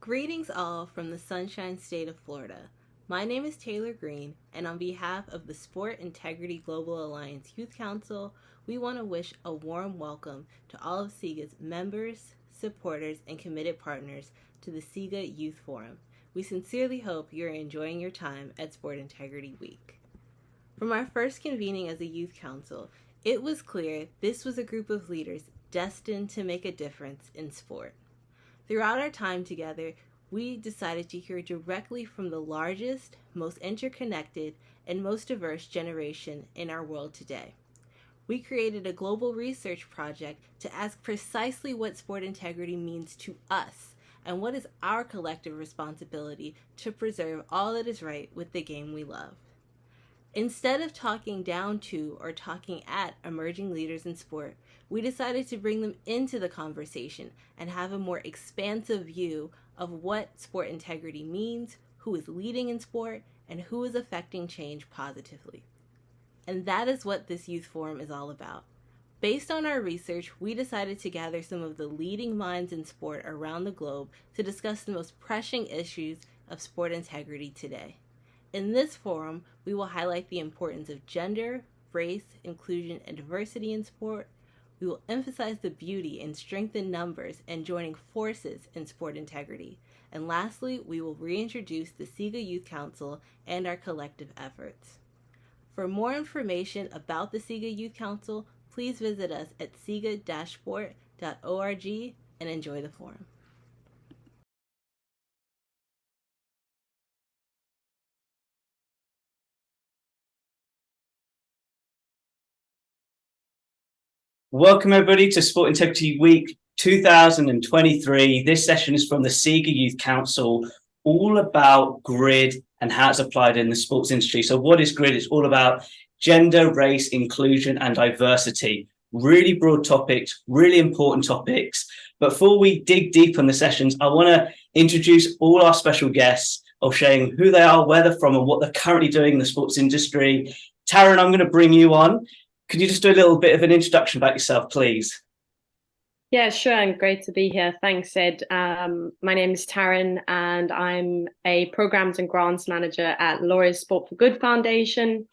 Greetings all from the Sunshine State of Florida. My name is Taylor Green, and on behalf of the Sport Integrity Global Alliance Youth Council, we want to wish a warm welcome to all of Siga's members, supporters, and committed partners to the Siga Youth Forum. We sincerely hope you're enjoying your time at Sport Integrity Week. From our first convening as a youth council, it was clear this was a group of leaders destined to make a difference in sport. Throughout our time together, we decided to hear directly from the largest, most interconnected, and most diverse generation in our world today. We created a global research project to ask precisely what sport integrity means to us and what is our collective responsibility to preserve all that is right with the game we love. Instead of talking down to or talking at emerging leaders in sport, we decided to bring them into the conversation and have a more expansive view of what sport integrity means, who is leading in sport, and who is affecting change positively. And that is what this youth forum is all about. Based on our research, we decided to gather some of the leading minds in sport around the globe to discuss the most pressing issues of sport integrity today. In this forum, we will highlight the importance of gender, race, inclusion, and diversity in sport. We will emphasize the beauty and strength in numbers and joining forces in sport integrity. And lastly, we will reintroduce the Siga Youth Council and our collective efforts. For more information about the Siga Youth Council, please visit us at siga-sport.org and enjoy the forum. Welcome everybody to Sport Integrity Week 2023. This session is from the Siga Youth Council, all about grid and how it's applied in the sports industry. So what is grid? It's all about gender, race, inclusion, and diversity. Really broad topics, really important topics. But before we dig deep on the sessions, I want to introduce all our special guests of sharing who they are, where they're from, and what they're currently doing in the sports industry. Taryn, I'm going to bring you on. Could you just do a little bit of an introduction about yourself, please? Yeah, sure. And great to be here. Thanks, Ed. My name is Taryn, and I'm a programs and grants manager at Laura's Sport for Good Foundation,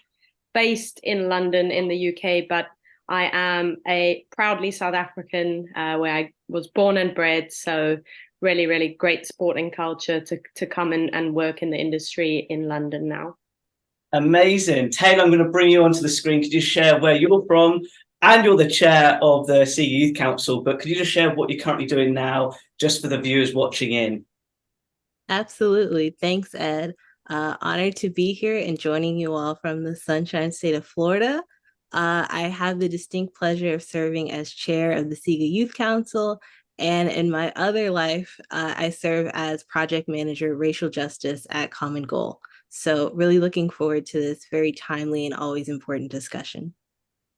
based in London in the UK. But I am a proudly South African, where I was born and bred. So really, really great sporting culture to come and work in the industry in London now. Amazing. Taylor, I'm going to bring you onto the screen. Could you share where you're from? And you're the chair of the Siga Youth Council, but could you just share what you're currently doing now, just for the viewers watching in? Absolutely. Thanks, Ed. Honored to be here and joining you all from the Sunshine State of Florida. I have the distinct pleasure of serving as chair of the Siga Youth Council. And in my other life, I serve as project manager, racial justice at Common Goal. So really looking forward to this very timely and always important discussion.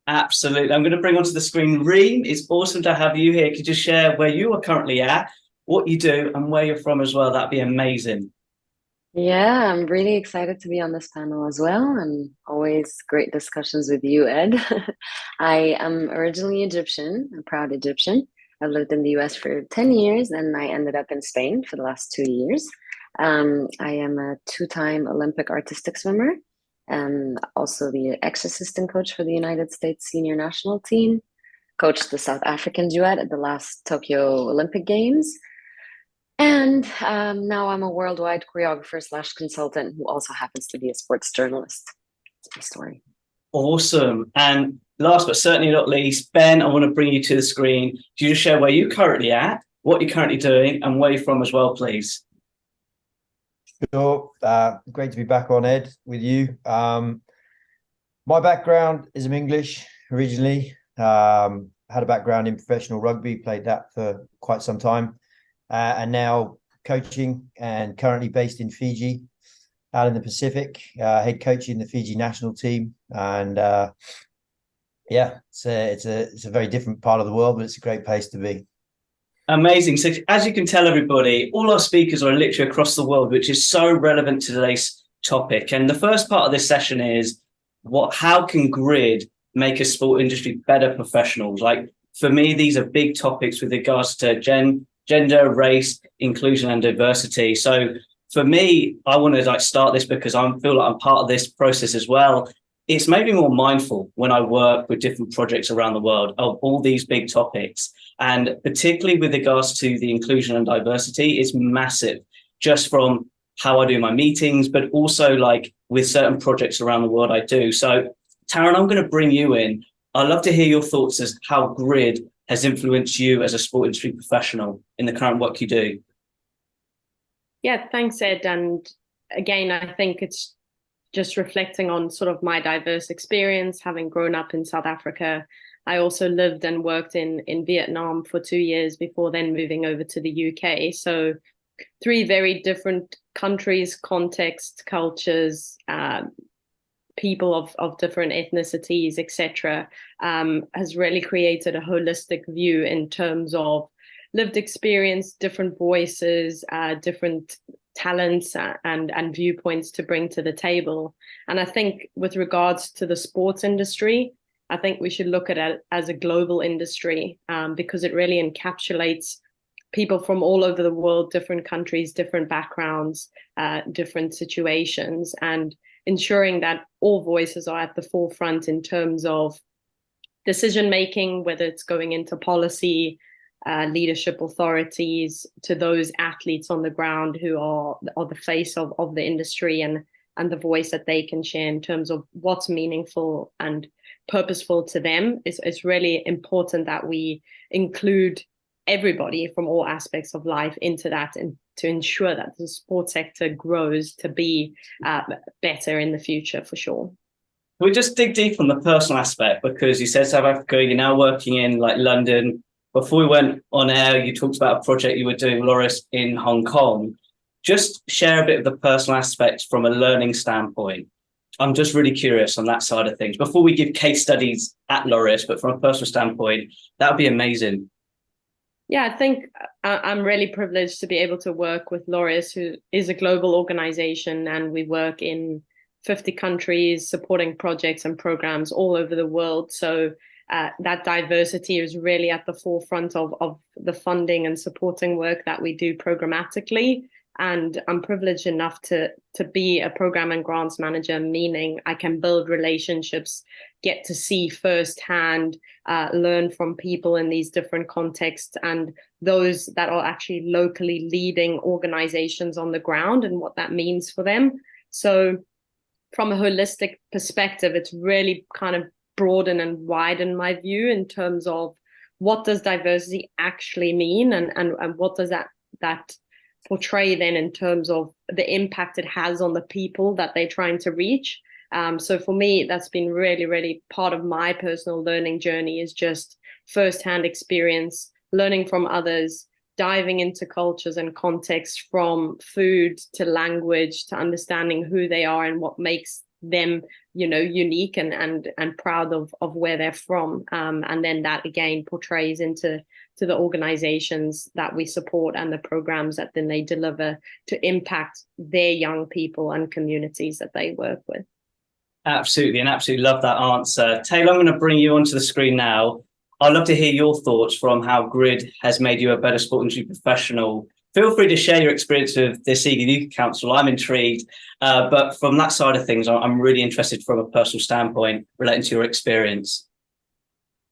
Absolutely. I'm going to bring onto the screen Reem. It's awesome to have you here. Could you share where you are currently at, what you do, and where you're from as well? That'd be amazing. Yeah, I'm really excited to be on this panel as well, and always great discussions with you, Ed. I am originally Egyptian, a proud Egyptian. I've lived in the US for 10 years, and I ended up in Spain for the last 2 years. I am a two-time Olympic artistic swimmer, and also the ex-assistant coach for the United States senior national team, coached the South African duet at the last Tokyo Olympic Games. And now I'm a worldwide choreographer/consultant who also happens to be a sports journalist. That's my story. Awesome. And last but certainly not least, Ben, I want to bring you to the screen. Could you just share where you're currently at, what you're currently doing, and where you're from as well, please? Sure. Great to be back on, Ed, with you. My background is I'm English originally. Had a background in professional rugby, played that for quite some time, and now coaching and currently based in Fiji, out in the Pacific, head coaching the Fiji national team. And yeah, it's a very different part of the world, but it's a great place to be. Amazing. So as you can tell everybody, all our speakers are literally across the world, which is so relevant to today's topic. And the first part of this session is how can grid make a sport industry better professionals? Like for me, these are big topics with regards to gender, race, inclusion, and diversity. So for me, I want to start this because I feel like I'm part of this process as well. It's made me more mindful when I work with different projects around the world of all these big topics. And particularly with regards to the inclusion and diversity, it's massive, just from how I do my meetings, but also with certain projects around the world I do. So, Taryn, I'm going to bring you in. I'd love to hear your thoughts as how grid has influenced you as a sport industry professional in the current work you do. Yeah, thanks, Ed. And again, I think it's just reflecting on sort of my diverse experience, having grown up in South Africa. I also lived and worked in Vietnam for 2 years before then moving over to the UK. So 3 very different countries, contexts, cultures, people of different ethnicities, etc., has really created a holistic view in terms of lived experience, different voices, different talents and viewpoints to bring to the table. And I think with regards to the sports industry, I think we should look at it as a global industry, because it really encapsulates people from all over the world, different countries, different backgrounds, different situations, and ensuring that all voices are at the forefront in terms of decision making, whether it's going into policy, leadership authorities, to those athletes on the ground who are the face of the industry, and the voice that they can share in terms of what's meaningful and purposeful to them. It's really important that we include everybody from all aspects of life into that, and to ensure that the sports sector grows to be better in the future, for sure. We just dig deep on the personal aspect, because you said South Africa, you're now working in London. Before we went on air, you talked about a project you were doing, Loris, in Hong Kong. Just share a bit of the personal aspects from a learning standpoint. I'm just really curious on that side of things. Before we give case studies at Loris, but from a personal standpoint, that would be amazing. Yeah, I think I'm really privileged to be able to work with Loris, who is a global organization, and we work in 50 countries supporting projects and programs all over the world. So that diversity is really at the forefront of the funding and supporting work that we do programmatically. And I'm privileged enough to be a program and grants manager, meaning I can build relationships, get to see firsthand, learn from people in these different contexts, and those that are actually locally leading organizations on the ground and what that means for them. So from a holistic perspective, it's really kind of broaden and widen my view in terms of what does diversity actually mean, and what does that portray then in terms of the impact it has on the people that they're trying to reach. So for me, that's been really, really part of my personal learning journey, is just firsthand experience, learning from others, diving into cultures and contexts, from food to language to understanding who they are and what makes them, unique and proud of where they're from. And then that again portrays into the organizations that we support and the programs that then they deliver to impact their young people and communities that they work with. Absolutely, and absolutely love that answer. Taylor, I'm going to bring you onto the screen now. I'd love to hear your thoughts from how grid has made you a better sport industry professional. Feel free to share your experience with the Siga Youth Council. I'm intrigued, but from that side of things, I'm really interested from a personal standpoint relating to your experience.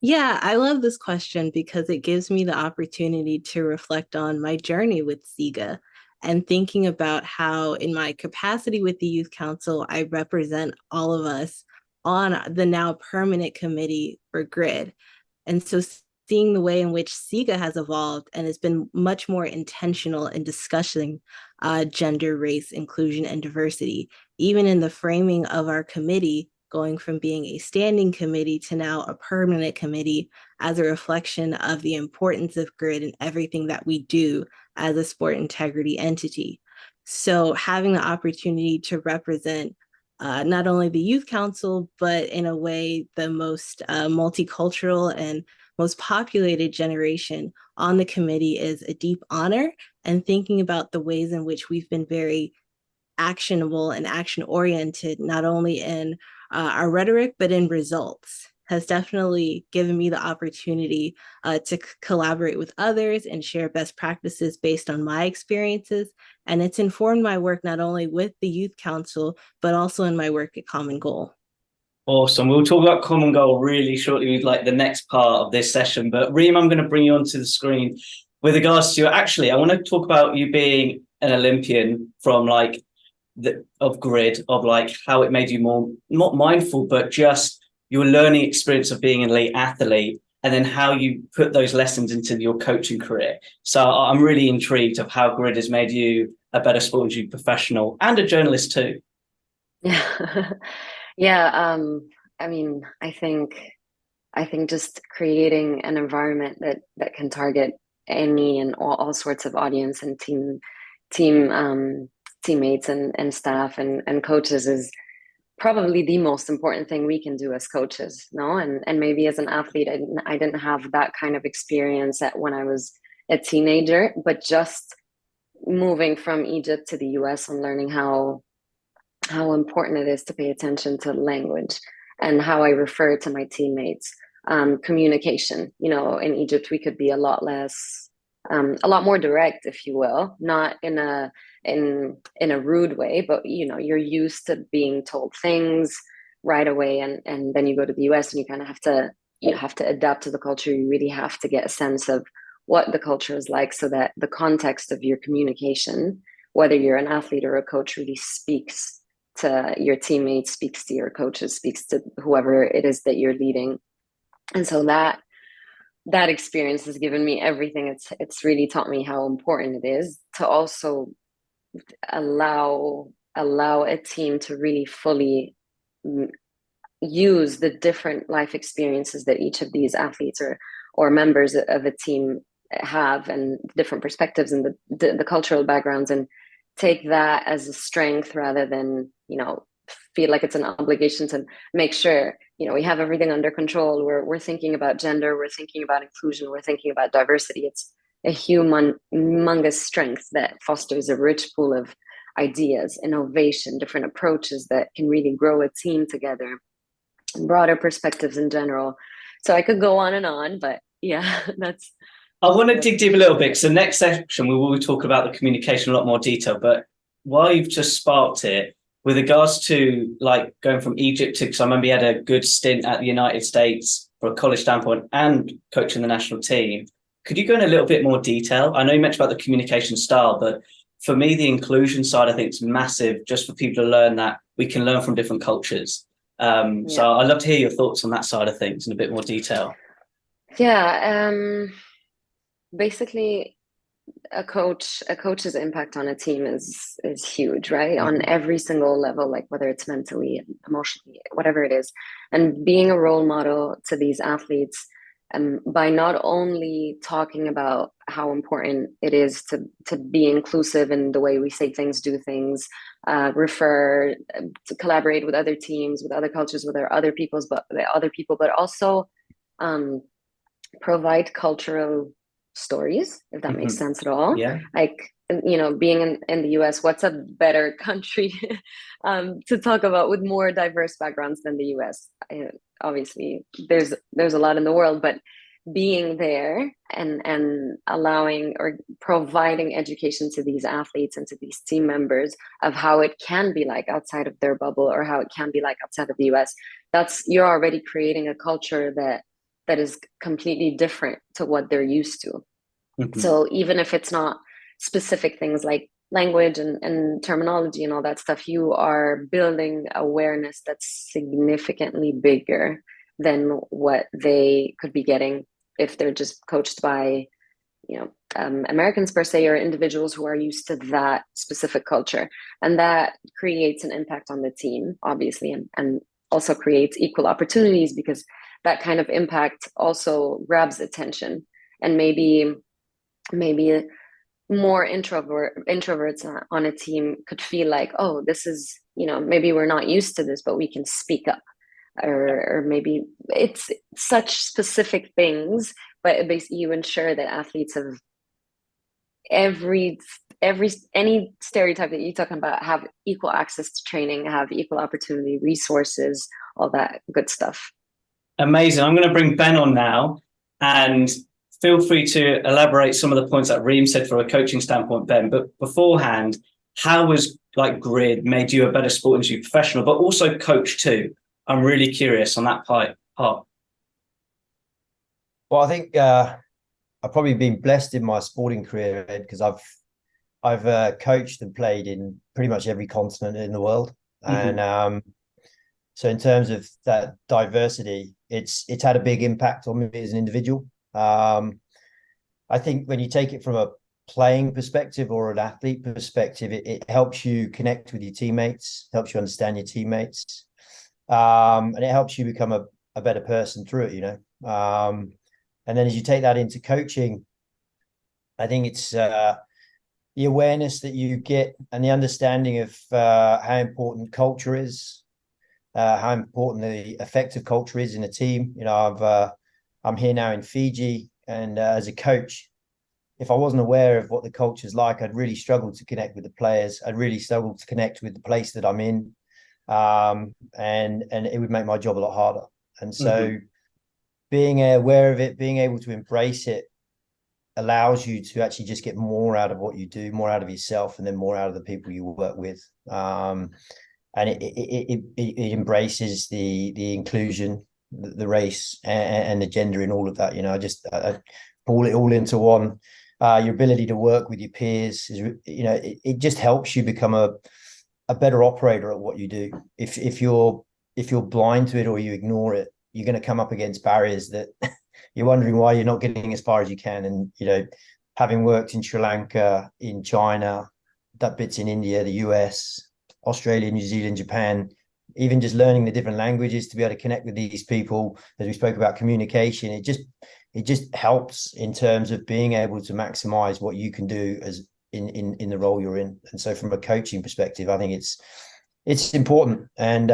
Yeah, I love this question because it gives me the opportunity to reflect on my journey with Siga, and thinking about how, in my capacity with the Youth Council, I represent all of us on the now permanent committee for GRID. And so seeing the way in which Siga has evolved and has been much more intentional in discussing gender, race, inclusion, and diversity, even in the framing of our committee, going from being a standing committee to now a permanent committee, as a reflection of the importance of GRID and everything that we do as a sport integrity entity. So having the opportunity to represent not only the Youth Council, but in a way, the most multicultural and most populated generation on the committee is a deep honor. And thinking about the ways in which we've been very actionable and action-oriented, not only in our rhetoric, but in results, has definitely given me the opportunity to collaborate with others and share best practices based on my experiences. And it's informed my work not only with the Youth Council, but also in my work at Common Goal. Awesome. We'll talk about Common Goal really shortly with like the next part of this session. But Reem, I'm going to bring you onto the screen with regards to actually, I want to talk about you being an Olympian from like of grid, of like how it made you more not mindful, but just your learning experience of being an elite athlete, and then how you put those lessons into your coaching career. So I'm really intrigued of how grid has made you a better sporting professional and a journalist too. Yeah. Yeah, I mean, I think just creating an environment that can target any and all sorts of audience and teammates and staff and coaches is probably the most important thing we can do as coaches, no? And maybe as an athlete, I didn't have that kind of experience when I was a teenager, but just moving from Egypt to the US and learning how important it is to pay attention to language and how I refer to my teammates. Communication, you know, in Egypt, we could be a lot more direct, if you will, not in a rude way, but you know, you're used to being told things right away, and then you go to the US and you kind of have to adapt to the culture. You really have to get a sense of what the culture is like, so that the context of your communication, whether you're an athlete or a coach, really speaks to your teammates, speaks to your coaches, speaks to whoever it is that you're leading. And so that experience has given me everything. It's really taught me how important it is to also allow a team to really fully use the different life experiences that each of these athletes or members of a team have, and different perspectives and the cultural backgrounds, and take that as a strength rather than, you know, feel like it's an obligation to make sure, you know, we have everything under control. We're thinking about gender, we're thinking about inclusion, we're thinking about diversity. It's a humongous strength that fosters a rich pool of ideas, innovation, different approaches that can really grow a team together, broader perspectives in general. So I could go on, but yeah, that's. I want to dig deep a little bit. So next section, we will talk about the communication in a lot more detail. But while you've just sparked it, with regards to like going from Egypt to, because I remember you had a good stint at the United States for a college standpoint and coaching the national team. Could you go in a little bit more detail? I know you mentioned about the communication style, but for me, the inclusion side, I think is massive, just for people to learn that we can learn from different cultures. So I'd love to hear your thoughts on that side of things in a bit more detail. Yeah. Basically, a coach's impact on a team is huge, right? Mm-hmm. On every single level, like whether it's mentally, emotionally, whatever it is. And being a role model to these athletes, by not only talking about how important it is to be inclusive in the way we say things, do things, refer to collaborate with other teams, with other cultures, with other people, but also provide cultural stories, if that makes sense at all. Yeah. Like, you know, being in the US, what's a better country to talk about with more diverse backgrounds than the US? Obviously, there's a lot in the world, but being there and allowing or providing education to these athletes and to these team members of how it can be like outside of their bubble, or how it can be like outside of the US, you're already creating a culture that is completely different to what they're used to. Mm-hmm. So even if it's not specific things like language and terminology and all that stuff, you are building awareness that's significantly bigger than what they could be getting if they're just coached by, you know, Americans per se, or individuals who are used to that specific culture. And that creates an impact on the team, obviously, and also creates equal opportunities, because that kind of impact also grabs attention. And maybe more introverts on a team could feel like, oh, this is, you know, maybe we're not used to this, but we can speak up, or maybe it's such specific things, but basically you ensure that athletes of any stereotype that you're talking about have equal access to training, have equal opportunity, resources, all that good stuff. Amazing. I'm going to bring Ben on now, and feel free to elaborate some of the points that Reem said from a coaching standpoint, Ben. But beforehand, how was like grid made you a better sport industry professional, but also coach too? I'm really curious on that part. Well, I think I've probably been blessed in my sporting career, Ed, because I've coached and played in pretty much every continent in the world, Mm-hmm. and so in terms of that diversity, it's had a big impact on me as an individual. I think when you take it from a playing perspective or an athlete perspective, it helps you connect with your teammates, helps you understand your teammates, and it helps you become a better person through it, you know. And then as you take that into coaching, I think it's the awareness that you get and the understanding of how important culture is, how important the effective culture is in a team. You know, I'm here now in Fiji, and as a coach, if I wasn't aware of what the culture's like, I'd really struggle to connect with the players. I'd really struggle to connect with the place that I'm in, and it would make my job a lot harder. And so, being aware of it, being able to embrace it, allows you to actually just get more out of what you do, more out of yourself, and then more out of the people you work with. And it embraces the inclusion, the race, and the gender in all of that. You know, I pull it all into one. Your ability to work with your peers is, you know, it just helps you become a better operator at what you do. If you're blind to it or you ignore it, you're going to come up against barriers that you're wondering why you're not getting as far as you can. And, you know, having worked in Sri Lanka, in China, that bits in India, the US, Australia, New Zealand, Japan, even just learning the different languages to be able to connect with these people, as we spoke about communication, it just helps in terms of being able to maximize what you can do as in the role you're in. And so from a coaching perspective, I think it's important. And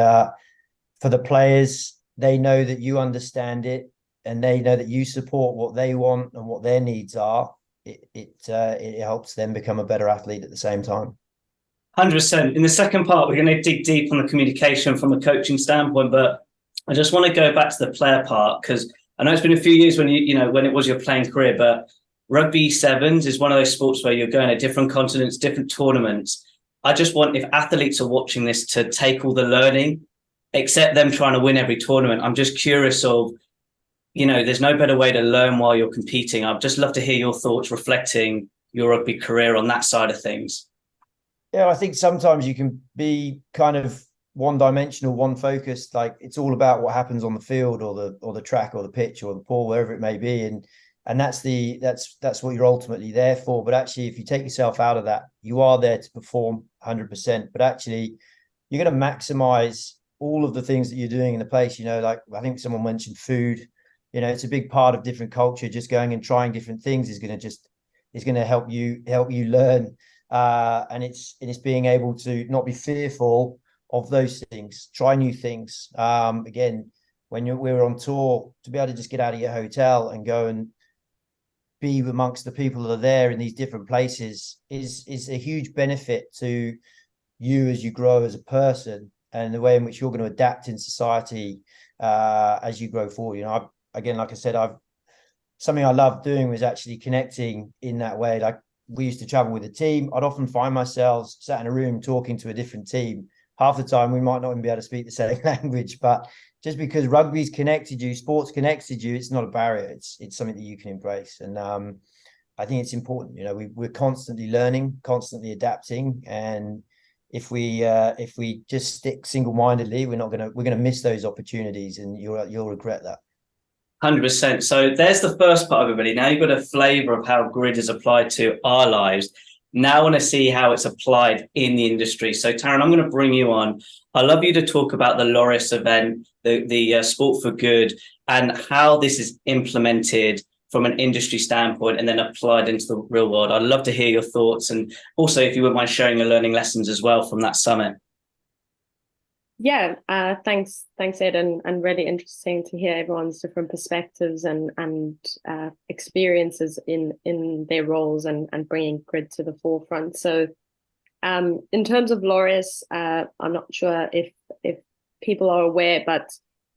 for the players, they know that you understand it, and they know that you support what they want and what their needs are. It helps them become a better athlete at the same time. 100%. In the second part, we're going to dig deep on the communication from a coaching standpoint, but I just want to go back to the player part, because I know it's been a few years when when it was your playing career, but rugby sevens is one of those sports where you're going to different continents, different tournaments. I just want, if athletes are watching this, to take all the learning, except them trying to win every tournament. I'm just curious of, there's no better way to learn while you're competing. I'd just love to hear your thoughts reflecting your rugby career on that side of things. Yeah, I think sometimes you can be kind of one-dimensional, one-focused. Like, it's all about what happens on the field or the track or the pitch or the pool, wherever it may be, and that's what you're ultimately there for. But actually, if you take yourself out of that, you are there to perform 100%. But actually, you're going to maximize all of the things that you're doing in the place. Like I think someone mentioned food. It's a big part of different culture. Just going and trying different things is going to help you learn. And it's being able to not be fearful of those things, try new things. Again, when we're on tour, to be able to just get out of your hotel and go and be amongst the people that are there in these different places is a huge benefit to you as you grow as a person and the way in which you're going to adapt in society as you grow forward. Again, like I said, something I loved doing was actually connecting in that way. Like, we used to travel with a team. I'd often find myself sat in a room talking to a different team. Half the time we might not even be able to speak the same language, but just because rugby's connected you, sports connected you, it's not a barrier. It's something that you can embrace. And I think it's important. We're constantly learning, constantly adapting. And if we just stick single-mindedly, we're gonna miss those opportunities, and you'll regret that. 100%. So there's the first part of everybody. Now you've got a flavor of how grid is applied to our lives. Now I want to see how it's applied in the industry. So Taryn, I'm going to bring you on. I'd love you to talk about the Loris event, the Sport for Good, and how this is implemented from an industry standpoint and then applied into the real world. I'd love to hear your thoughts, and also if you wouldn't mind sharing your learning lessons as well from that summit. Yeah, thanks, Ed, and really interesting to hear everyone's different perspectives and experiences in their roles and bringing grid to the forefront. So, in terms of Loris, I'm not sure if people are aware, but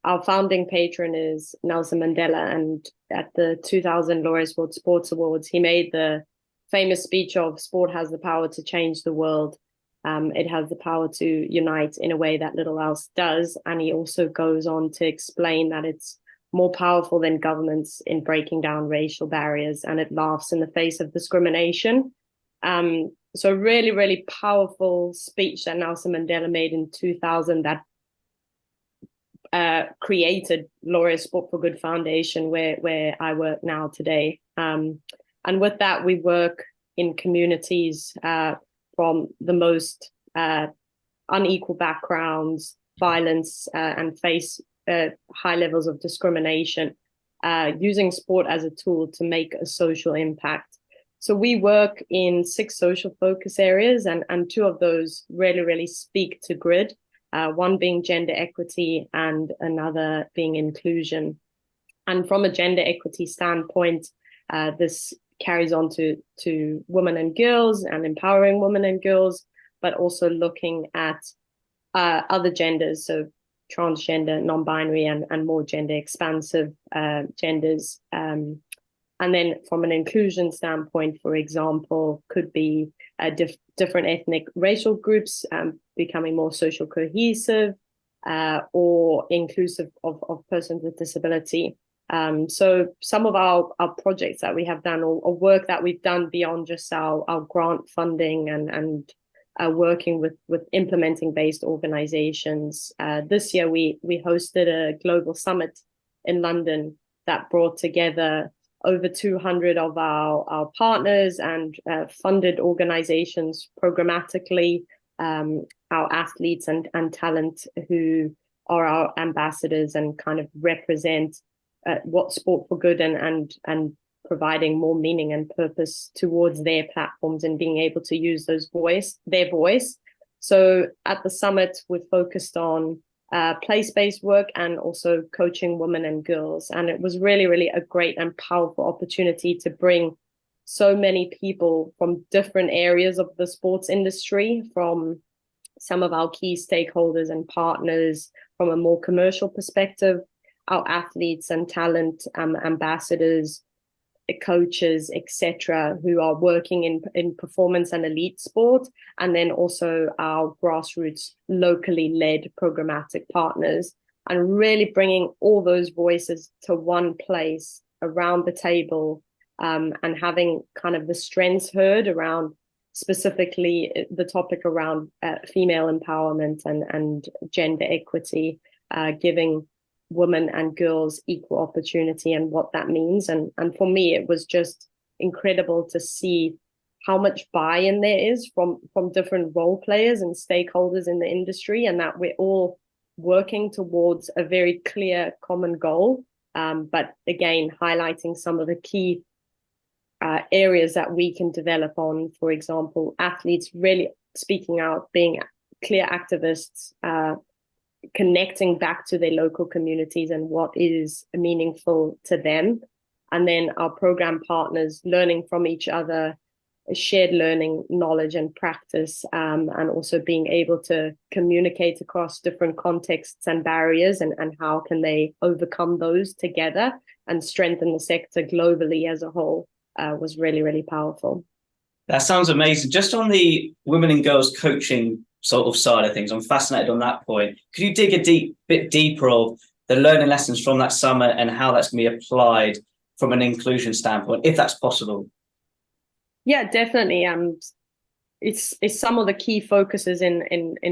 our founding patron is Nelson Mandela, and at the 2000 Laureus World Sports Awards, he made the famous speech of sport has the power to change the world. It has the power to unite in a way that little else does. And he also goes on to explain that it's more powerful than governments in breaking down racial barriers, and it laughs in the face of discrimination. So really, really powerful speech that Nelson Mandela made in 2000 that created Laureus Sport for Good Foundation, where I work now today. And with that, we work in communities from the most unequal backgrounds, violence, and face high levels of discrimination, using sport as a tool to make a social impact. So we work in 6 social focus areas, and 2 of those really, really speak to GRID, one being gender equity and another being inclusion. And from a gender equity standpoint, this carries on to women and girls and empowering women and girls, but also looking at other genders, so transgender, non-binary, and more gender expansive genders. And then from an inclusion standpoint, for example, could be different ethnic racial groups becoming more social cohesive, or inclusive of persons with disability. So some of our projects that we have done, or work that we've done beyond just our grant funding and working with implementing based organizations. This year we hosted a global summit in London that brought together over 200 of our partners and funded organizations programmatically, our athletes and talent who are our ambassadors and kind of represent what Sport for Good and providing more meaning and purpose towards their platforms and being able to use their voice. So at the summit, we're focused on place-based work and also coaching women and girls. And it was really, really a great and powerful opportunity to bring so many people from different areas of the sports industry, from some of our key stakeholders and partners, from a more commercial perspective, our athletes and talent ambassadors, coaches, etc., who are working in performance and elite sport, and then also our grassroots locally led programmatic partners, and really bringing all those voices to one place around the table, and having kind of the strengths heard around specifically the topic around female empowerment and gender equity, giving women and girls equal opportunity and what that means. And for me, it was just incredible to see how much buy-in there is from different role players and stakeholders in the industry, and that we're all working towards a very clear common goal. But again, highlighting some of the key areas that we can develop on, for example, athletes really speaking out, being clear activists, connecting back to their local communities and what is meaningful to them. And then our program partners learning from each other, shared learning, knowledge and practice, and also being able to communicate across different contexts and barriers, and how can they overcome those together and strengthen the sector globally as a whole, was really, really powerful. That sounds amazing. Just on the women and girls coaching sort of side of things, I'm fascinated on that point. Could you dig a bit deeper of the learning lessons from that summit and how that's going to be applied from an inclusion standpoint, if that's possible? Yeah, definitely. It's some of the key focuses in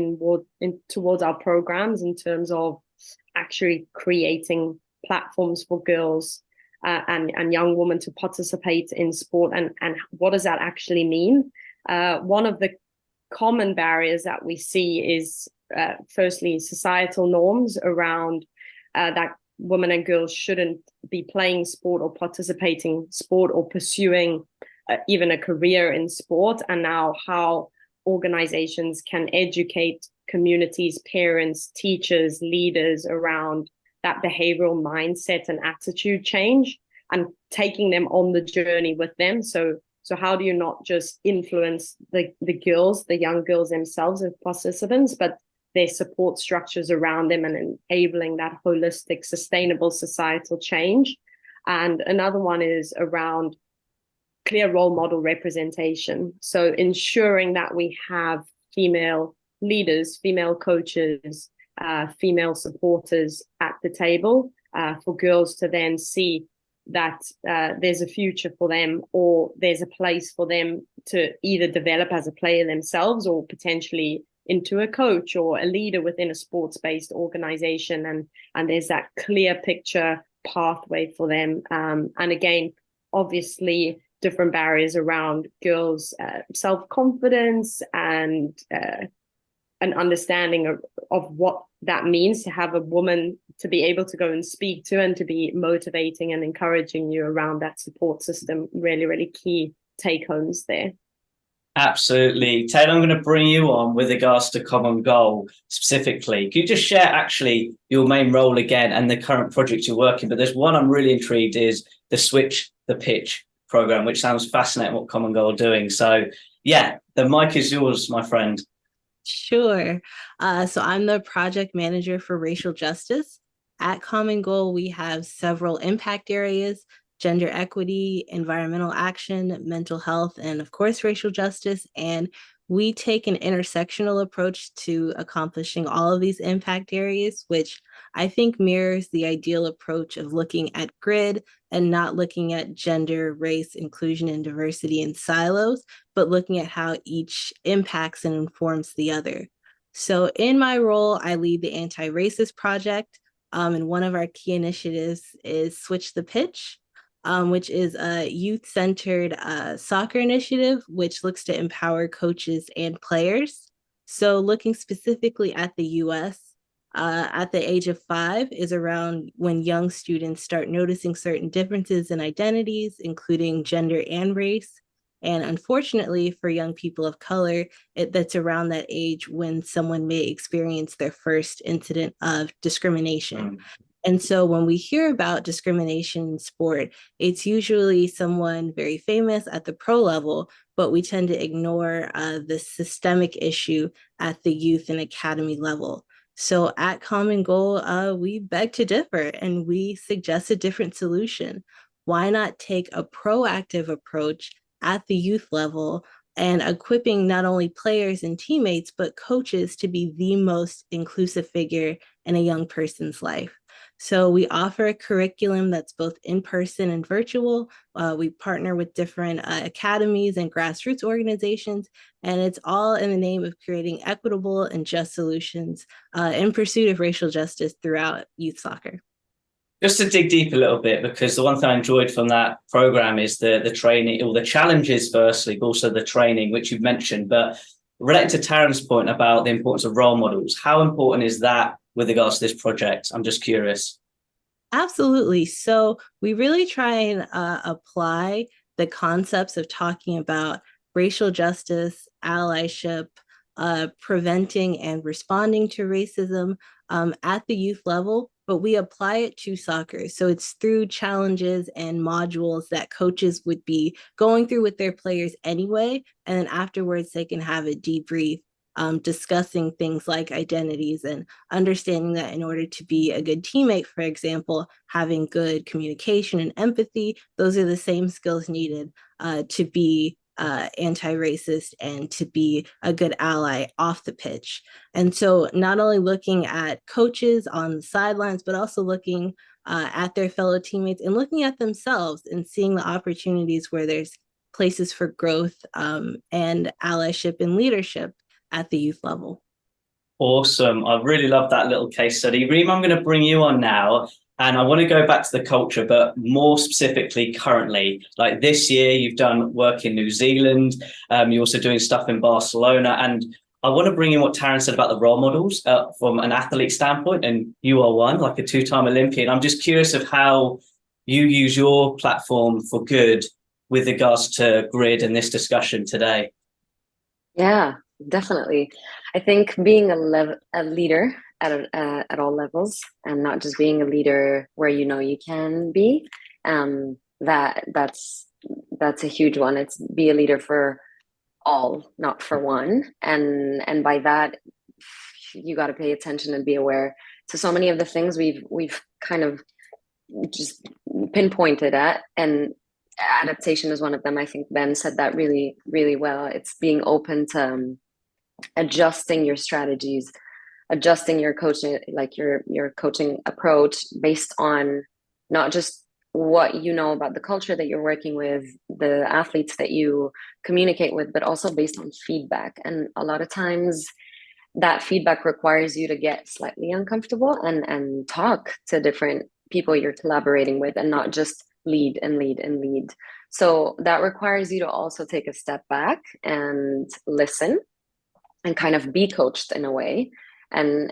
towards our programs in terms of actually creating platforms for girls and young women to participate in sport, and what does that actually mean? One of the common barriers that we see is firstly societal norms around that women and girls shouldn't be playing sport or participating sport or pursuing even a career in sport, and now how organizations can educate communities, parents, teachers, leaders around that behavioral mindset and attitude change, and taking them on the journey with them. So how do you not just influence the girls, the young girls themselves as participants, but their support structures around them and enabling that holistic, sustainable societal change. And another one is around clear role model representation. So ensuring that we have female leaders, female coaches, female supporters at the table for girls to then see that there's a future for them, or there's a place for them to either develop as a player themselves or potentially into a coach or a leader within a sports-based organization. And there's that clear picture pathway for them. And again, obviously, different barriers around girls' self-confidence and an understanding of what that means to have a woman to be able to go and speak to and to be motivating and encouraging you around that support system. Really, really key take homes there. Absolutely. Taylor, I'm going to bring you on with regards to Common Goal specifically. Can you just share actually your main role again and the current project you're working? But there's one I'm really intrigued is the Switch the Pitch program, which sounds fascinating what Common Goal are doing. So yeah, the mic is yours, my friend. Sure. So I'm the project manager for racial justice. At Common Goal, we have several impact areas: gender equity, environmental action, mental health, and of course, racial justice. And we take an intersectional approach to accomplishing all of these impact areas, which I think mirrors the ideal approach of looking at grid and not looking at gender, race, inclusion, and diversity in silos, but looking at how each impacts and informs the other. So in my role, I lead the Anti-Racist Project, and one of our key initiatives is Switch the Pitch, which is a youth-centered soccer initiative, which looks to empower coaches and players. So looking specifically at the US, at the age of 5 is around when young students start noticing certain differences in identities, including gender and race. And unfortunately, for young people of color, that's around that age when someone may experience their first incident of discrimination. And so when we hear about discrimination in sport, it's usually someone very famous at the pro level, but we tend to ignore the systemic issue at the youth and academy level. So at Common Goal, we beg to differ and we suggest a different solution. Why not take a proactive approach at the youth level and equipping not only players and teammates, but coaches to be the most inclusive figure in a young person's life? So we offer a curriculum that's both in-person and virtual. We partner with different academies and grassroots organizations, and it's all in the name of creating equitable and just solutions in pursuit of racial justice throughout youth soccer. Just to dig deep a little bit, because the one thing I enjoyed from that program is the training, or the challenges firstly, but also the training, which you've mentioned. But related to Taryn's point about the importance of role models, how important is that with regards to this project? I'm just curious. Absolutely. So we really try and apply the concepts of talking about racial justice, allyship, preventing and responding to racism at the youth level, but we apply it to soccer. So it's through challenges and modules that coaches would be going through with their players anyway. And then afterwards, they can have a debrief discussing things like identities and understanding that in order to be a good teammate, for example, having good communication and empathy, those are the same skills needed to be anti-racist and to be a good ally off the pitch. And so not only looking at coaches on the sidelines, but also looking at their fellow teammates and looking at themselves and seeing the opportunities where there's places for growth and allyship and leadership at the youth level. Awesome. I really love that little case study. Reem, I'm going to bring you on now. And I want to go back to the culture, but more specifically currently. Like this year, you've done work in New Zealand. You're also doing stuff in Barcelona. And I want to bring in what Taryn said about the role models from an athlete standpoint. And you are one, like a two-time Olympian. I'm just curious of how you use your platform for good with regards to grid and this discussion today. Yeah, definitely. I think being a leader at all levels, and not just being a leader where you know you can be, that's a huge one. It's be a leader for all, not for one, and by that, you got to pay attention and be aware to so many of the things we've kind of just pinpointed at, and adaptation is one of them. I think Ben said that really, really well. It's being open to adjusting your strategies, adjusting your coaching, like your coaching approach based on not just what you know about the culture that you're working with, the athletes that you communicate with, but also based on feedback. And a lot of times that feedback requires you to get slightly uncomfortable and talk to different people you're collaborating with, and not just lead and lead and lead. So that requires you to also take a step back and listen and kind of be coached in a way. And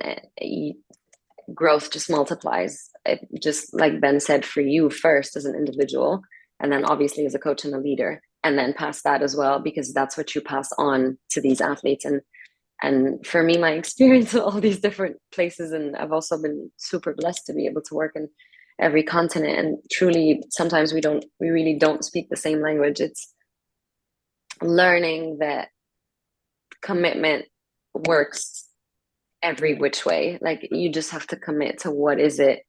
growth just multiplies. It, just like Ben said, for you first as an individual, and then obviously as a coach and a leader, and then past that as well, because that's what you pass on to these athletes. And for me, my experience in all these different places, and I've also been super blessed to be able to work in every continent. And truly, sometimes we really don't speak the same language. It's learning that commitment works every which way. Like, you just have to commit to what is it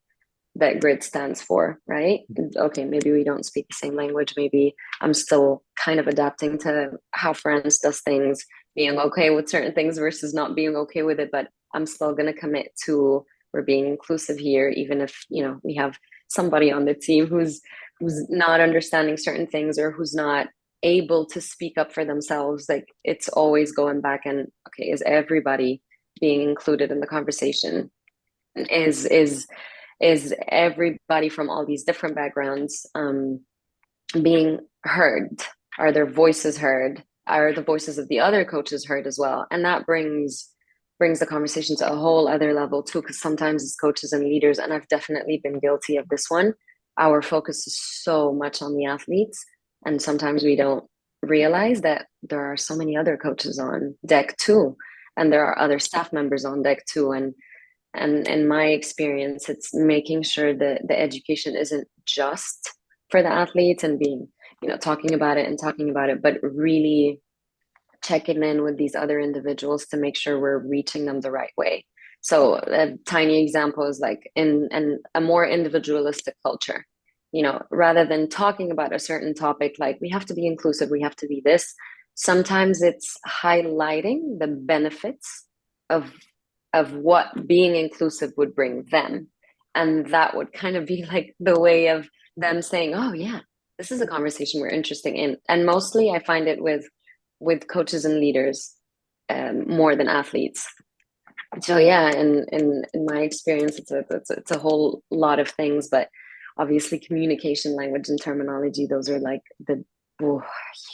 that grid stands for, right? Okay, maybe we don't speak the same language. Maybe I'm still kind of adapting to how France does things, being okay with certain things versus not being okay with it. But I'm still going to commit to, we're being inclusive here, even if, you know, we have somebody on the team who's not understanding certain things, or who's not able to speak up for themselves. Like, it's always going back and, okay, is everybody being included in the conversation? Is everybody from all these different backgrounds being heard? Are their voices heard? Are the voices of the other coaches heard as well? And that brings the conversation to a whole other level too, because sometimes as coaches and leaders, and I've definitely been guilty of this one, our focus is so much on the athletes, and sometimes we don't realize that there are so many other coaches on deck too, and there are other staff members on deck too. And in my experience, it's making sure that the education isn't just for the athletes and being, you know, talking about it, but really checking in with these other individuals to make sure we're reaching them the right way. So a tiny example is like in a more individualistic culture, you know, rather than talking about a certain topic, like we have to be inclusive, we have to be this, sometimes it's highlighting the benefits of what being inclusive would bring them. And that would kind of be like the way of them saying, oh yeah, this is a conversation we're interested in. And mostly I find it with coaches and leaders more than athletes. So yeah, in my experience, it's a whole lot of things, but obviously communication, language, and terminology, those are like the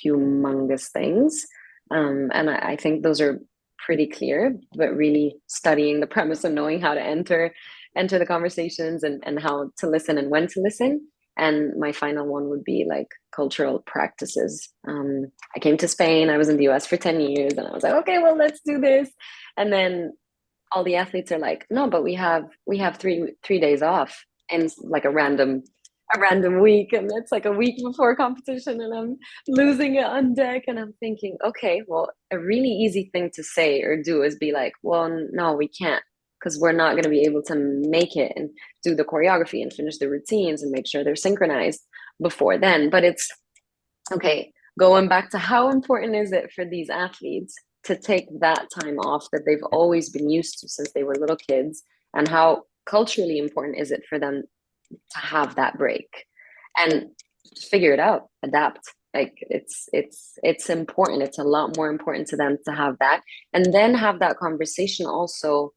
humongous things. And I think those are pretty clear, but really studying the premise and knowing how to enter the conversations and how to listen and when to listen. And my final one would be like cultural practices. I came to Spain, I was in the US for 10 years, and I was like, okay, well, let's do this. And then all the athletes are like, no, but we have 3 days off, and like a random week, and it's like a week before competition, and I'm losing it on deck. And I'm thinking, okay, well, a really easy thing to say or do is be like, well, no, we can't, because we're not going to be able to make it and do the choreography and finish the routines and make sure they're synchronized before then. But it's okay, going back to how important is it for these athletes to take that time off that they've always been used to since they were little kids, and how culturally important is it for them to have that break and figure it out, adapt. Like it's important. It's a lot more important to them to have that, and then have that conversation also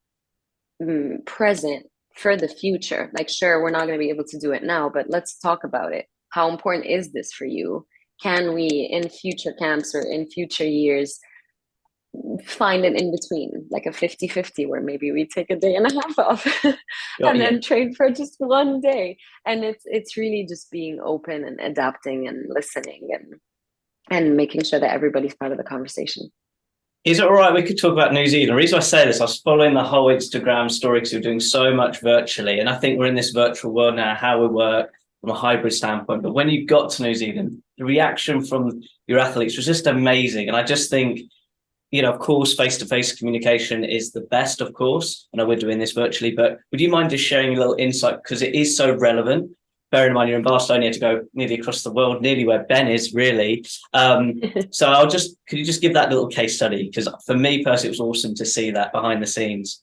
present for the future. Like, sure, we're not going to be able to do it now, but let's talk about it. How important is this for you? Can we in future camps or in future years find an in between, like a 50-50, where maybe we take a day and a half off and then train for just one day? And it's really just being open and adapting and listening and making sure that everybody's part of the conversation. Is it all right? We could talk about New Zealand. The reason I say this, I was following the whole Instagram story because you're doing so much virtually. And I think we're in this virtual world now, how we work from a hybrid standpoint. But when you got to New Zealand, the reaction from your athletes was just amazing. And I just think of course, face-to-face communication is the best, of course. I know we're doing this virtually, but would you mind just sharing a little insight? Because it is so relevant. Bear in mind, you're in Barcelona, you have to go nearly across the world, nearly where Ben is, really. So could you just give that little case study? Because for me personally, it was awesome to see that behind the scenes.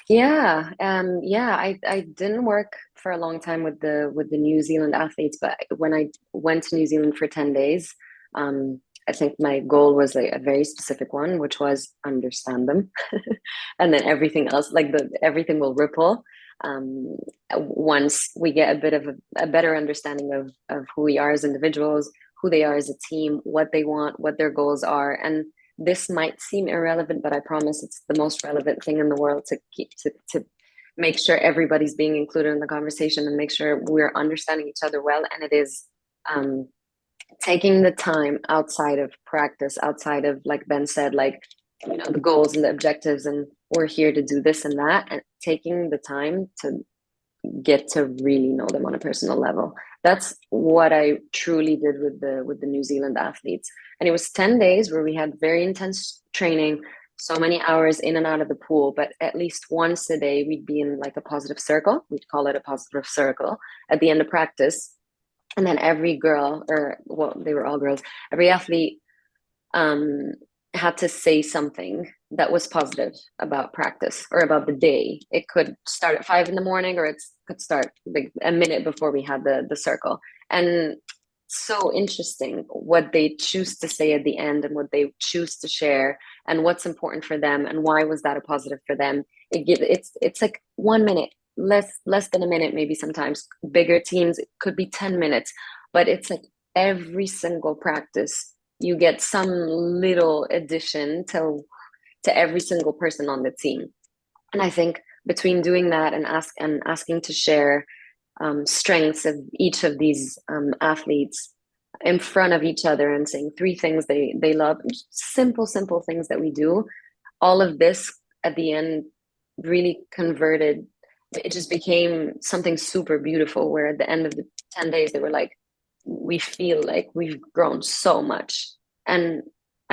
Yeah, I didn't work for a long time with the New Zealand athletes, but when I went to New Zealand for 10 days, I think my goal was like a very specific one, which was understand them. And then everything else, like everything will ripple. Once we get a bit of a better understanding of who we are as individuals, who they are as a team, what they want, what their goals are. And this might seem irrelevant, but I promise it's the most relevant thing in the world to keep to make sure everybody's being included in the conversation and make sure we're understanding each other well. And it is taking the time outside of practice, outside of, like Ben said, like, the goals and the objectives, and we're here to do this and that, and taking the time to get to really know them on a personal level. That's what I truly did with the New Zealand athletes. And it was 10 days where we had very intense training, so many hours in and out of the pool, but at least once a day we'd be in like a positive circle. We'd call it a positive circle at the end of practice. And then every girl, or well, they were all girls, every athlete had to say something that was positive about practice or about the day. It could start at 5 a.m, or it could start like a minute before we had the circle. And so interesting what they choose to say at the end and what they choose to share and what's important for them and why was that a positive for them. It's like 1 minute, less than a minute, maybe sometimes. Bigger teams, it could be 10 minutes, but it's like every single practice you get some little addition to every single person on the team. And I think between doing that and asking to share strengths of each of these athletes in front of each other and saying 3 things they love, simple things that we do, all of this at the end really converted. It just became something super beautiful, where at the end of the 10 days they were like, we feel like we've grown so much, and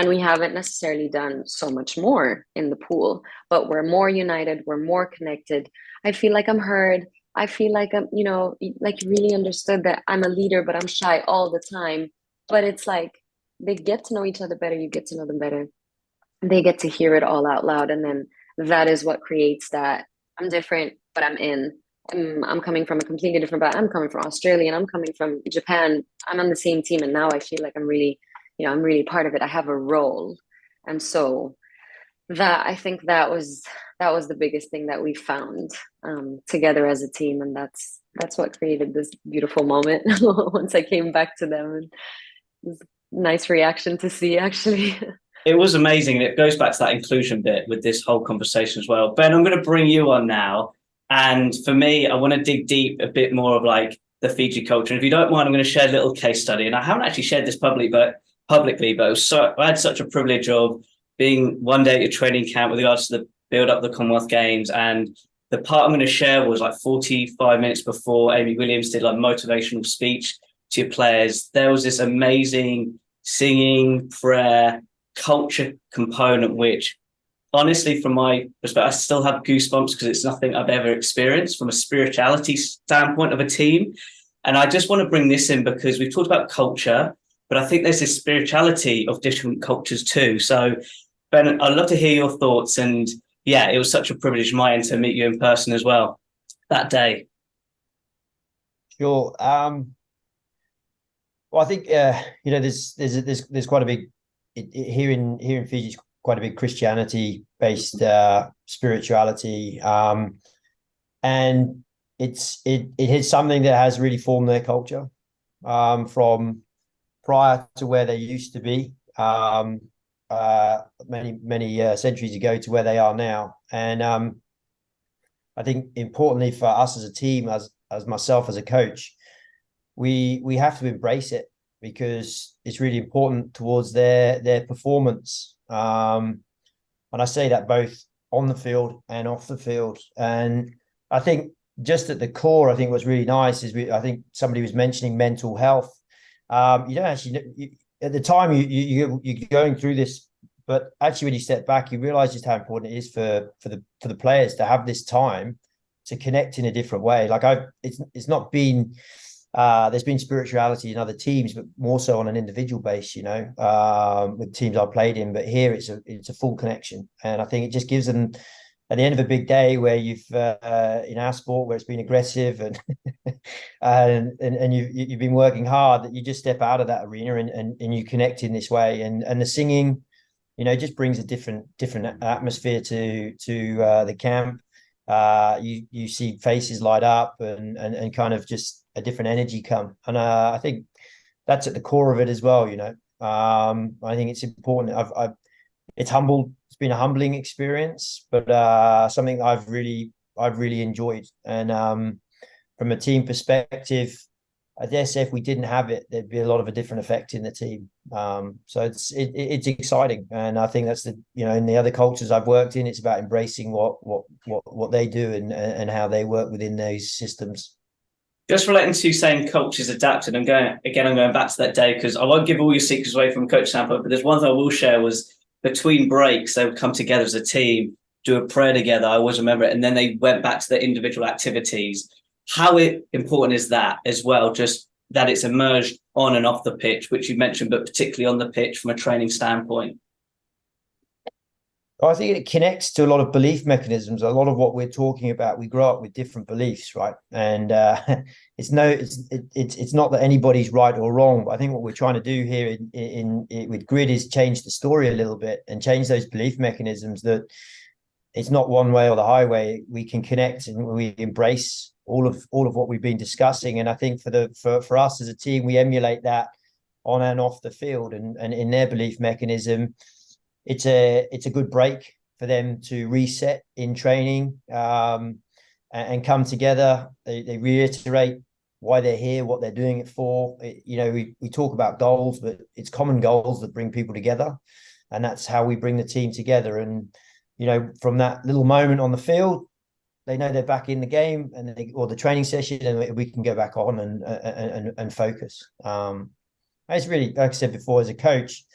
we haven't necessarily done so much more in the pool, but we're more united, we're more connected. I feel like I'm heard. I feel like I'm, like really understood that I'm a leader, but I'm shy all the time. But it's like they get to know each other better, you get to know them better. They get to hear it all out loud, and then that is what creates that I'm different, but I'm in. I'm coming from a completely different background. I'm coming from Australia and I'm coming from Japan. I'm on the same team, and now I feel like I'm really part of it. I have a role. And so I think that was the biggest thing that we found together as a team. And that's what created this beautiful moment once I came back to them. And it was a nice reaction to see, actually. It was amazing. And it goes back to that inclusion bit with this whole conversation as well. Ben, I'm going to bring you on now. And for me, I want to dig deep a bit more of like the Fiji culture. And if you don't mind, I'm going to share a little case study. And I haven't actually shared this publicly, but I had such a privilege of being one day at a training camp with regards to the build up the Commonwealth Games. And the part I'm going to share was like 45 minutes before Amy Williams did like motivational speech to your players. There was this amazing singing, prayer, culture component, which honestly, from my perspective, I still have goosebumps because it's nothing I've ever experienced from a spirituality standpoint of a team. And I just want to bring this in because we've talked about culture, but I think there's this spirituality of different cultures too. So, Ben, I'd love to hear your thoughts. And yeah, it was such a privilege of mine to meet you in person as well that day. Sure. Well, I think there's quite a big here in Fiji, quite a big Christianity based spirituality, and it is something that has really formed their culture from prior to where they used to be many centuries ago to where they are now. And I think importantly for us as a team, as myself as a coach, we have to embrace it because it's really important towards their performance. And I say that both on the field and off the field. And I think just at the core, I think what's really nice is I think somebody was mentioning mental health. You don't actually at the time you're going through this But actually, when you step back, you realize just how important it is for the players to have this time to connect in a different way. Like it's not been there's been spirituality in other teams, but more so on an individual base, with teams I played in. But here it's a full connection, and I think it just gives them, at the end of a big day where you've in our sport where it's been aggressive and and you've been working hard, that you just step out of that arena and you connect in this way, and the singing, just brings a different atmosphere to the camp. You see faces light up and kind of just a different energy come, and I think that's at the core of it as well. I think it's important. It's been a humbling experience, but something I've really enjoyed. And from a team perspective, I dare say if we didn't have it, there'd be a lot of a different effect in the team. So it's exciting, and I think that's in the other cultures I've worked in, it's about embracing what they do and how they work within those systems. Just relating to saying cultures adapted, I'm going back to that day, because I won't give all your secrets away from a coach standpoint, but there's one thing I will share was between breaks, they would come together as a team, do a prayer together. I always remember it. And then they went back to their individual activities. How important is that as well? Just that it's emerged on and off the pitch, which you mentioned, but particularly on the pitch from a training standpoint. I think it connects to a lot of belief mechanisms. A lot of what we're talking about, we grow up with different beliefs, right? And it's not that anybody's right or wrong, but I think what we're trying to do here with Grid is change the story a little bit and change those belief mechanisms, that it's not one way or the highway. We can connect and we embrace all of what we've been discussing. And I think for us as a team, we emulate that on and off the field, and in their belief mechanism. It's a good break for them to reset in training, and come together. They reiterate why they're here, what they're doing it for. We talk about goals, but it's common goals that bring people together, and that's how we bring the team together. And from that little moment on the field, they know they're back in the game or the training session, and we can go back on and focus. It's really, like I said before, as a coach,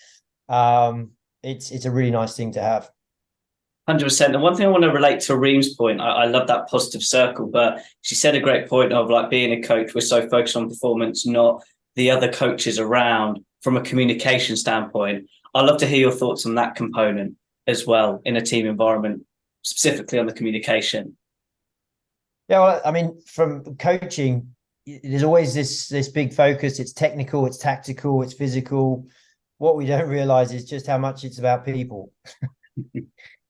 it's a really nice thing to have. 100%. And one thing I want to relate to Reem's point, I love that positive circle, but she said a great point of, like, being a coach, we're so focused on performance, not the other coaches around from a communication standpoint. I'd love to hear your thoughts on that component as well in a team environment, specifically on the communication. Yeah, well, I mean, from coaching, there's always this big focus. It's technical, it's tactical, it's physical. What we don't realize is just how much it's about people.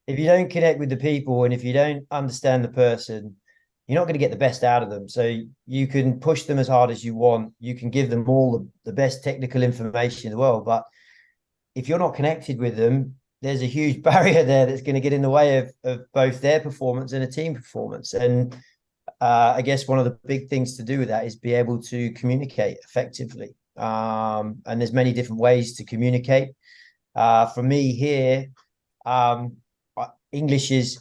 If you don't connect with the people, and if you don't understand the person, you're not going to get the best out of them. So you can push them as hard as you want. You can give them all the best technical information in the world. But if you're not connected with them, there's a huge barrier there that's going to get in the way of both their performance and a team performance. And I guess one of the big things to do with that is be able to communicate effectively. And there's many different ways to communicate. For me here, English is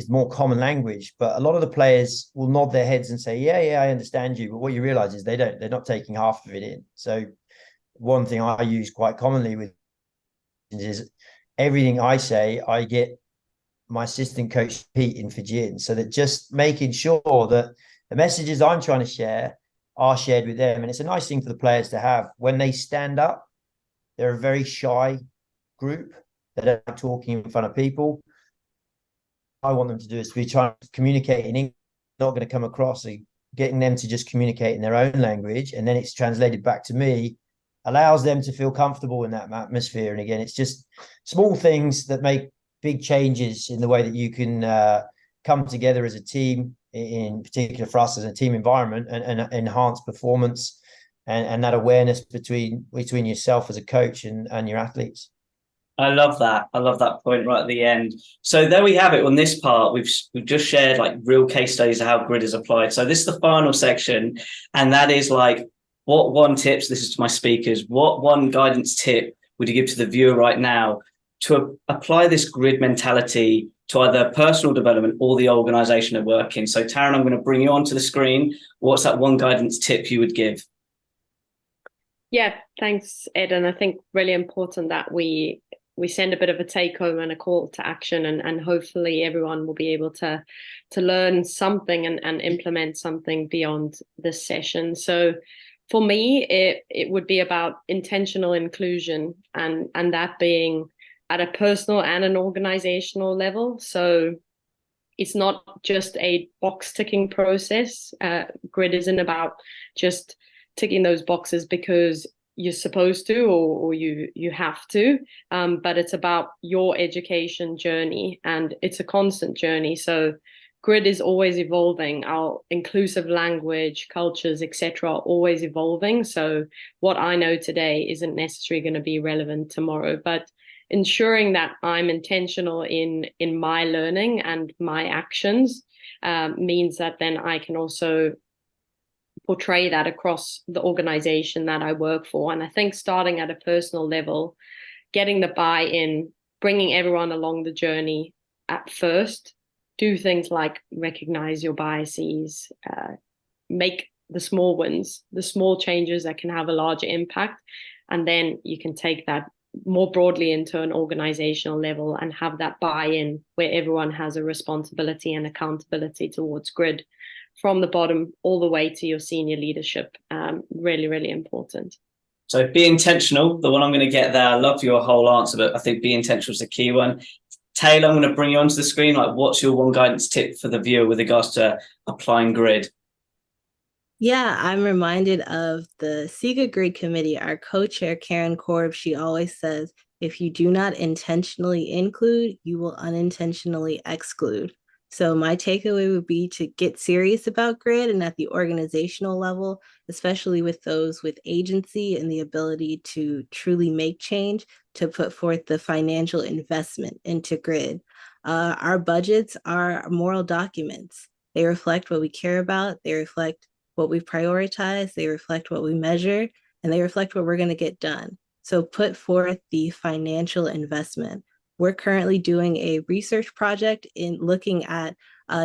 more common language, but a lot of the players will nod their heads and say, yeah, I understand you. But what you realize is they're not taking half of it in. So one thing I use quite commonly with is everything I say, I get my assistant coach Pete in Fijian, so that just making sure that the messages I'm trying to share are shared with them. And it's a nice thing for the players to have when they stand up. They're a very shy group. They don't like talking in front of people. I want them to do is to be trying to communicate in English, not going to come across, so getting them to just communicate in their own language, and then it's translated back to me, allows them to feel comfortable in that atmosphere. And again, it's just small things that make big changes in the way that you can come together as a team, in particular for us as a team environment, and enhance performance and that awareness between yourself as a coach and your athletes. I love that. I love that point right at the end. So there we have it on this part. We've just shared like real case studies of how grid is applied. So this is the final section, and that is like, what one tips, this is to my speakers, what one guidance tip would you give to the viewer right now to apply this grid mentality to either personal development or the organization they work in? So Taryn, I'm going to bring you onto the screen. What's that one guidance tip you would give? Yeah, thanks, Ed. And I think really important that we send a bit of a take home and a call to action, and hopefully everyone will be able to learn something and implement something beyond this session. So for me, it would be about intentional inclusion, and that being at a personal and an organizational level. So it's not just a box ticking process. Grid isn't about just ticking those boxes because you're supposed to, or you have to, but it's about your education journey, and it's a constant journey. So Grid is always evolving. Our inclusive language, cultures, etc., are always evolving. So what I know today isn't necessarily going to be relevant tomorrow, but ensuring that I'm intentional in my learning and my actions means that then I can also portray that across the organization that I work for. And I think starting at a personal level, getting the buy-in, bringing everyone along the journey at first, do things like recognize your biases, make the small wins, the small changes that can have a larger impact. And then you can take that more broadly into an organizational level and have that buy-in where everyone has a responsibility and accountability towards Grid from the bottom all the way to your senior leadership. Really, really important. So be intentional, the one I'm going to get there. I love your whole answer, but I think be intentional is the key one. Taylor, I'm going to bring you onto the screen. Like, what's your one guidance tip for the viewer with regards to applying Grid? Yeah, I'm reminded of the Siga Grid Committee. Our co-chair, Karen Korb, she always says, if you do not intentionally include, you will unintentionally exclude. So my takeaway would be to get serious about Grid and at the organizational level, especially with those with agency and the ability to truly make change, to put forth the financial investment into Grid. Our budgets are moral documents. They reflect what we care about. They reflect what we prioritize, they reflect what we measure, and they reflect what we're going to get done. So put forth the financial investment. We're currently doing a research project in looking at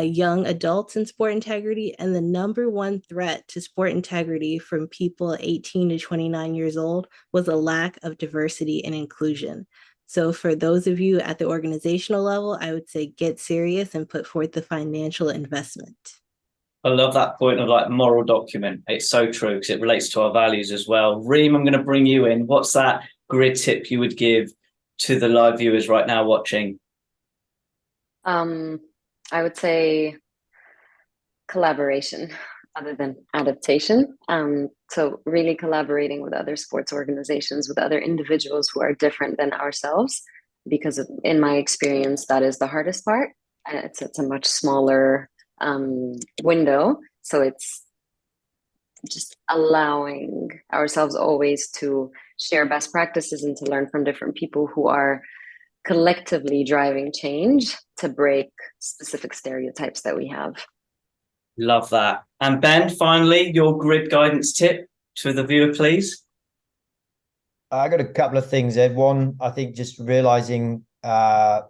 young adults in sport integrity, and the number one threat to sport integrity from people 18 to 29 years old was a lack of diversity and inclusion. So for those of you at the organizational level, I would say get serious and put forth the financial investment. I love that point of like moral document. It's so true because it relates to our values as well. Reem, I'm going to bring you in. What's that Grid tip you would give to the live viewers right now watching? I would say collaboration other than adaptation. So really collaborating with other sports organizations, with other individuals who are different than ourselves, because in my experience, that is the hardest part. It's a much smaller window. So it's just allowing ourselves always to share best practices and to learn from different people who are collectively driving change to break specific stereotypes that we have. Love that. And Ben, finally, your Grid guidance tip to the viewer, please. I got a couple of things, Ed. One, I think just realizing how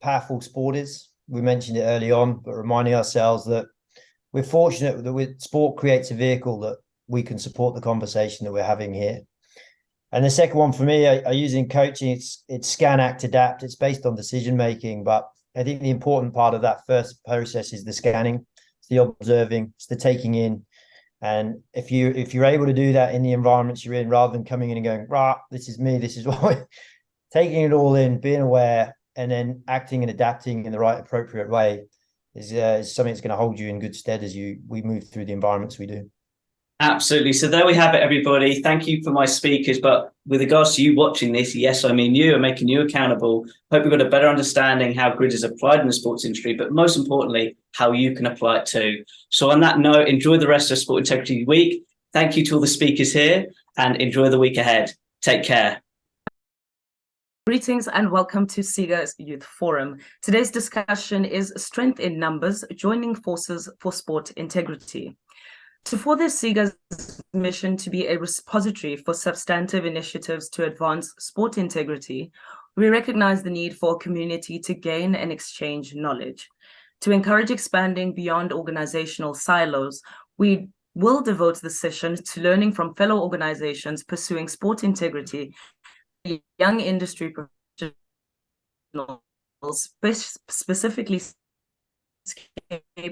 powerful sport is. We mentioned it early on, but reminding ourselves that we're fortunate that sport creates a vehicle that we can support the conversation that we're having here. And the second one for me, I use in coaching, it's scan, act, adapt. It's based on decision making, but I think the important part of that first process is the scanning, it's the observing, it's the taking in. And if you're able to do that in the environments you're in, rather than coming in and going, rah, this is me, this is what, taking it all in, being aware, and then acting and adapting in the right appropriate way is something that's going to hold you in good stead as we move through the environments we do. Absolutely. So there we have it, everybody. Thank you for my speakers. But with regards to you watching this, yes, I mean you, are making you accountable. Hope you've got a better understanding how Grid is applied in the sports industry, but most importantly, how you can apply it too. So on that note, enjoy the rest of Sport Integrity Week. Thank you to all the speakers here and enjoy the week ahead. Take care. Greetings and welcome to Siga's Youth Forum. Today's discussion is Strength in Numbers, Joining Forces for Sport Integrity. To further Siga's mission to be a repository for substantive initiatives to advance sport integrity, we recognize the need for a community to gain and exchange knowledge. To encourage expanding beyond organizational silos, we will devote the session to learning from fellow organizations pursuing sport integrity, young industry professionals, specifically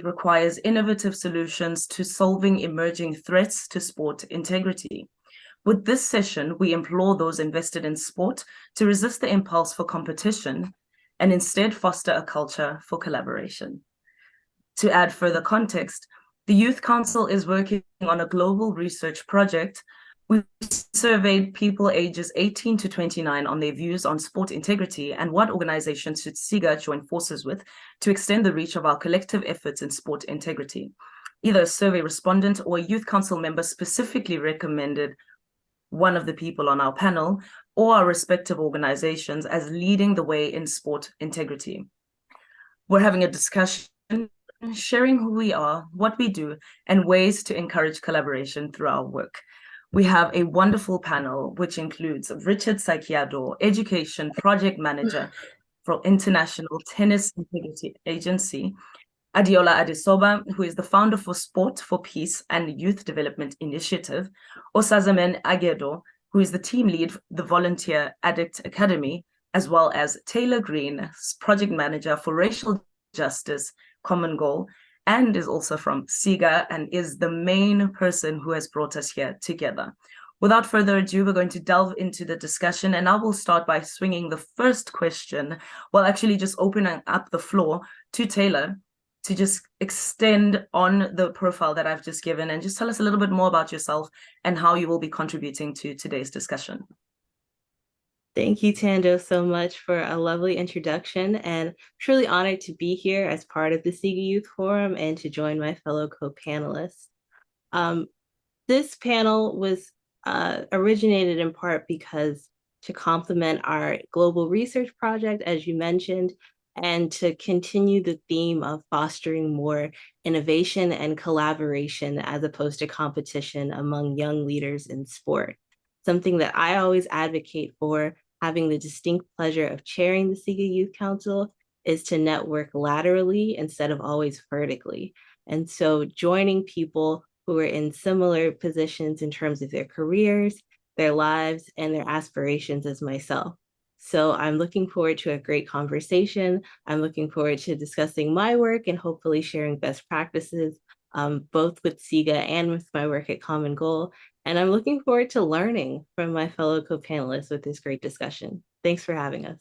requires innovative solutions to solving emerging threats to sport integrity. With this session, we implore those invested in sport to resist the impulse for competition and instead foster a culture for collaboration. To add further context, the Youth Council is working on a global research project. We surveyed people ages 18 to 29 on their views on sport integrity and what organizations should Siga join forces with to extend the reach of our collective efforts in sport integrity. Either a survey respondent or a Youth Council member specifically recommended one of the people on our panel or our respective organizations as leading the way in sport integrity. We're having a discussion, sharing who we are, what we do, and ways to encourage collaboration through our work. We have a wonderful panel, which includes Richard Sakiado, Education Project Manager for International Tennis Integrity Agency, Adiola Adesoba, who is the founder for Sport for Peace and Youth Development Initiative, Osazamen Agedo, who is the team lead for the Volunteer Addict Academy, as well as Taylor Green, project manager for Racial Justice Common Goal, and is also from Siga and is the main person who has brought us here together. Without further ado, we're going to delve into the discussion, and I will start by swinging the first question, while actually just opening up the floor to Taylor to just extend on the profile that I've just given and just tell us a little bit more about yourself and how you will be contributing to today's discussion. Thank you, Tando, so much for a lovely introduction, and truly honored to be here as part of the Siga Youth Forum and to join my fellow co-panelists. This panel was originated in part because to complement our global research project, as you mentioned, and to continue the theme of fostering more innovation and collaboration as opposed to competition among young leaders in sport. Something that I always advocate for, having the distinct pleasure of chairing the Siga Youth Council, is to network laterally instead of always vertically. And so joining people who are in similar positions in terms of their careers, their lives, and their aspirations as myself. So I'm looking forward to a great conversation. I'm looking forward to discussing my work and hopefully sharing best practices, both with Siga and with my work at Common Goal. And I'm looking forward to learning from my fellow co-panelists with this great discussion. Thanks for having us.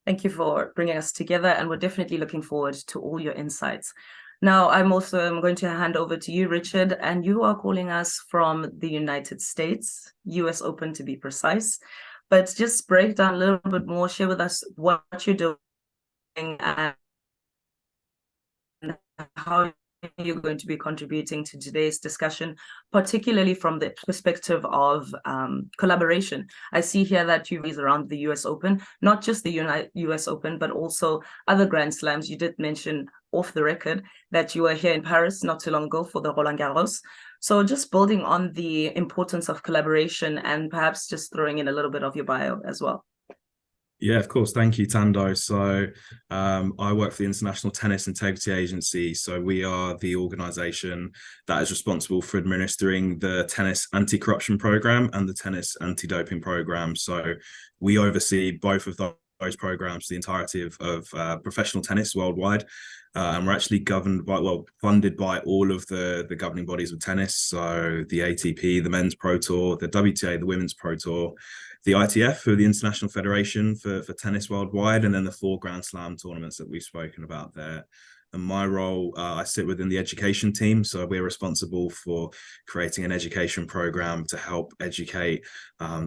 Thank you for bringing us together, and we're definitely looking forward to all your insights. Now, I'm going to hand over to you, Richard, and you are calling us from the United States, US Open to be precise. But just break down a little bit more, share with us what you're doing and how you're going to be contributing to today's discussion, particularly from the perspective of collaboration. I see here that you raised around the US Open, not just the US Open, but also other Grand Slams. You did mention off the record that you were here in Paris not too long ago for the Roland Garros. So just building on the importance of collaboration and perhaps just throwing in a little bit of your bio as well. Yeah, of course. Thank you, Tando. So I work for the International Tennis Integrity Agency. So we are the organisation that is responsible for administering the Tennis Anti-Corruption Programme and the Tennis Anti-Doping Programme. So we oversee both of those programs, the entirety of professional tennis worldwide. And we're actually funded by all of the governing bodies of tennis. So the ATP, the Men's Pro Tour, the WTA, the Women's Pro Tour, the ITF, who are the International Federation for Tennis Worldwide, and then the 4 Grand Slam tournaments that we've spoken about there. And my role, I sit within the education team. So we're responsible for creating an education program to help educate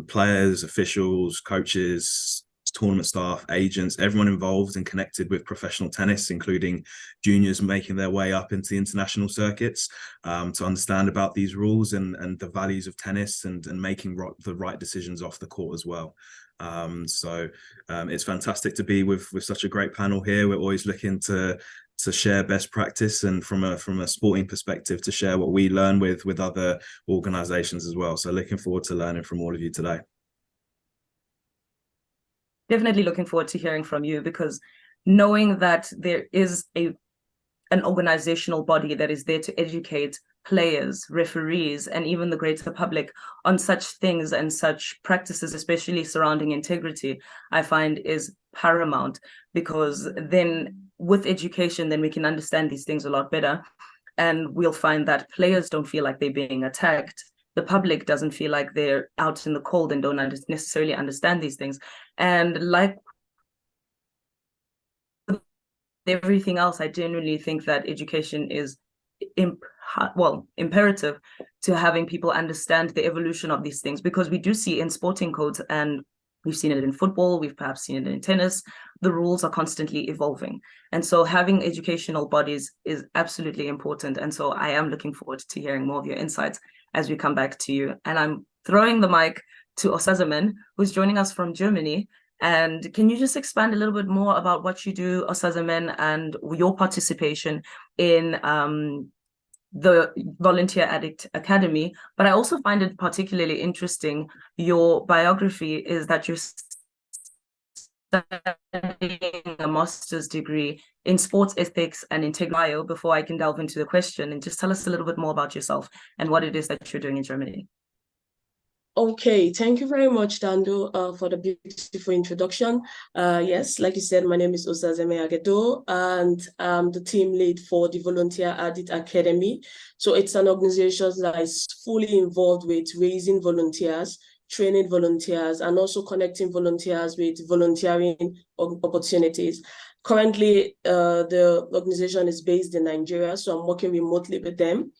players, officials, coaches, tournament staff, agents, everyone involved and connected with professional tennis, including juniors making their way up into the international circuits, to understand about these rules and the values of tennis and making the right decisions off the court as well. So it's fantastic to be with such a great panel here. We're always looking to share best practice and from a sporting perspective to share what we learn with other organizations as well. So looking forward to learning from all of you today. Definitely looking forward to hearing from you, because knowing that there is a an organizational body that is there to educate players, referees, and even the greater public on such things and such practices, especially surrounding integrity, I find is paramount, because then with education, then we can understand these things a lot better. And we'll find that players don't feel like they're being attacked. The public doesn't feel like they're out in the cold and don't necessarily understand these things. And like everything else, I genuinely think that education is imperative to having people understand the evolution of these things, because we do see in sporting codes, and we've seen it in football, we've perhaps seen it in tennis, the rules are constantly evolving. And so having educational bodies is absolutely important. And so I am looking forward to hearing more of your insights as we come back to you. And I'm throwing the mic to Osazemen, who's joining us from Germany. And can you just expand a little bit more about what you do, Osazemen, and your participation in the Volunteer Addict Academy? But I also find it particularly interesting, your biography is that you're studying a master's degree in sports ethics and integrity. Before I can delve into the question, and just tell us a little bit more about yourself and what it is that you're doing in Germany. Okay, thank you very much, Dando, for the beautiful introduction. Yes, like you said, my name is Osazeme Agedo, and I'm the team lead for the Volunteer Addict Academy. So it's an organization that is fully involved with raising volunteers, training volunteers, and also connecting volunteers with volunteering opportunities. Currently, the organization is based in Nigeria, so I'm working remotely with them.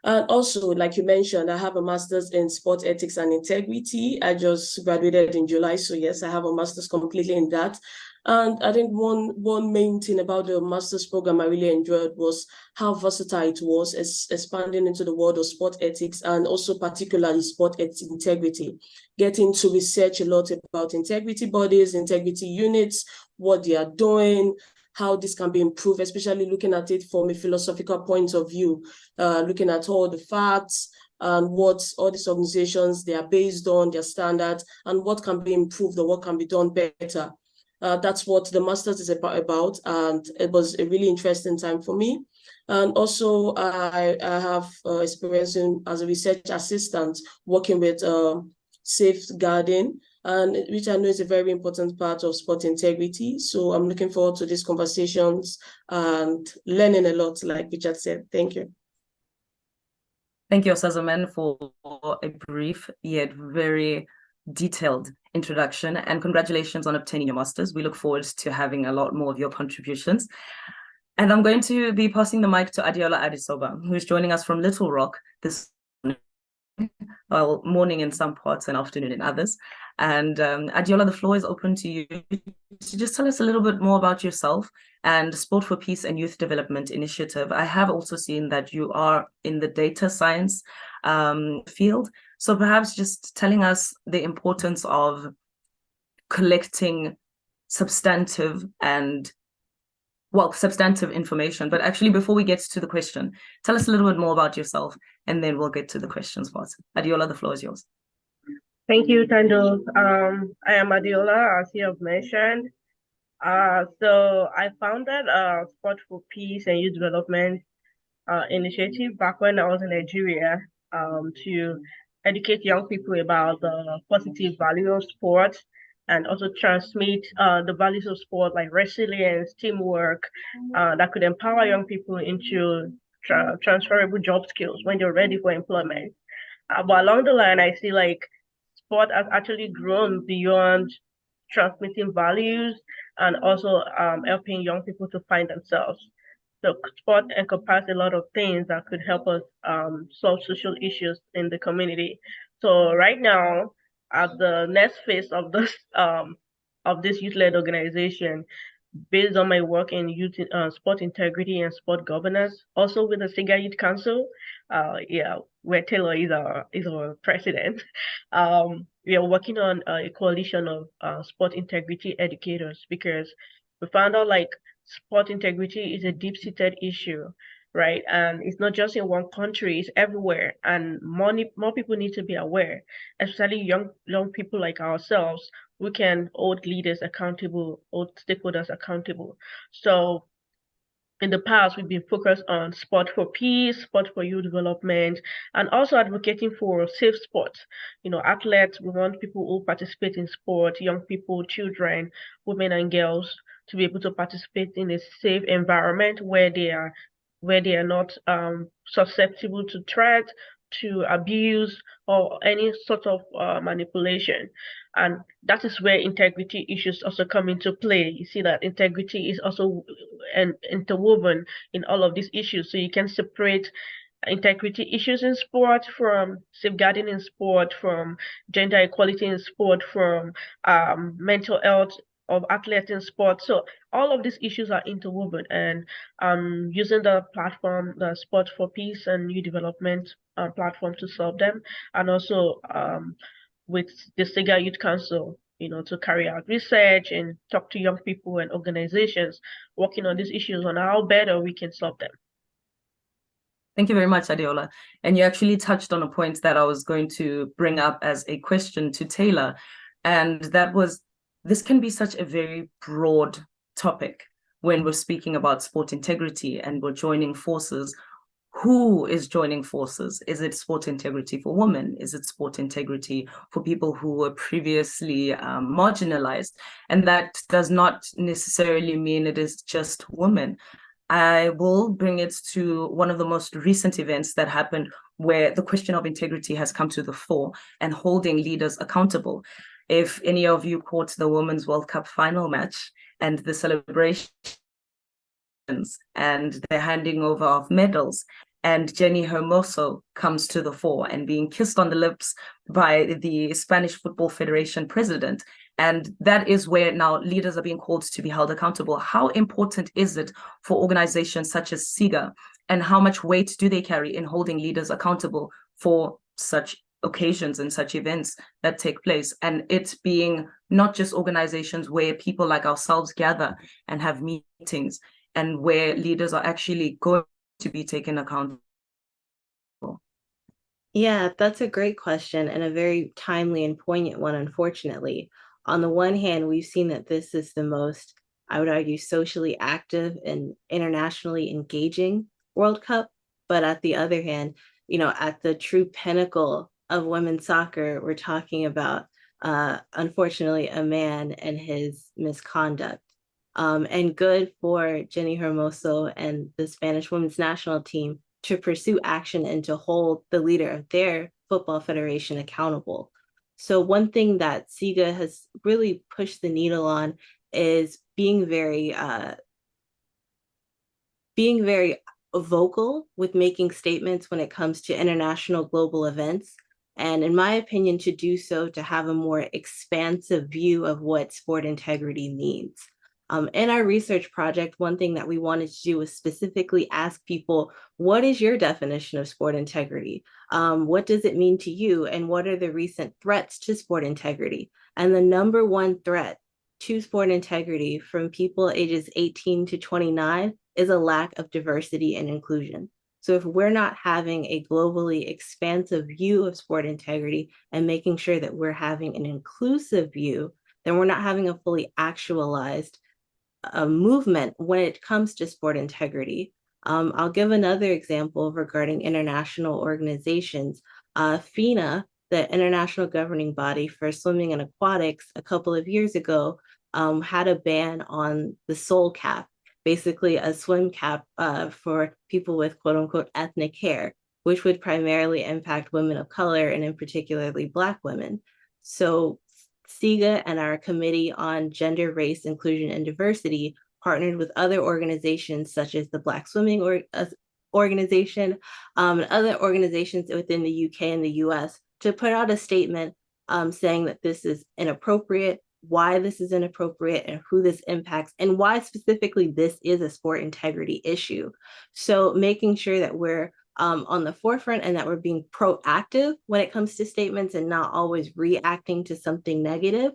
And also, like you mentioned, I have a master's in sport ethics and integrity. I just graduated in July. So yes, I have a master's completely in that. And I think one main thing about the master's program I really enjoyed was how versatile it was, expanding into the world of sport ethics, and also particularly sport ethics integrity, getting to research a lot about integrity bodies, integrity units, what they are doing, how this can be improved, especially looking at it from a philosophical point of view, looking at all the facts and what all these organizations, they are based on, their standards, and what can be improved or what can be done better. That's what the master's is about, and it was a really interesting time for me. And also, I have experience as a research assistant working with safeguarding, and which I know is a very important part of sport integrity. So I'm looking forward to these conversations and learning a lot, like Richard said. Thank you. Thank you, Osazemen, for a brief yet very detailed introduction, and congratulations on obtaining your master's. We look forward to having a lot more of your contributions. And I'm going to be passing the mic to Adiola Adisoba, who is joining us from Little Rock this morning in some parts and afternoon in others. And Adiola, the floor is open to you to just tell us a little bit more about yourself and Sport for Peace and Youth Development Initiative. I have also seen that you are in the data science field. So perhaps just telling us the importance of collecting substantive information. But actually, before we get to the question, tell us a little bit more about yourself, and then we'll get to the questions part. Adiola, the floor is yours. Thank you, Tando. I am Adiola, as you have mentioned. So I founded Sport for Peace and Youth Development initiative back when I was in Nigeria to educate young people about the positive value of sport, and also transmit the values of sport like resilience, teamwork, that could empower young people into transferable job skills when they're ready for employment. But along the line, I see like sport has actually grown beyond transmitting values and also helping young people to find themselves. So sport encompasses a lot of things that could help us solve social issues in the community. So right now, at the next phase of this youth-led organization, based on my work in youth sport integrity and sport governance, also with the Siga Youth Council, where Taylor is our president. We are working on a coalition of sport integrity educators, because we found out like sport integrity is a deep-seated issue, right? And it's not just in one country, it's everywhere. And more people need to be aware, especially young people like ourselves. We can hold leaders accountable, hold stakeholders accountable. So in the past, we've been focused on sport for peace, sport for youth development, and also advocating for safe sport. Athletes, we want people who participate in sport, young people, children, women and girls, to be able to participate in a safe environment where they are not susceptible to threat, to abuse, or any sort of manipulation. And that is where integrity issues also come into play. You see that integrity is also interwoven in all of these issues. So you can separate integrity issues in sport from safeguarding in sport, from gender equality in sport, from mental health of athletes in sport. So all of these issues are interwoven, and using the platform, the Sport for Peace and New Development platform, to solve them, and also with the Siga Youth Council, to carry out research and talk to young people and organizations working on these issues on how better we can solve them. Thank you very much, Adeola. And you actually touched on a point that I was going to bring up as a question to Taylor. And that was, this can be such a very broad topic when we're speaking about sport integrity and we're joining forces. Who is joining forces? Is it sport integrity for women? Is it sport integrity for people who were previously marginalized? And that does not necessarily mean it is just women. I will bring it to one of the most recent events that happened where the question of integrity has come to the fore and holding leaders accountable. If any of you caught the Women's World Cup final match and the celebrations and the handing over of medals, and Jenny Hermoso comes to the fore and being kissed on the lips by the Spanish Football Federation president. And that is where now leaders are being called to be held accountable. How important is it for organizations such as Siga, and how much weight do they carry in holding leaders accountable for such occasions and such events that take place? And it being not just organizations where people like ourselves gather and have meetings, and where leaders are actually going to be taken accountable. Yeah, that's a great question and a very timely and poignant one, unfortunately. On the one hand, we've seen that this is the most, I would argue, socially active and internationally engaging World Cup. But at the other hand, at the true pinnacle of women's soccer, we're talking about, unfortunately, a man and his misconduct. And good for Jenny Hermoso and the Spanish women's national team to pursue action and to hold the leader of their football federation accountable. So one thing that Siga has really pushed the needle on is being very vocal with making statements when it comes to international global events. And in my opinion, to do so, to have a more expansive view of what sport integrity means. In our research project, one thing that we wanted to do was specifically ask people, what is your definition of sport integrity? What does it mean to you? And what are the recent threats to sport integrity? And the number one threat to sport integrity from people ages 18 to 29 is a lack of diversity and inclusion. So if we're not having a globally expansive view of sport integrity and making sure that we're having an inclusive view, then we're not having a fully actualized movement when it comes to sport integrity. I'll give another example regarding international organizations. FINA, the International Governing Body for Swimming and Aquatics, a couple of years ago, had a ban on the soul cap, basically a swim cap for people with quote unquote ethnic hair, which would primarily impact women of color and in particularly Black women. So Siga and our Committee on Gender, Race, Inclusion, and Diversity partnered with other organizations such as the Black Swimming Organization and other organizations within the UK and the US to put out a statement saying that this is inappropriate, why this is inappropriate, and who this impacts, and why specifically this is a sport integrity issue. So making sure that we're on the forefront and that we're being proactive when it comes to statements and not always reacting to something negative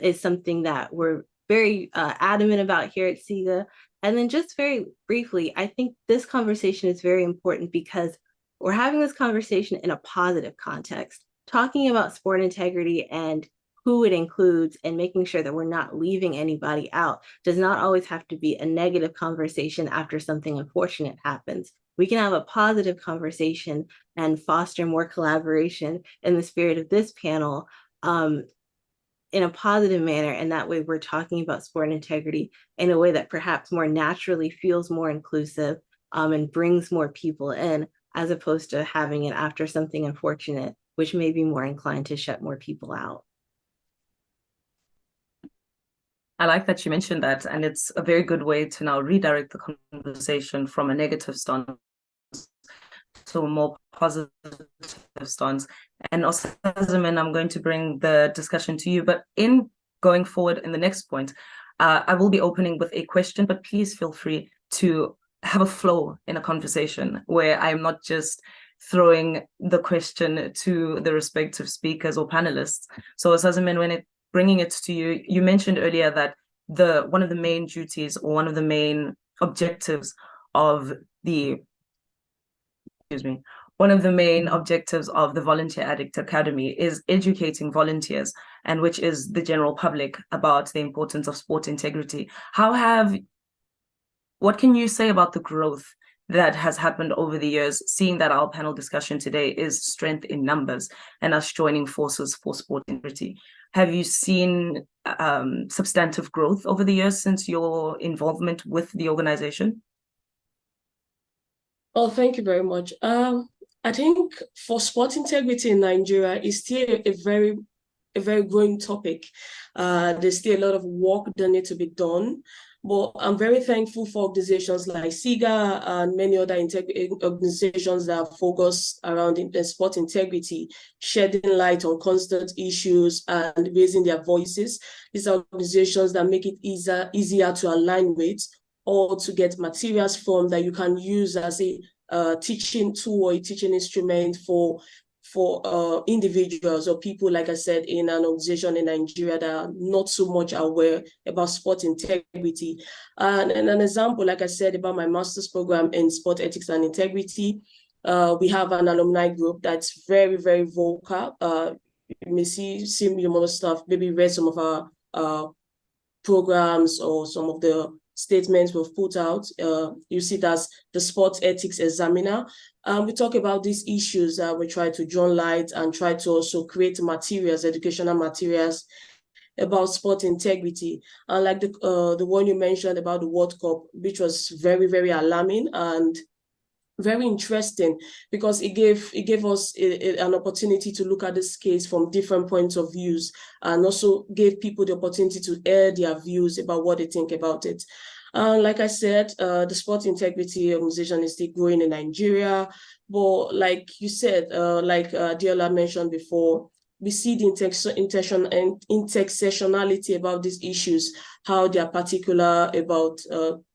is something that we're very adamant about here at Siga. And then just very briefly, I think this conversation is very important because we're having this conversation in a positive context, talking about sport integrity and who it includes and making sure that we're not leaving anybody out does not always have to be a negative conversation after something unfortunate happens. We can have a positive conversation and foster more collaboration in the spirit of this panel in a positive manner. And that way we're talking about sport integrity in a way that perhaps more naturally feels more inclusive and brings more people in, as opposed to having it after something unfortunate, which may be more inclined to shut more people out. I like that you mentioned that, and it's a very good way to now redirect the conversation from a negative stance to a more positive stance. And also, I'm going to bring the discussion to you, but in going forward in the next point, I will be opening with a question, but please feel free to have a flow in a conversation where I'm not just throwing the question to the respective speakers or panelists. So Osazemen, bringing it to you, you mentioned earlier that one of the main duties or one of the main objectives of the Volunteer Addict Academy is educating volunteers, and which is the general public, about the importance of sport integrity. What can you say about the growth that has happened over the years, seeing that our panel discussion today is strength in numbers and us joining forces for sport integrity? Have you seen substantive growth over the years since your involvement with the organization? Oh, thank you very much. I think for sport integrity in Nigeria is still a very growing topic. There's still a lot of work that needs to be done. But I'm very thankful for organizations like Siga and many other organizations that are focused around sport integrity, shedding light on constant issues and raising their voices. These are organizations that make it easier to align with, or to get materials from that you can use as a teaching tool or a teaching instrument for individuals or people, like I said, in an organization in Nigeria that are not so much aware about sport integrity. And an example, like I said, about my master's program in sport ethics and integrity, we have an alumni group that's very, very vocal. You may see more stuff, maybe read some of our programs or some of the statements we've put out. You see it as the Sports Ethics Examiner. We talk about these issues. We try to draw light and try to also create materials, educational materials about sport integrity. And like the one you mentioned about the World Cup, which was very, very alarming and very interesting, because it gave us an opportunity to look at this case from different points of views, and also gave people the opportunity to air their views about what they think about it. Like I said, the sport integrity organization is still growing in Nigeria, but like you said, like Diola mentioned before, we see the intersectionality about these issues, how they are particular about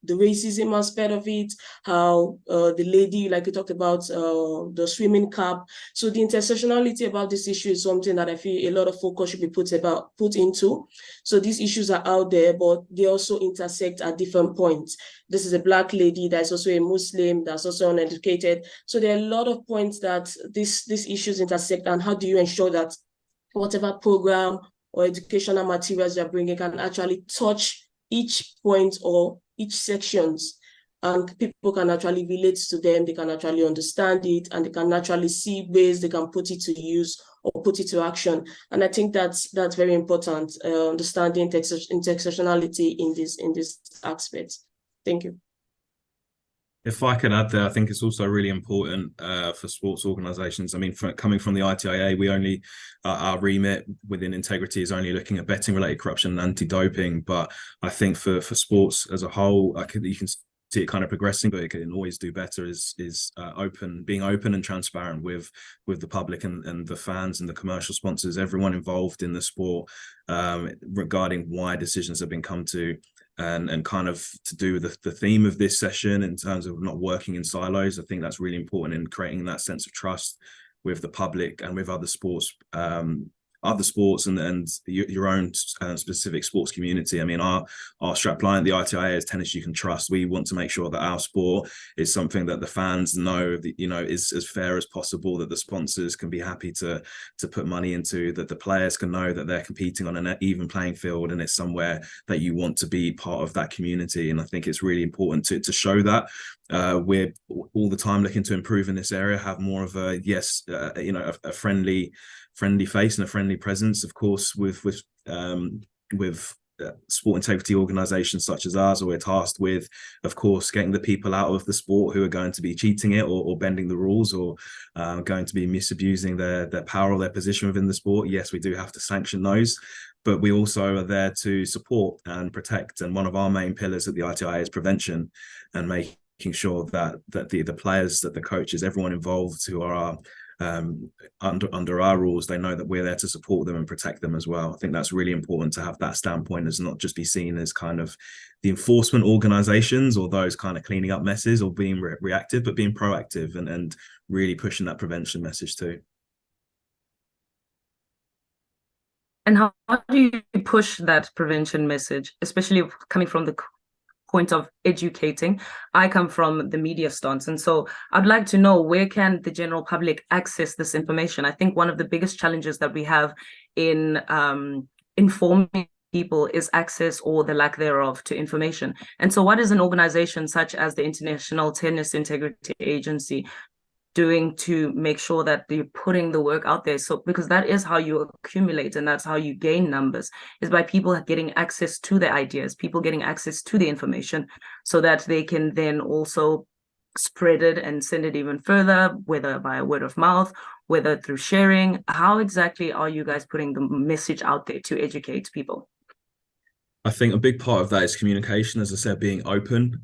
the racism aspect of it, how the lady, like we talked about, the swimming cap. So the intersectionality about this issue is something that I feel a lot of focus should be put into. So these issues are out there, but they also intersect at different points. This is a Black lady that's also a Muslim, that's also uneducated. So there are a lot of points that these issues intersect, and how do you ensure that whatever program or educational materials you're bringing can actually touch each point or each sections, and people can actually relate to them, they can actually understand it, and they can actually see ways they can put it to use or put it to action. And I think that's very important, understanding intersectionality in this aspect. Thank you. If I can add there, I think it's also really important for sports organisations. I mean, coming from the ITIA, we only, our remit within integrity is only looking at betting-related corruption and anti-doping. But I think for sports as a whole, you can see it kind of progressing, but it can always do better. Is being open and transparent with the public and the fans and the commercial sponsors, everyone involved in the sport, regarding why decisions have been come to. And kind of to do with the theme of this session in terms of not working in silos. I think that's really important in creating that sense of trust with the public and with other sports other sports and your own specific sports community. I mean, our strapline, the ITIA, is tennis you can trust. We want to make sure that our sport is something that the fans know that, you know, is as fair as possible, that the sponsors can be happy to put money into, that the players can know that they're competing on an even playing field, and it's somewhere that you want to be part of that community. And I think it's really important to show that. We're all the time looking to improve in this area, have more of a a friendly face and a friendly presence. Of course, with sport integrity organizations such as ours, we're tasked with, of course, getting the people out of the sport who are going to be cheating it or bending the rules or going to be misusing their power or their position within the sport. Yes, we do have to sanction those, but we also are there to support and protect. And one of our main pillars at the ITI is prevention, and making sure that the players, that the coaches, everyone involved who are under our rules, they know that we're there to support them and protect them as well. I think that's really important, to have that standpoint, as not just be seen as kind of the enforcement organizations or those kind of cleaning up messes or being reactive, but being proactive and really pushing that prevention message too. And how do you push that prevention message, especially coming from the point of educating? I come from the media stance, and so I'd like to know, where can the general public access this information? I think one of the biggest challenges that we have in informing people is access, or the lack thereof, to information. And so what is an organization such as the International Tennis Integrity Agency doing to make sure that you're putting the work out there? So, because that is how you accumulate, and that's how you gain numbers, is by people getting access to the ideas, people getting access to the information, so that they can then also spread it and send it even further, whether via word of mouth, whether through sharing. How exactly are you guys putting the message out there to educate people? I think a big part of that is communication, as I said, being open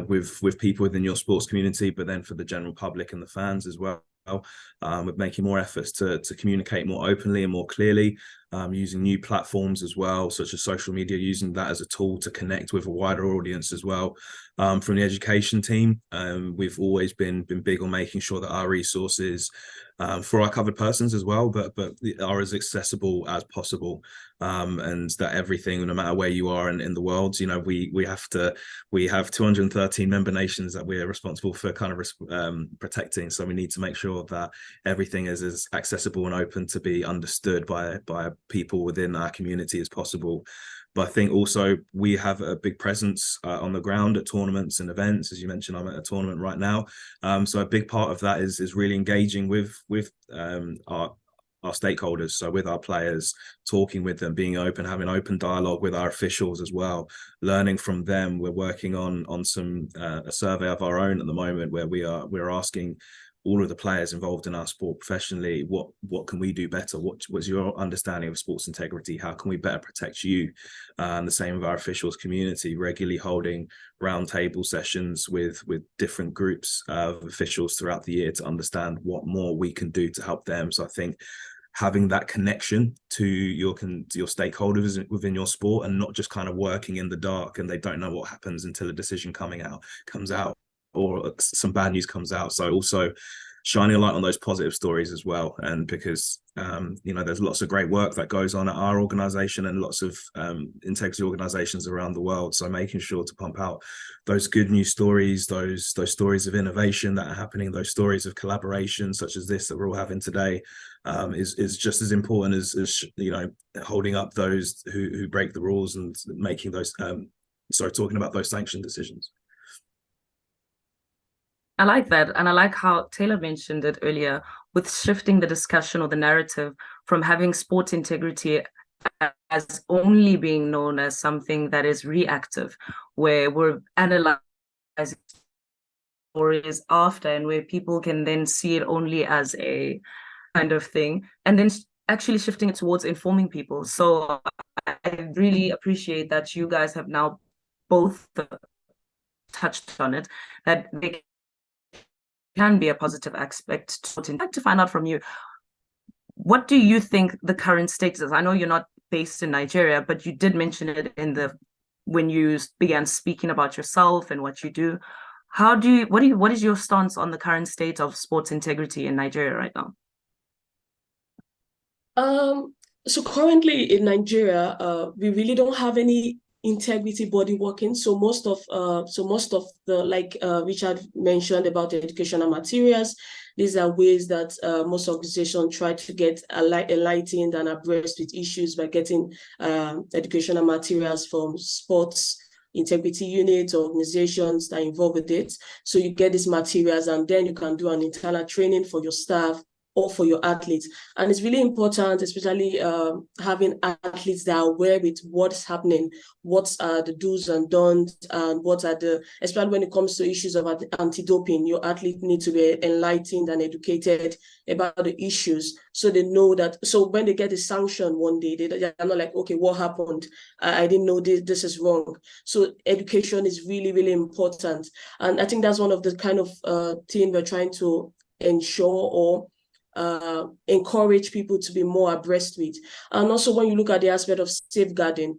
with people within your sports community, but then for the general public and the fans as well. With making more efforts to communicate more openly and more clearly, using new platforms as well, such as social media, using that as a tool to connect with a wider audience as well. From the education team, we've always been big on making sure that our resources for our covered persons as well, but are as accessible as possible, and that everything, no matter where you are in the world, you know, we have 213 member nations that we're responsible for kind of protecting. So we need to make sure that everything is as accessible and open to be understood by people within our community as possible. But I think also we have a big presence on the ground at tournaments and events. As you mentioned, I'm at a tournament right now. So a big part of that is really engaging with our stakeholders. So with our players, talking with them, being open, having open dialogue with our officials as well, learning from them. We're working on some a survey of our own at the moment, where we're asking all of the players involved in our sport professionally, what can we do better? What's your understanding of sports integrity? How can we better protect you? The same with our officials community, regularly holding roundtable sessions with different groups of officials throughout the year to understand what more we can do to help them. So I think having that connection to your stakeholders within your sport, and not just kind of working in the dark and they don't know what happens until a decision comes out or some bad news comes out. So also shining a light on those positive stories as well. And because there's lots of great work that goes on at our organization and lots of integrity organizations around the world, so making sure to pump out those good news stories, those stories of innovation that are happening, those stories of collaboration such as this that we're all having today, is just as important as holding up those who break the rules and making those talking about those sanction decisions. I like that. And I like how Taylor mentioned it earlier, with shifting the discussion or the narrative from having sport integrity as only being known as something that is reactive, where we're analyzing stories after, and where people can then see it only as a kind of thing, and then actually shifting it towards informing people. So I really appreciate that you guys have now both touched on it, that they can be a positive aspect to it. I'd like to find out from you, what do you think the current status is? I know you're not based in Nigeria, but you did mention it when you began speaking about yourself and what you do. What is your stance on the current state of sports integrity in Nigeria right now? So currently in Nigeria, we really don't have any integrity body working. So most of the, like Richard mentioned about the educational materials, these are ways that most organizations try to get enlightened and abreast with issues by getting educational materials from sports integrity units or organizations that involved with it. So you get these materials, and then you can do an internal training for your staff or for your athletes. And it's really important, especially having athletes that are aware with what's happening, what are the do's and don'ts, and what are the, especially when it comes to issues of anti-doping, your athlete needs to be enlightened and educated about the issues, so they know that, so when they get a sanction one day, they're not like, okay, what happened? I didn't know this is wrong. So education is really, really important. And I think that's one of the kind of thing we're trying to ensure or encourage people to be more abreast with. And also when you look at the aspect of safeguarding,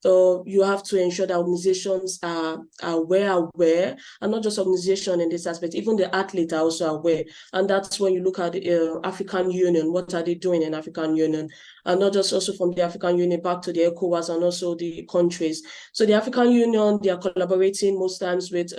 so you have to ensure that organizations are aware, and not just organization in this aspect, even the athletes are also aware. And that's when you look at the African Union, what are they doing in African Union? And not just also from the African Union back to the ECOWAS and also the countries. So the African Union, they are collaborating most times with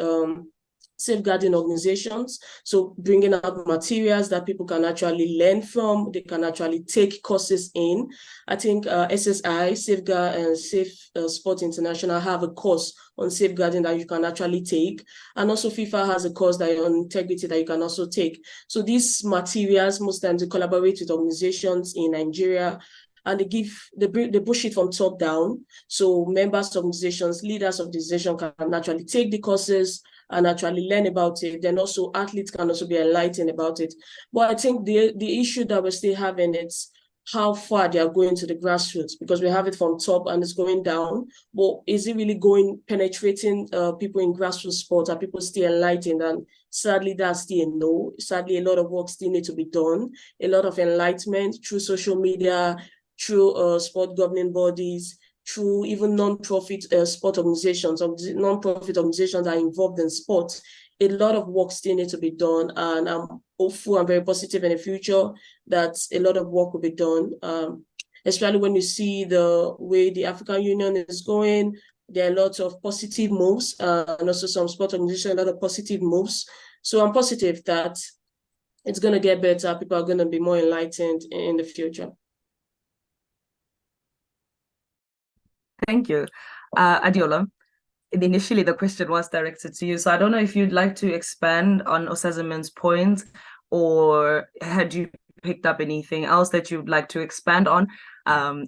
safeguarding organizations, so bringing out materials that people can actually learn from, they can actually take courses in. I think SSI, Safeguard and Safe Sport International have a course on safeguarding that you can actually take, and also FIFA has a course that on integrity that you can also take. So these materials, most times they collaborate with organizations in Nigeria, and they push it from top down. So members of organizations, leaders of the organization can actually take the courses and actually learn about it. Then also athletes can also be enlightened about it. But I think the issue that we're still having is how far they are going to the grassroots, because we have it from top and it's going down. But is it really penetrating people in grassroots sports? Are people still enlightened? And sadly, that's still a no. Sadly, a lot of work still needs to be done. A lot of enlightenment through social media, through sport governing bodies, through even non-profit sport organizations, or non-profit organizations that are involved in sports. A lot of work still needs to be done, and I'm hopeful and very positive in the future that a lot of work will be done, especially when you see the way the African Union is going. There are lots of positive moves, and also some sport organizations, a lot of positive moves. So I'm positive that it's going to get better. People are going to be more enlightened in the future. Thank you. Adiola, initially the question was directed to you, so I don't know if you'd like to expand on Osazemen's point, or had you picked up anything else that you'd like to expand on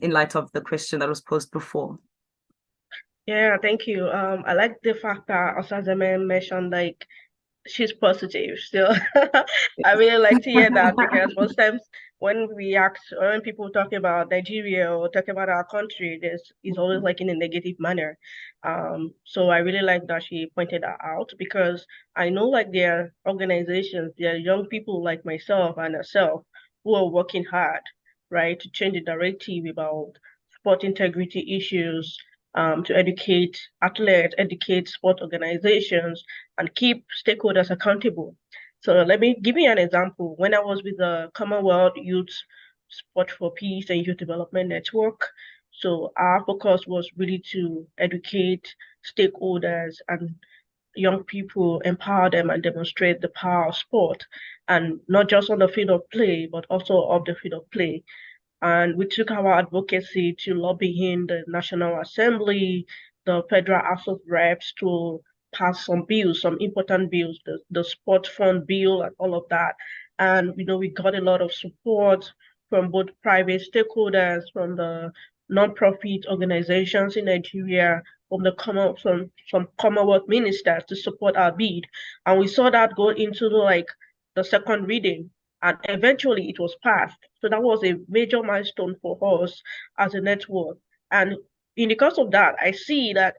in light of the question that was posed before? Yeah, thank you. I like the fact that Osazemen mentioned like she's positive still. I really like to hear that, because most times when we ask, or when people talk about Nigeria or talk about our country, this is always like in a negative manner. So I really like that she pointed that out, because I know like there are organizations, there are young people like myself and herself who are working hard, right, to change the narrative about sport integrity issues, to educate athletes, educate sport organizations, and keep stakeholders accountable. So let me give you an example. When I was with the Commonwealth Youth Sport for Peace and Youth Development Network, so our focus was really to educate stakeholders and young people, empower them and demonstrate the power of sport, and not just on the field of play, but also off the field of play. And we took our advocacy to lobbying the National Assembly, the Federal House of Reps, to pass some bills, some important bills, the sports fund bill and all of that. And we got a lot of support from both private stakeholders, from the non-profit organizations in Nigeria, from some Commonwealth ministers to support our bid. And we saw that go into the second reading, and eventually it was passed. So that was a major milestone for us as a network. And in the course of that, I see that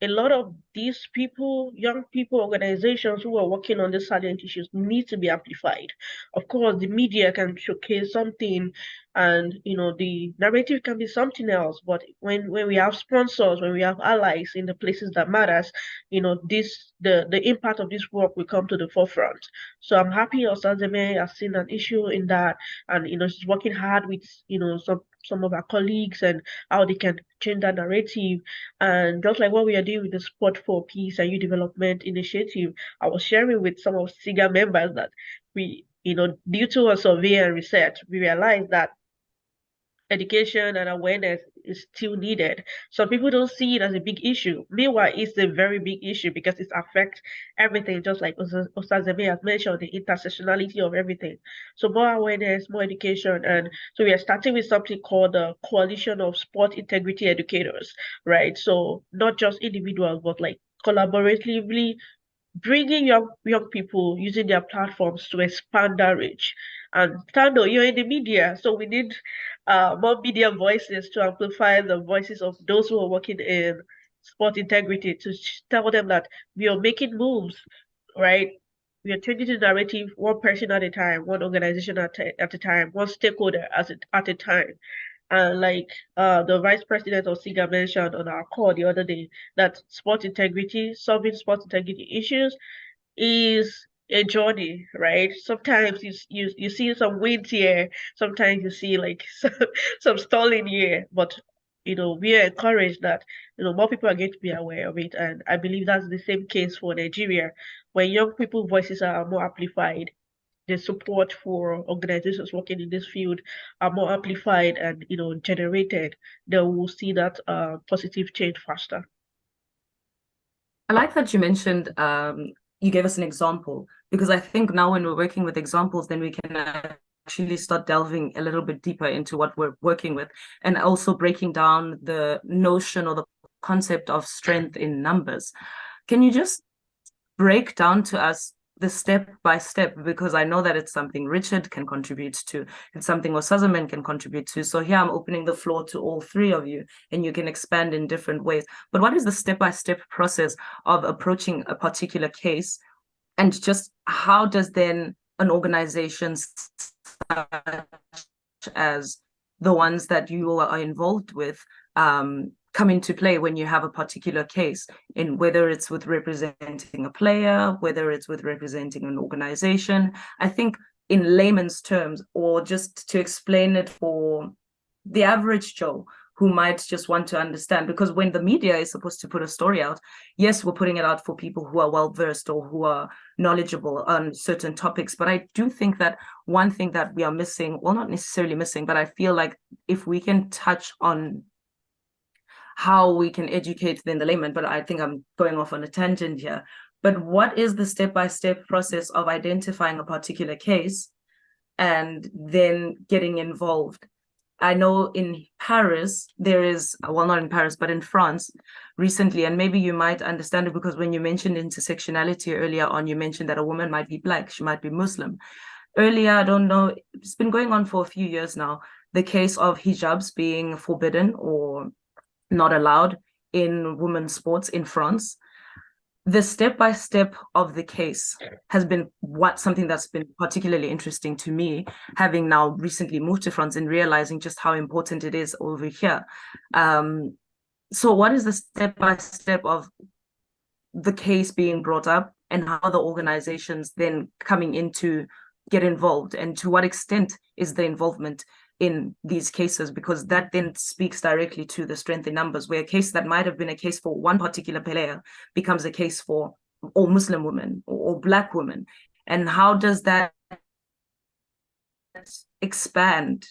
a lot of these people, young people, organizations who are working on these salient issues need to be amplified. Of course, the media can showcase something, and the narrative can be something else. But when we have sponsors, when we have allies in the places that matters, the impact of this work will come to the forefront. So I'm happy Osazeme has seen an issue in that, and she's working hard with some some of our colleagues and how they can change that narrative. And just like what we are doing with the Sport for Peace and Youth Development Initiative, I was sharing with some of Siga members that we, due to a survey and research, we realized that education and awareness is still needed. Some people don't see it as a big issue. Meanwhile, it's a very big issue because it affects everything, just like Osazeme has mentioned, the intersectionality of everything. So more awareness, more education. And so we are starting with something called the Coalition of Sport Integrity Educators, right? So not just individuals, but like collaboratively bringing young people using their platforms to expand that reach. And Tando, you're in the media, so we need more media voices to amplify the voices of those who are working in sport integrity, to tell them that we are making moves, right? We are changing the narrative one person at a time, one organization at a time, one stakeholder at a time. And like the vice president of Siga mentioned on our call the other day, that sport integrity, solving sport integrity issues is a journey, right? Sometimes you see some wins here, sometimes you see like some stalling here, but we are encouraged that more people are going to be aware of it, and I believe that's the same case for Nigeria. When young people's voices are more amplified, the support for organizations working in this field are more amplified and generated, then we'll see that positive change faster. I like that you mentioned, you gave us an example, because I think now when we're working with examples, then we can actually start delving a little bit deeper into what we're working with, and also breaking down the notion or the concept of strength in numbers. Can you just break down to us the step by step, because I know that it's something Richard can contribute to, it's something Osazamen can contribute to. So here I'm opening the floor to all three of you, and you can expand in different ways. But what is the step-by-step process of approaching a particular case, and just how does then an organization such as the ones that you are involved with come into play when you have a particular case, in whether it's with representing a player, whether it's with representing an organization? I think in layman's terms, or just to explain it for the average Joe who might just want to understand, because when the media is supposed to put a story out, yes, we're putting it out for people who are well-versed or who are knowledgeable on certain topics. But I do think that one thing that we are missing, well, not necessarily missing, but I feel like if we can touch on how we can educate then the layman, but I think I'm going off on a tangent here. But what is the step-by-step process of identifying a particular case and then getting involved? I know in Paris, there is, well, not in Paris, but in France recently, and maybe you might understand it because when you mentioned intersectionality earlier on, you mentioned that a woman might be Black, she might be Muslim. Earlier, I don't know, it's been going on for a few years now, the case of hijabs being forbidden or not allowed in women's sports in France. The step-by-step of the case has been something that's been particularly interesting to me, having now recently moved to France and realizing just how important it is over here. So what is the step-by-step of the case being brought up, and how the organizations then coming in to get involved, and to what extent is the involvement in these cases? Because that then speaks directly to the strength in numbers, where a case that might have been a case for one particular player becomes a case for all Muslim women or Black women. And how does that expand,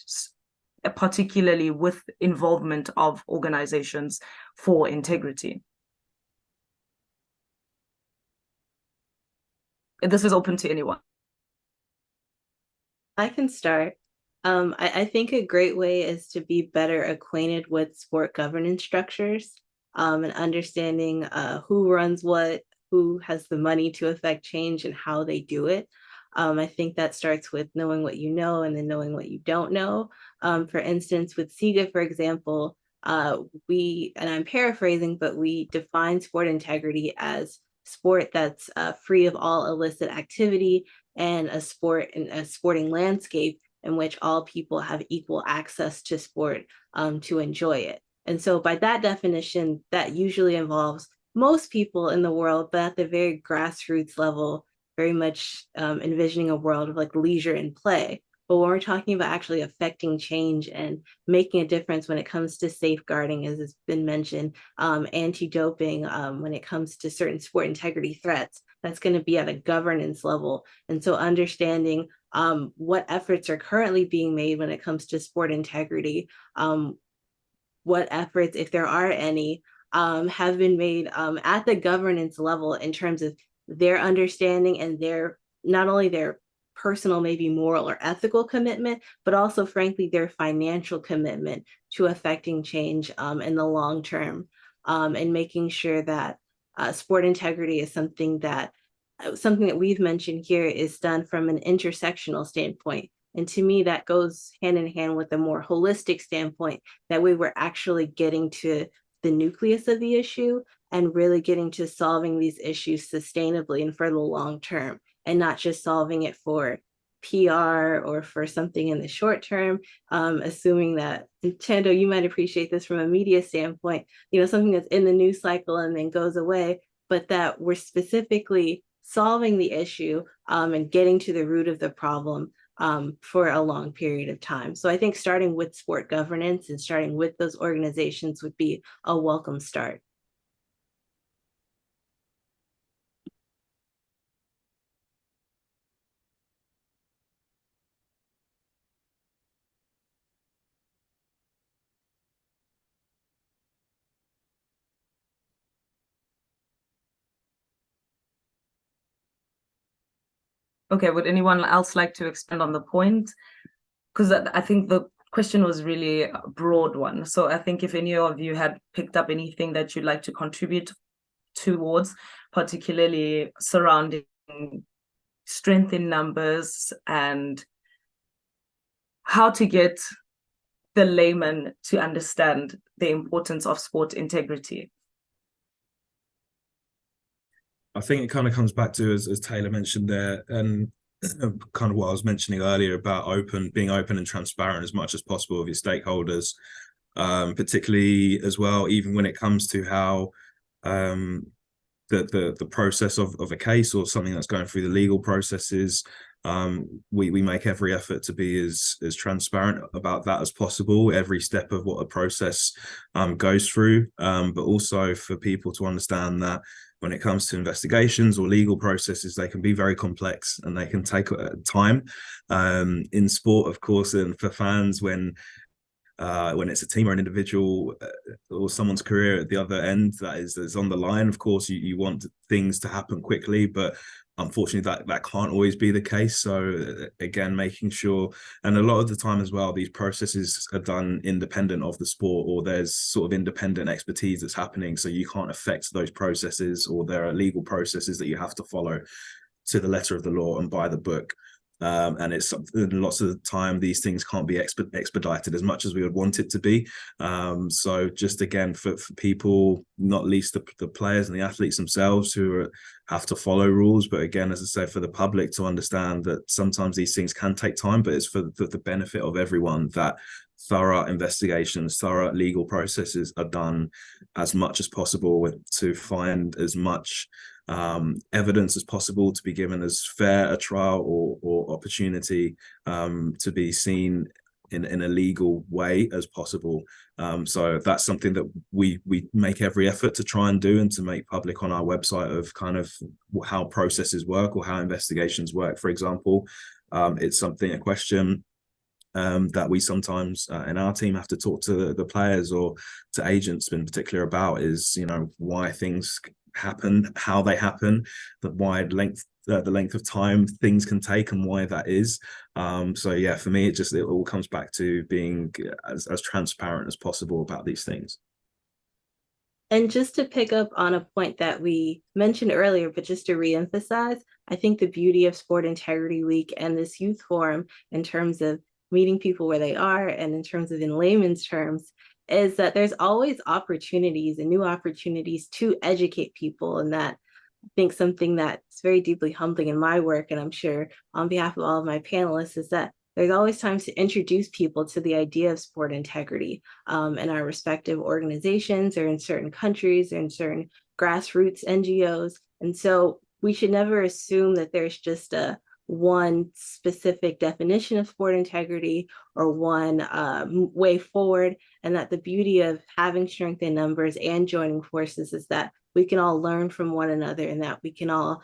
particularly with involvement of organizations for integrity? This is open to anyone. I can start. I think a great way is to be better acquainted with sport governance structures, and understanding who runs what, who has the money to affect change, and how they do it. I think that starts with knowing what you know and then knowing what you don't know. For instance, with Siga, for example, and I'm paraphrasing, but we define sport integrity as sport that's free of all illicit activity, and a sporting landscape in which all people have equal access to sport to enjoy it. And so by that definition, that usually involves most people in the world, but at the very grassroots level, very much envisioning a world of like leisure and play. But when we're talking about actually affecting change and making a difference when it comes to safeguarding, as has been mentioned, anti-doping, when it comes to certain sport integrity threats, that's going to be at a governance level. And so understanding what efforts are currently being made when it comes to sport integrity, what efforts, if there are any, have been made at the governance level in terms of their understanding and their, not only their personal, maybe moral or ethical commitment, but also, frankly, their financial commitment to affecting change in the long term, and making sure that sport integrity is something that we've mentioned here is done from an intersectional standpoint. And to me, that goes hand in hand with a more holistic standpoint, that we were actually getting to the nucleus of the issue and really getting to solving these issues sustainably and for the long term, and not just solving it for PR or for something in the short term, assuming that, Tando, you might appreciate this from a media standpoint, something that's in the news cycle and then goes away, but that we're specifically solving the issue and getting to the root of the problem for a long period of time. So I think starting with sport governance and starting with those organizations would be a welcome start. Okay, would anyone else like to expand on the point? Because I think the question was really a broad one. So I think if any of you had picked up anything that you'd like to contribute towards, particularly surrounding strength in numbers and how to get the layman to understand the importance of sport integrity. I think it kind of comes back to, as Taylor mentioned there, and kind of what I was mentioning earlier about being open and transparent as much as possible with your stakeholders, particularly as well, even when it comes to how the process of a case or something that's going through the legal processes. We make every effort to be as transparent about that as possible, every step of what a process goes through, but also for people to understand that when it comes to investigations or legal processes, they can be very complex and they can take time. In sport, of course, and for fans, when it's a team or an individual or someone's career at the other end that's on the line, of course, you want things to happen quickly, but unfortunately that can't always be the case. So again, making sure, and a lot of the time as well, these processes are done independent of the sport, or there's sort of independent expertise that's happening, so you can't affect those processes, or there are legal processes that you have to follow to the letter of the law and by the book. And it's lots of the time these things can't be expedited as much as we would want it to be. So just again, for people, not least the players and the athletes themselves who have to follow rules, but again, as I say, for the public to understand that sometimes these things can take time, but it's for the benefit of everyone that thorough investigations, thorough legal processes are done as much as possible to find as much evidence as possible, to be given as fair a trial or opportunity to be seen in a legal way as possible. So that's something that we make every effort to try and do, and to make public on our website, of kind of how processes work or how investigations work. For example, it's a question that we sometimes in our team have to talk to the players or to agents in particular about, is why things happen, how they happen, the length of time things can take, and why that is. So yeah, for me, it all comes back to being as transparent as possible about these things. And just to pick up on a point that we mentioned earlier, but just to reemphasize, I think the beauty of Sport Integrity Week and this youth forum, in terms of meeting people where they are, and in terms of in layman's terms, is that there's always opportunities and new opportunities to educate people. And that, I think, something that's very deeply humbling in my work, and I'm sure on behalf of all of my panelists, is that there's always times to introduce people to the idea of sport integrity in our respective organizations, or in certain countries, or in certain grassroots NGOs. And so we should never assume that there's just a one specific definition of sport integrity or one way forward, and that the beauty of having strength in numbers and joining forces is that we can all learn from one another, and that we can all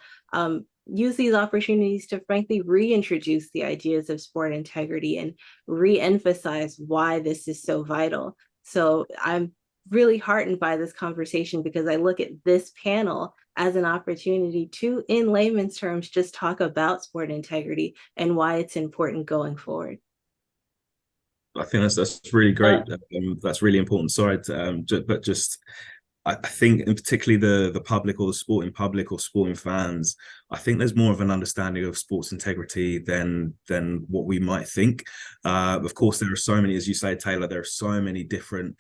use these opportunities to frankly reintroduce the ideas of sport integrity and re-emphasize why this is so vital. So I'm really heartened by this conversation because I look at this panel as an opportunity to, in layman's terms, just talk about sport integrity and why it's important going forward. I think that's really great. That's really important. Sorry, but just I think, and particularly the public or the sporting public or sporting fans, I think there's more of an understanding of sports integrity than what we might think. Of course, there are so many, as you say, Taylor, there are so many different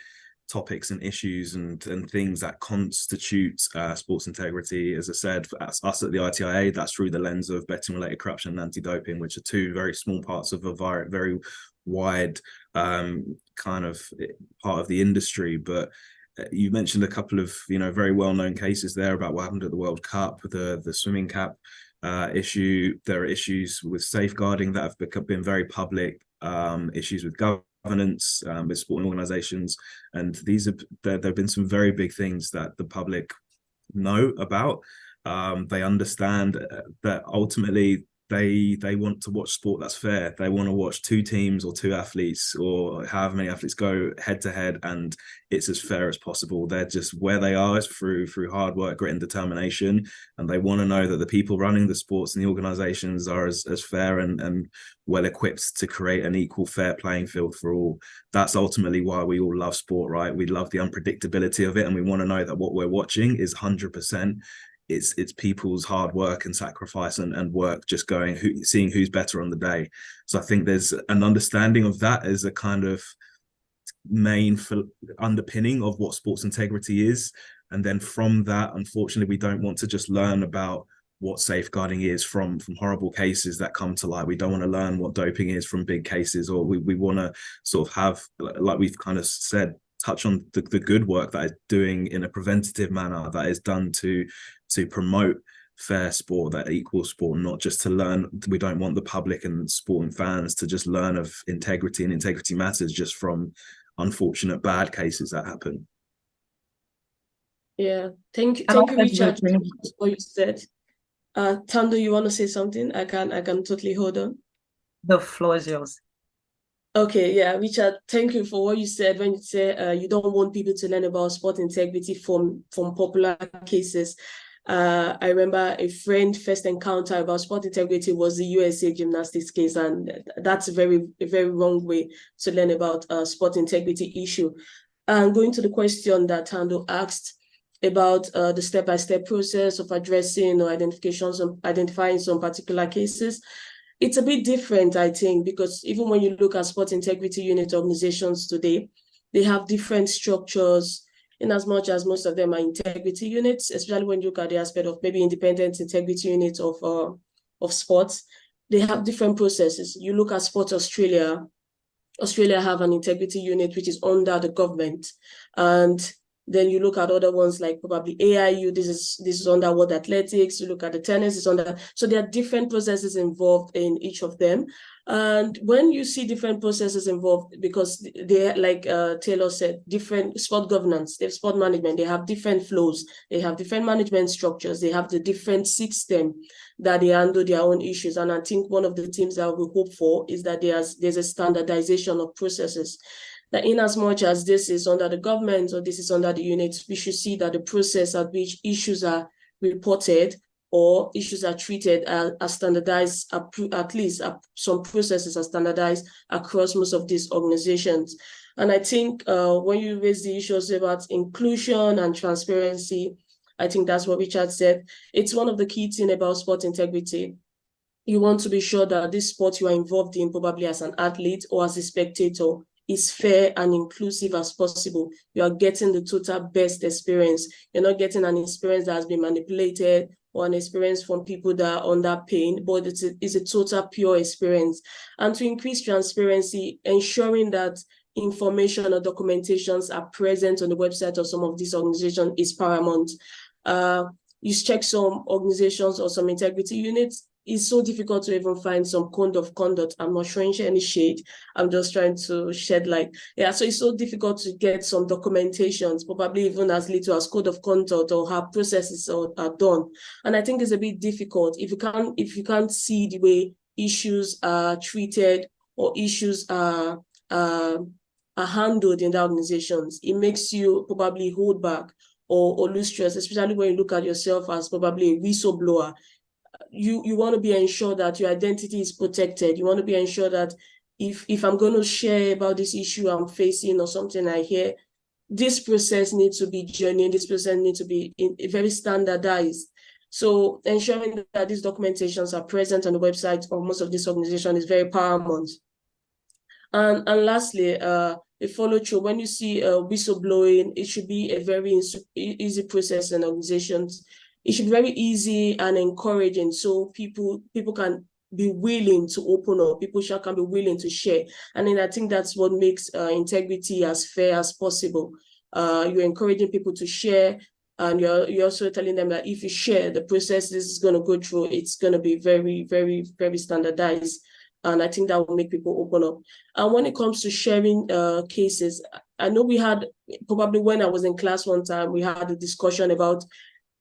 topics and issues and things that constitute sports integrity. As I said, us at the ITIA, that's through the lens of betting related corruption and anti-doping, which are two very small parts of a very wide kind of part of the industry. But you mentioned a couple of very well-known cases there about what happened at the World Cup, the swimming cap issue. There are issues with safeguarding that have been very public, issues with governance with sporting organizations, and there have been some very big things that the public know about. They understand that ultimately they want to watch sport that's fair. They want to watch two teams or two athletes or however many athletes go head to head, and it's as fair as possible. They're just where they are is through hard work, grit, and determination, and they want to know that the people running the sports and the organizations are as fair and well equipped to create an equal, fair playing field for all. That's ultimately why we all love sport, right? We love the unpredictability of it, and we want to know that what we're watching is 100%. It's people's hard work and sacrifice and work just seeing who's better on the day. So I think there's an understanding of that as a kind of main underpinning of what sports integrity is. And then from that, unfortunately, we don't want to just learn about what safeguarding is from horrible cases that come to light. We don't want to learn what doping is from big cases, or we want to sort of have, like we've kind of said, touch on the good work that is doing in a preventative manner, that is done to promote fair sport, that equal sport, not just to learn. We don't want the public and sporting fans to just learn of integrity and integrity matters just from unfortunate bad cases that happen. Yeah, thank you, Richard, for what you said. Tando, you want to say something? I can totally hold on. The floor is yours. Okay, yeah, Richard, thank you for what you said when you say you don't want people to learn about sport integrity from popular cases. I remember a friend first encounter about sport integrity was the USA gymnastics case, and that's a very wrong way to learn about sport integrity issue. And going to the question that Tando asked about the step-by-step process of addressing or identifying some particular cases, it's a bit different, I think, because even when you look at sport integrity unit organizations today, they have different structures, in as much as most of them are integrity units, especially when you look at the aspect of maybe independent integrity units of sports. They have different processes. You look at Sport Australia. Australia have an integrity unit which is under the government, and then you look at other ones like probably AIU, this is under World Athletics, you look at the tennis, it's under, so there are different processes involved in each of them. And when you see different processes involved, because they, like Taylor said, different sport governance, they have sport management, they have different flows, they have different management structures, they have the different system that they handle their own issues. And I think one of the things that we hope for is that there's a standardization of processes, that in as much as this is under the government or this is under the units, we should see that the process at which issues are reported or issues are treated are standardized, at least some processes are standardized across most of these organizations. And I think when you raise the issues about inclusion and transparency, I think that's what Richard said. It's one of the key things about sport integrity. You want to be sure that this sport you are involved in, probably as an athlete or as a spectator, is fair and inclusive as possible. You are getting the total best experience. You're not getting an experience that has been manipulated or an experience from people that are under pain, but it's a total pure experience. And to increase transparency, ensuring that information or documentations are present on the website of some of these organizations is paramount. You check some organizations or some integrity units, it's so difficult to even find some code of conduct. I'm not showing any shade. I'm just trying to shed light. Yeah, so it's so difficult to get some documentations, probably even as little as code of conduct or how processes are done. And I think it's a bit difficult if you can't see the way issues are treated or issues are handled in the organizations. It makes you probably hold back or lose trust, especially when you look at yourself as probably a whistleblower. You want to be ensured that your identity is protected. You want to be ensured that if I'm going to share about this issue I'm facing or something I hear, this process needs to be genuine. This process needs to be very standardized. So ensuring that these documentations are present on the website of most of this organization is very paramount. And lastly, a follow-through. When you see whistleblowing, it should be a very easy process in organizations. It should be very easy and encouraging, so people can be willing to open up. People can be willing to share. And then I think that's what makes integrity as fair as possible. You're encouraging people to share, and you're also telling them that if you share, the process this is going to go through, it's going to be very, very, very standardized. And I think that will make people open up. And when it comes to sharing cases, I know we had, probably when I was in class one time, we had a discussion about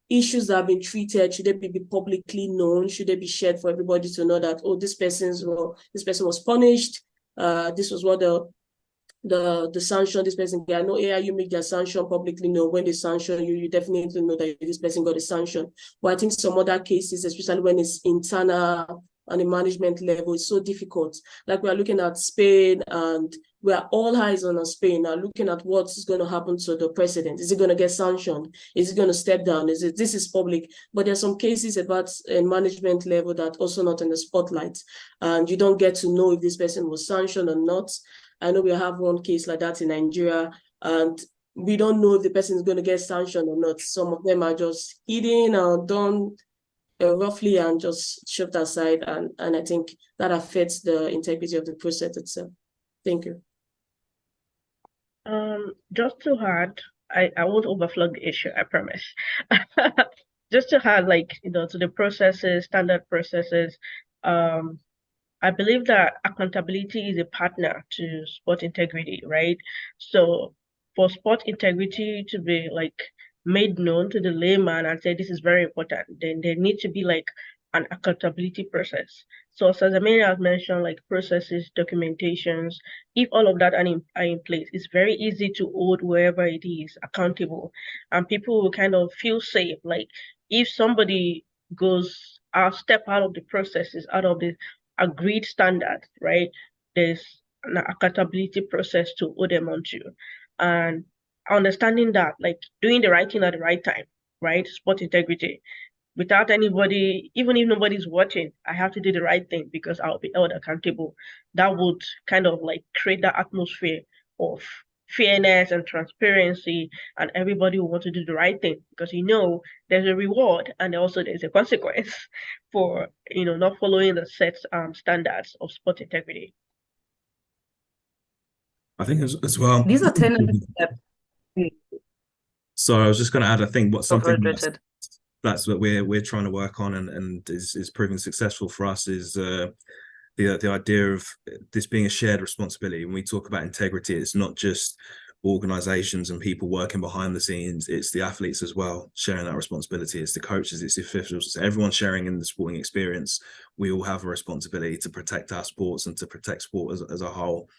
issues that have been treated. Should they be publicly known? Should they be shared for everybody to know that, oh, this person was punished. This was what the sanction this person got. No AIU make their sanction publicly known. When they sanction you, you definitely know that this person got a sanction. But I think some other cases, especially when it's internal on a management level, it's so difficult. Like we are looking at Spain, and we are all eyes on Spain now, looking at what's going to happen to the president. Is he going to get sanctioned? Is he going to step down? This is public? But there's some cases about a management level that also not in the spotlight, and you don't get to know if this person was sanctioned or not. I know we have one case like that in Nigeria, and we don't know if the person is going to get sanctioned or not. Some of them are just hidden or done roughly and just shoved aside, and I think that affects the integrity of the process itself. Thank you. Just to add, I won't overflow the issue, I promise. Just to add, to the processes, standard processes, I believe that accountability is a partner to sport integrity, right? So for sport integrity to be made known to the layman and say this is very important, then there needs to be an accountability process. So as Amina has mentioned, processes, documentations, if all of that are in place, it's very easy to hold wherever it is accountable, and people will kind of feel safe. If somebody goes step out of the processes, out of the agreed standard, right? There's an accountability process to hold them onto. And understanding that, doing the right thing at the right time, right? Sport integrity. Without anybody, even if nobody's watching, I have to do the right thing because I'll be held accountable. That would kind of create that atmosphere of fairness and transparency, and everybody will want to do the right thing because there's a reward and also there's a consequence for not following the set standards of sport integrity. I think as well, these are 10 so I was just going to add, I think something that's what we're trying to work on and is proving successful for us is the idea of this being a shared responsibility. When we talk about integrity, it's not just organizations and people working behind the scenes, it's the athletes as well sharing that responsibility. It's the coaches, it's the officials, it's everyone sharing in the sporting experience. We all have a responsibility to protect our sports and to protect sport as a whole.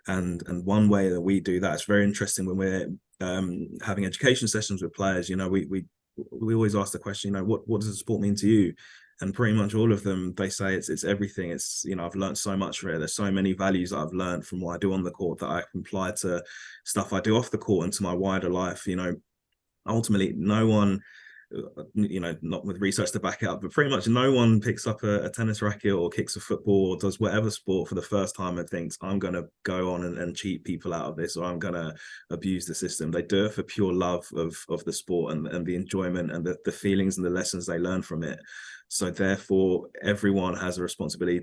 And one way that we do that is very interesting when we're having education sessions with players. We always ask the question, what does the sport mean to you? And pretty much all of them, they say it's everything. It's, I've learned so much from it. There's so many values that I've learned from what I do on the court that I can apply to stuff I do off the court and to my wider life. Ultimately, no one, not with research to back it up, but pretty much no one picks up a tennis racket or kicks a football or does whatever sport for the first time and thinks, I'm going to go on and cheat people out of this, or I'm going to abuse the system. They do it for pure love of the sport and the enjoyment and the feelings and the lessons they learn from it. So therefore, everyone has a responsibility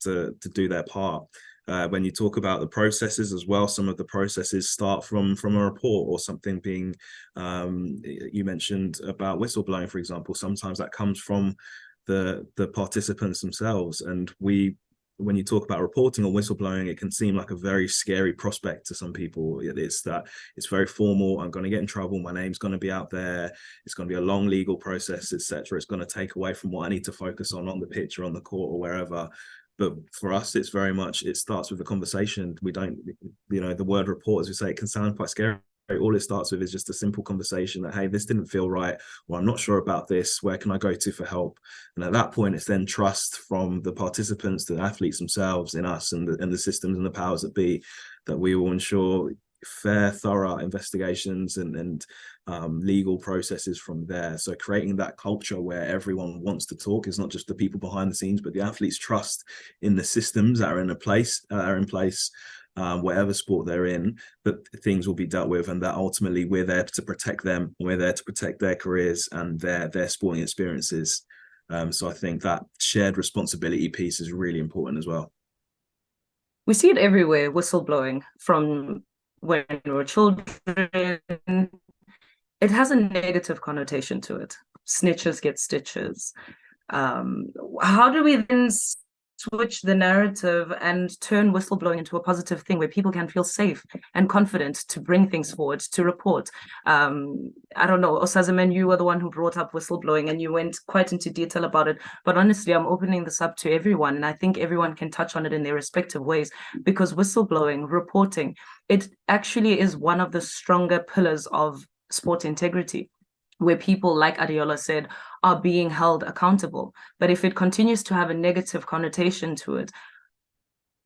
to do their part. When you talk about the processes as well, some of the processes start from a report or something being, you mentioned about whistleblowing, for example. Sometimes that comes from the participants themselves. And when you talk about reporting or whistleblowing, it can seem like a very scary prospect to some people. It's very formal. I'm going to get in trouble. My name's going to be out there. It's going to be a long legal process, etc. It's going to take away from what I need to focus on the pitch or on the court or wherever. But for us, it's very much, it starts with a conversation. We don't, the word report, as we say, it can sound quite scary. All it starts with is just a simple conversation that, hey, this didn't feel right, or I'm not sure about this, where can I go to for help? And at that point, it's then trust from the participants, the athletes themselves, in us and the systems and the powers that be, that we will ensure fair, thorough investigations and legal processes from there. So creating that culture where everyone wants to talk is not just the people behind the scenes, but the athletes trust in the systems that are in place, whatever sport they're in, that things will be dealt with, and that ultimately we're there to protect them, we're there to protect their careers and their sporting experiences. So I think that shared responsibility piece is really important as well. We see it everywhere, whistleblowing, from when we're children. It has a negative connotation to it. Snitches get stitches. How do we then switch the narrative and turn whistleblowing into a positive thing where people can feel safe and confident to bring things forward, to report? I don't know, Osazemen, you were the one who brought up whistleblowing and you went quite into detail about it. But honestly, I'm opening this up to everyone, and I think everyone can touch on it in their respective ways, because whistleblowing, reporting, it actually is one of the stronger pillars of sport integrity, where people, like Adiola said, are being held accountable. But if it continues to have a negative connotation to it,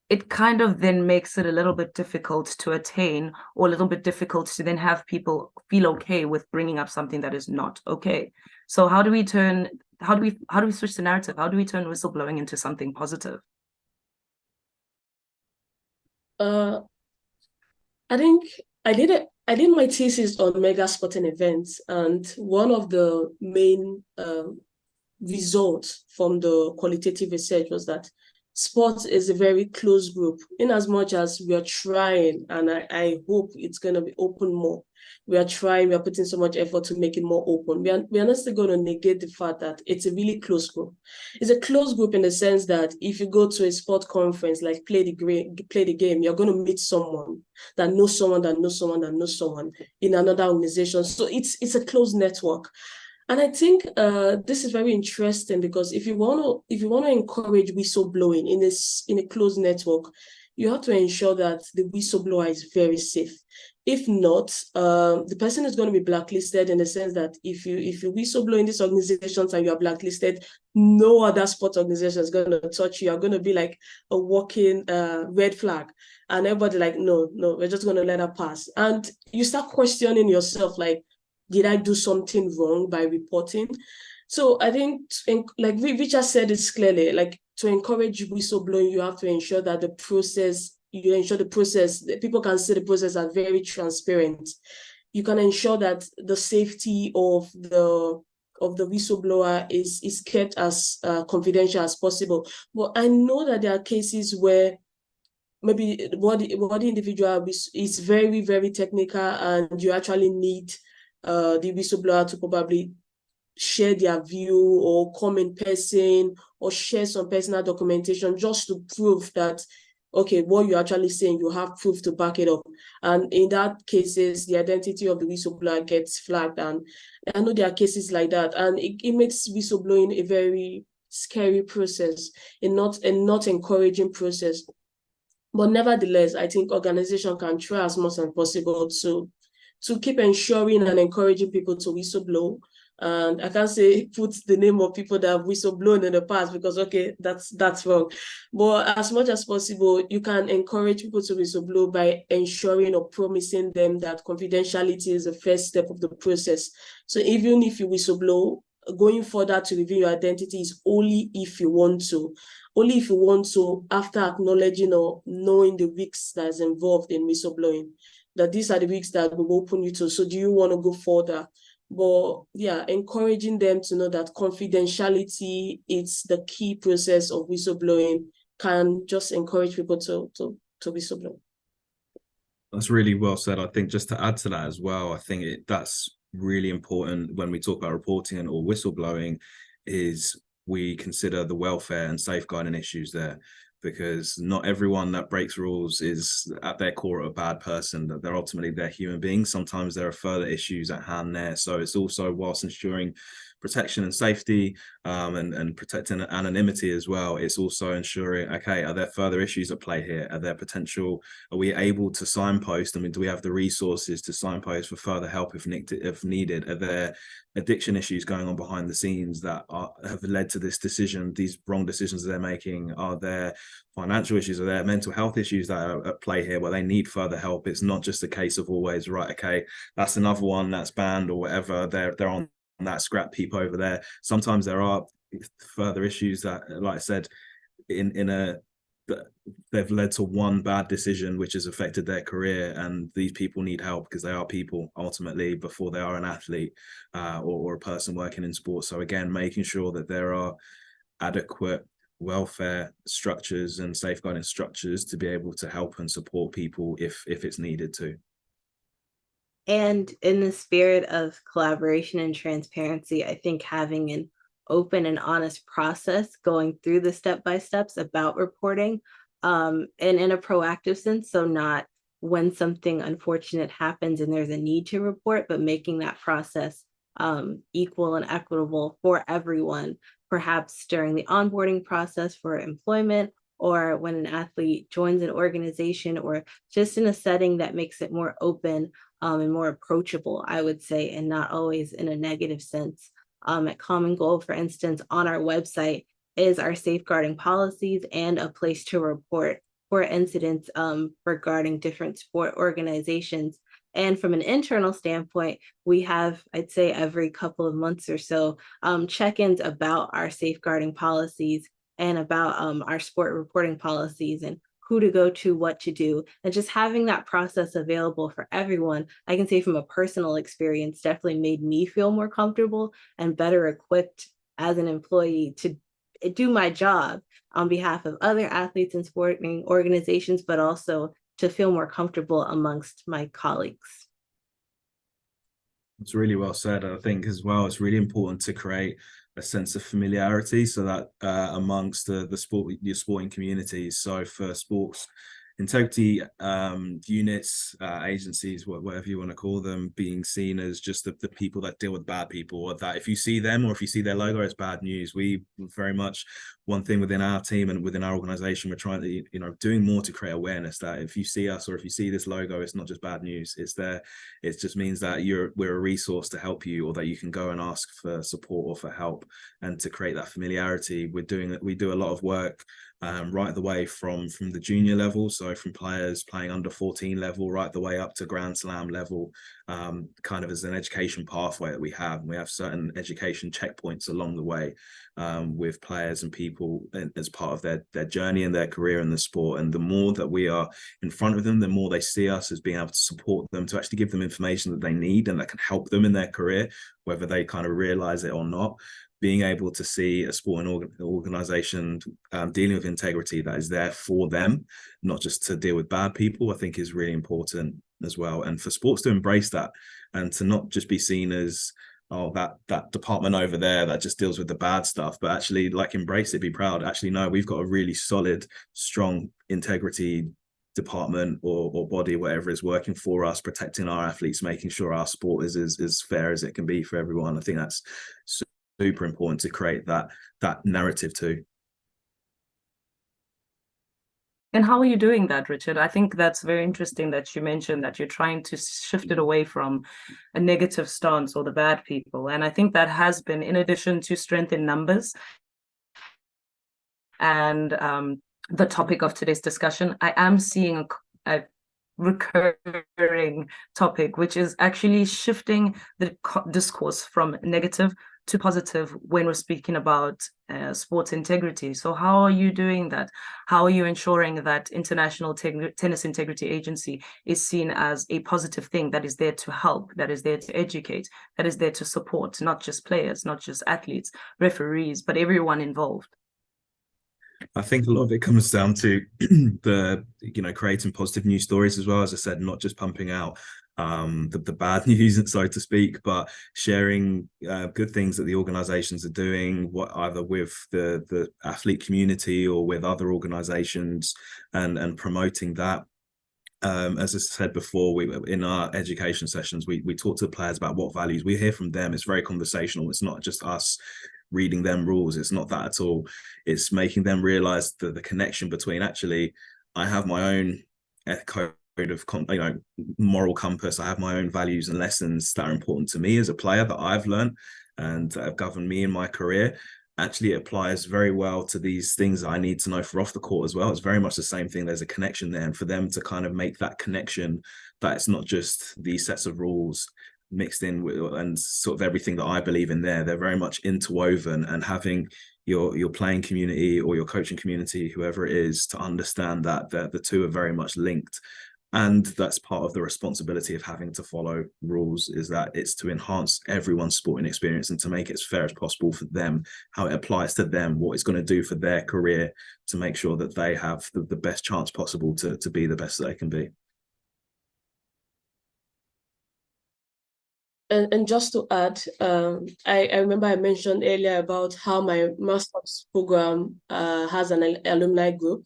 it kind of then makes it a little bit difficult to attain, or a little bit difficult to then have people feel okay with bringing up something that is not okay. So how do we switch the narrative? How do we turn whistleblowing into something positive? I think I did my thesis on mega sporting events, and one of the main results from the qualitative research was that sports is a very close group. In as much as we are trying, and I hope it's going to be open more, we are putting so much effort to make it more open. We are not still going to negate the fact that it's a really close group. It's a close group in the sense that if you go to a sport conference, like play the game, you're going to meet someone that knows someone that knows someone that knows someone in another organization. So it's a closed network. And I think this is very interesting, because if you want to encourage whistleblowing in a closed network, you have to ensure that the whistleblower is very safe. If not, the person is going to be blacklisted, in the sense that if you whistleblow in these organizations and you are blacklisted, no other sport organization is going to touch you. You're going to be like a walking red flag, and everybody like, no, we're just going to let her pass. And you start questioning yourself, like, did I do something wrong by reporting? So I think, like Richard said it clearly, like, to encourage whistleblowing, you have to ensure that the process, that people can see the process as very transparent. You can ensure that the safety of the whistleblower is kept as confidential as possible. But I know that there are cases where maybe what the individual is very, very technical, and you actually need the whistleblower to probably share their view or come in person or share some personal documentation just to prove that, okay, what you're actually saying, you have proof to back it up. And in that cases, the identity of the whistleblower gets flagged. And I know there are cases like that. And it makes whistleblowing a very scary process, and not encouraging process. But nevertheless, I think organization can try as much as possible to keep ensuring and encouraging people to whistleblow. And I can't say put the name of people that have whistleblown in the past, because, okay, that's wrong. But as much as possible, you can encourage people to whistleblow by ensuring or promising them that confidentiality is the first step of the process. So even if you whistleblow, going further to reveal your identity is only if you want to. Only if you want to, after acknowledging or knowing the risks that's involved in whistleblowing, that these are the risks that will open you to. So do you want to go further? But yeah, encouraging them to know that confidentiality is the key process of whistleblowing can just encourage people to whistleblow. That's really well said. I think just to add to that as well, I think that's really important when we talk about reporting or whistleblowing, is we consider the welfare and safeguarding issues there, because not everyone that breaks rules is at their core a bad person. That they're human beings. Sometimes there are further issues at hand there. So it's also, whilst ensuring protection and safety, and protecting anonymity as well, it's also ensuring, okay, are there further issues at play here? Are we able to signpost? I mean, do we have the resources to signpost for further help if needed? Are there addiction issues going on behind the scenes that have led to this decision, these wrong decisions they're making? Are there financial issues? Are there mental health issues that are at play here where they need further help? It's not just a case of always, right, okay, that's another one that's banned or whatever, they're on that scrap heap over there. Sometimes there are further issues that, like I said, they've led to one bad decision which has affected their career, and these people need help because they are people ultimately before they are an athlete, or a person working in sports. So again, making sure that there are adequate welfare structures and safeguarding structures to be able to help and support people if it's needed to. And in the spirit of collaboration and transparency, I think having an open and honest process going through the step-by-steps about reporting, and in a proactive sense, so not when something unfortunate happens and there's a need to report, but making that process equal and equitable for everyone, perhaps during the onboarding process for employment, or when an athlete joins an organization, or just in a setting that makes it more open, and more approachable, I would say, and not always in a negative sense. At Common Goal, for instance, on our website is our safeguarding policies and a place to report for incidents regarding different sport organizations. And from an internal standpoint, we have, I'd say, every couple of months or so, check-ins about our safeguarding policies and about our sport reporting policies and who to go to, what to do, and just having that process available for everyone. I can say from a personal experience, definitely made me feel more comfortable and better equipped as an employee to do my job on behalf of other athletes and sporting organizations, but also to feel more comfortable amongst my colleagues. It's really well said. I think as well, it's really important to create a sense of familiarity so that amongst your sporting communities. So for sports integrity units, agencies, whatever you want to call them, being seen as just the people that deal with bad people, or that if you see them or if you see their logo, it's bad news. We very much, one thing within our team and within our organization, we're trying to, doing more to create awareness that if you see us or if you see this logo, it's not just bad news. It's there. It just means that we're a resource to help you, or that you can go and ask for support or for help, and to create that familiarity. We do a lot of work right the way from the junior level, so from players playing under 14 level right the way up to Grand Slam level, kind of as an education pathway that we have. We have certain education checkpoints along the way with players and people as part of their journey and their career in the sport. And the more that we are in front of them, the more they see us as being able to support them, to actually give them information that they need and that can help them in their career, whether they kind of realize it or not. Being able to see a sporting organization dealing with integrity that is there for them, not just to deal with bad people, I think is really important as well. And for sports to embrace that, and to not just be seen as, oh, that department over there that just deals with the bad stuff, but actually embrace it, be proud. Actually, no, we've got a really solid, strong integrity department or body, whatever is working for us, protecting our athletes, making sure our sport is as fair as it can be for everyone. I think that's super important to create that narrative too. And how are you doing that, Richard? I think that's very interesting that you mentioned that you're trying to shift it away from a negative stance or the bad people. And I think that has been, in addition to strength in numbers and the topic of today's discussion, I am seeing a recurring topic, which is actually shifting the discourse from negative to positive when we're speaking about sports integrity. So how are you doing that? How are you ensuring that International Tennis Integrity Agency is seen as a positive thing that is there to help, that is there to educate, that is there to support not just players, not just athletes, referees, but everyone involved? I think a lot of it comes down to creating positive news stories as well. As I said, not just pumping out the bad news, so to speak, but sharing good things that the organizations are doing, what either with the athlete community or with other organizations, and promoting that. As I said before, we in our education sessions, we talk to the players about what values we hear from them. It's very conversational. It's not just us reading them rules. It's not that at all. It's making them realize that the connection between, actually, I have my own code of moral compass. I have my own values and lessons that are important to me as a player that I've learned and that have governed me in my career. Actually, it applies very well to these things that I need to know for off the court as well. It's very much the same thing. There's a connection there, and for them to kind of make that connection, that it's not just these sets of rules mixed in with, and sort of everything that I believe in there, they're very much interwoven, and having your playing community or your coaching community, whoever it is, to understand that the two are very much linked. And that's part of the responsibility of having to follow rules, is that it's to enhance everyone's sporting experience and to make it as fair as possible for them, how it applies to them, what it's going to do for their career, to make sure that they have the best chance possible to be the best they can be. And just to add, I remember I mentioned earlier about how my master's program has an alumni group,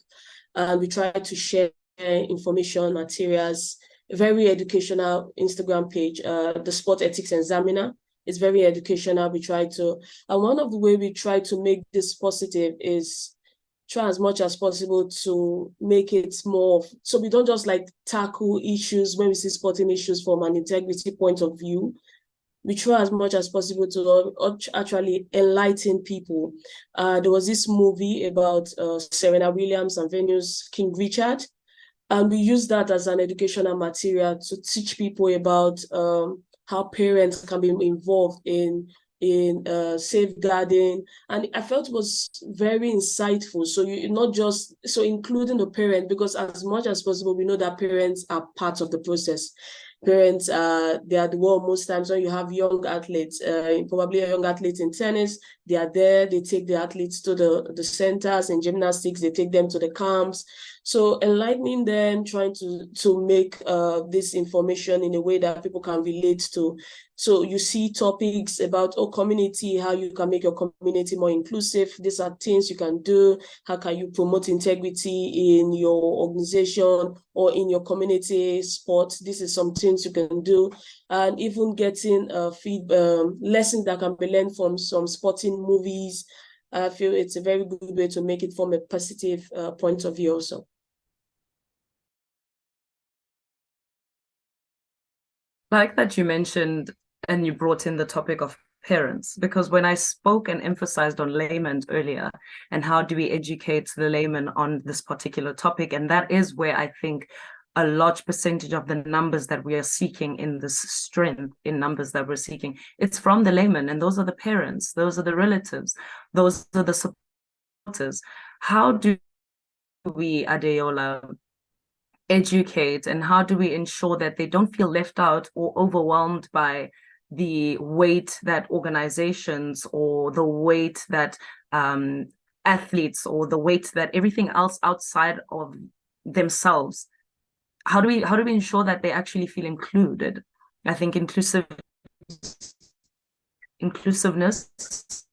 and we try to share information, materials, very educational Instagram page, the Sport Ethics Examiner. It's very educational. We try to, and one of the way we try to make this positive is try as much as possible to make it more, so we don't just like tackle issues when we see sporting issues from an integrity point of view. We try as much as possible to actually enlighten people. There was this movie about Serena Williams and Venus King Richard, and we use that as an educational material to teach people about how parents can be involved in safeguarding. And I felt it was very insightful. So you not just, so including the parent, because as much as possible, we know that parents are part of the process. Parents, they are the one most times when you have young athletes, probably a young athlete in tennis, they are there, they take the athletes to the centers. In gymnastics, they take them to the camps. So enlightening them, trying to make this information in a way that people can relate to. So you see topics about community, how you can make your community more inclusive. These are things you can do. How can you promote integrity in your organization or in your community sport? This is some things you can do. And even getting lessons that can be learned from some sporting movies. I feel it's a very good way to make it from a positive point of view also. Like that you mentioned and you brought in the topic of parents, because when I spoke and emphasized on laymen earlier and how do we educate the layman on this particular topic, and that is where I think a large percentage of the numbers that we are seeking in this strength in numbers that we're seeking, it's from the layman, and those are the parents, those are the relatives, those are the supporters. How do we, Adeola, educate, and how do we ensure that they don't feel left out or overwhelmed by the weight that organizations or the weight that athletes or the weight that everything else outside of themselves? How do we ensure that they actually feel included? I think inclusiveness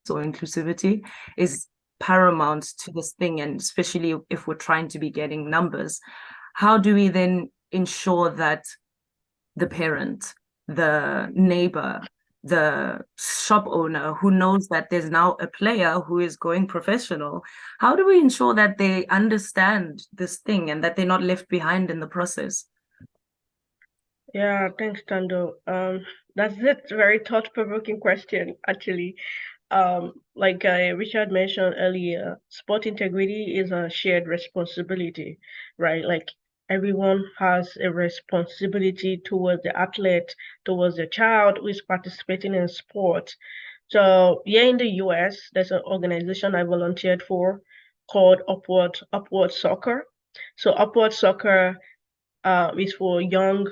or inclusivity is paramount to this thing, and especially if we're trying to be getting numbers. How do we then ensure that the parent, the neighbor, the shop owner who knows that there's now a player who is going professional, how do we ensure that they understand this thing and that they're not left behind in the process? Yeah, thanks, Tando. That's it. Very thought-provoking question, actually. Like Richard mentioned earlier, sport integrity is a shared responsibility, right? Like everyone has a responsibility towards the athlete, towards the child who is participating in sport. So here in the US, there's an organization I volunteered for called Upward Soccer. So Upward Soccer is for young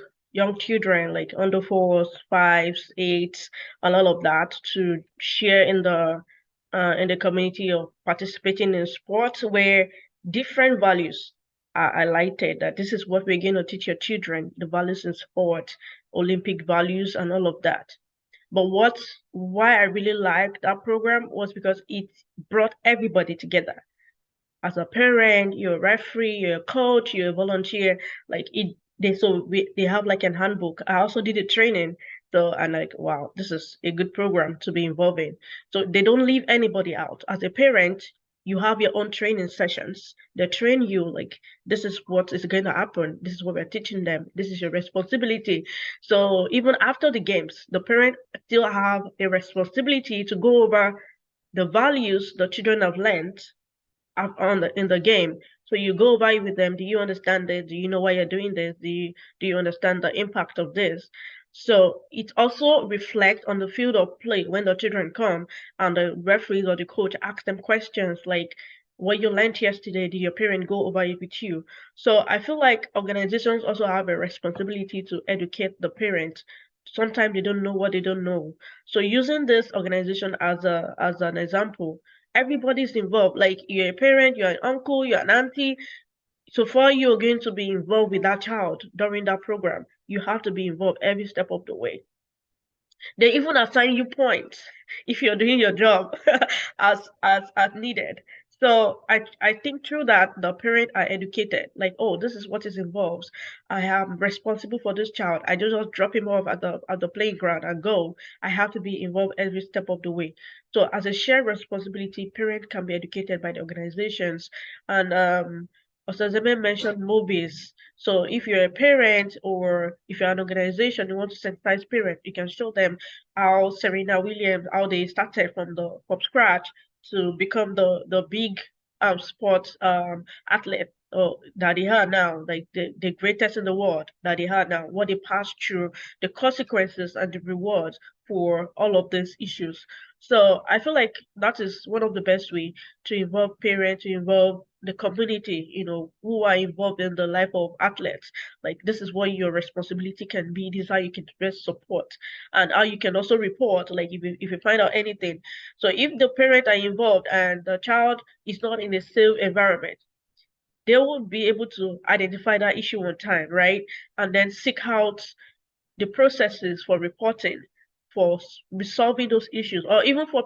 children, like under 4s, 5s, 8s, and all of that, to share in the community of participating in sports where different values I highlighted that this is what we're going to teach your children, the values in sport, Olympic values, and all of that. But why I really liked that program was because it brought everybody together. As a parent, you're a referee, you're a coach, you're a volunteer. Like they have like an handbook. I also did a training. So I'm like, wow, this is a good program to be involved in. So they don't leave anybody out. As a parent, you have your own training sessions. They train you like this is what is going to happen. This is what we're teaching them. This is your responsibility. So even after the games, the parent still have a responsibility to go over the values the children have learned in the game. So you go by with them. Do you understand this? Do you know why you're doing this? Do you understand the impact of this? So it also reflects on the field of play when the children come and the referees or the coach ask them questions like, what you learned yesterday, did your parent go over it with you? So I feel like organizations also have a responsibility to educate the parents. Sometimes they don't know what they don't know. So using this organization as an example, everybody's involved. Like you're a parent, you're an uncle, you're an auntie. So far, you're going to be involved with that child during that program. You have to be involved every step of the way. They even assign you points if you're doing your job as needed. So I think through that the parents are educated, like, oh, this is what is involved. I am responsible for this child. I don't just drop him off at the playground and go. I have to be involved every step of the way. So as a shared responsibility, parents can be educated by the organizations. And Osazeme mentioned movies. So if you're a parent or if you're an organization, you want to sensitize parents, you can show them how Serena Williams, how they started from scratch to become the big sports athlete that they are now, like the greatest in the world that they are now, what they passed through, the consequences and the rewards for all of these issues. So I feel like that is one of the best way to involve parents, to involve the community, who are involved in the life of athletes. Like this is what your responsibility can be. This is how you can best support and how you can also report, like if you find out anything. So if the parents are involved and the child is not in a safe environment, they will be able to identify that issue on time, right? And then seek out the processes for reporting, for resolving those issues, or even for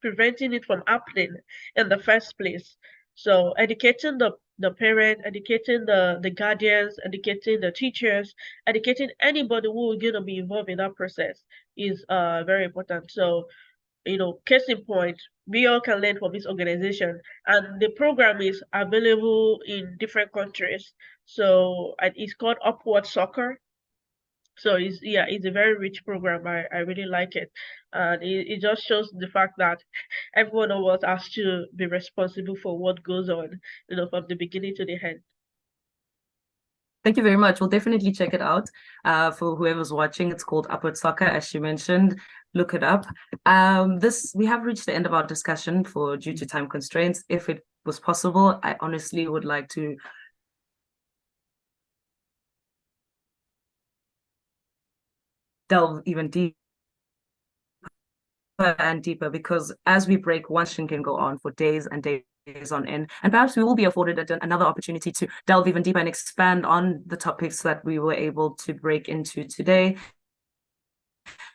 preventing it from happening in the first place. So educating the parent, educating the guardians, educating the teachers, educating anybody who is going to be involved in that process is very important. So, case in point, we all can learn from this organization, and the program is available in different countries. So it's called Upward Soccer. So it's a very rich program. I really like it. And it just shows the fact that every one of us has to be responsible for what goes on, from the beginning to the end. Thank you very much. We'll definitely check it out. For whoever's watching, it's called Upward Soccer, as she mentioned. Look it up. We have reached the end of our discussion due to time constraints. If it was possible, I honestly would like to delve even deeper and deeper, because as we break, one session can go on for days and days on end, and perhaps we will be afforded another opportunity to delve even deeper and expand on the topics that we were able to break into today.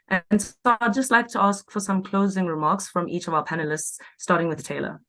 And so I'd just like to ask for some closing remarks from each of our panelists, starting with Taylor.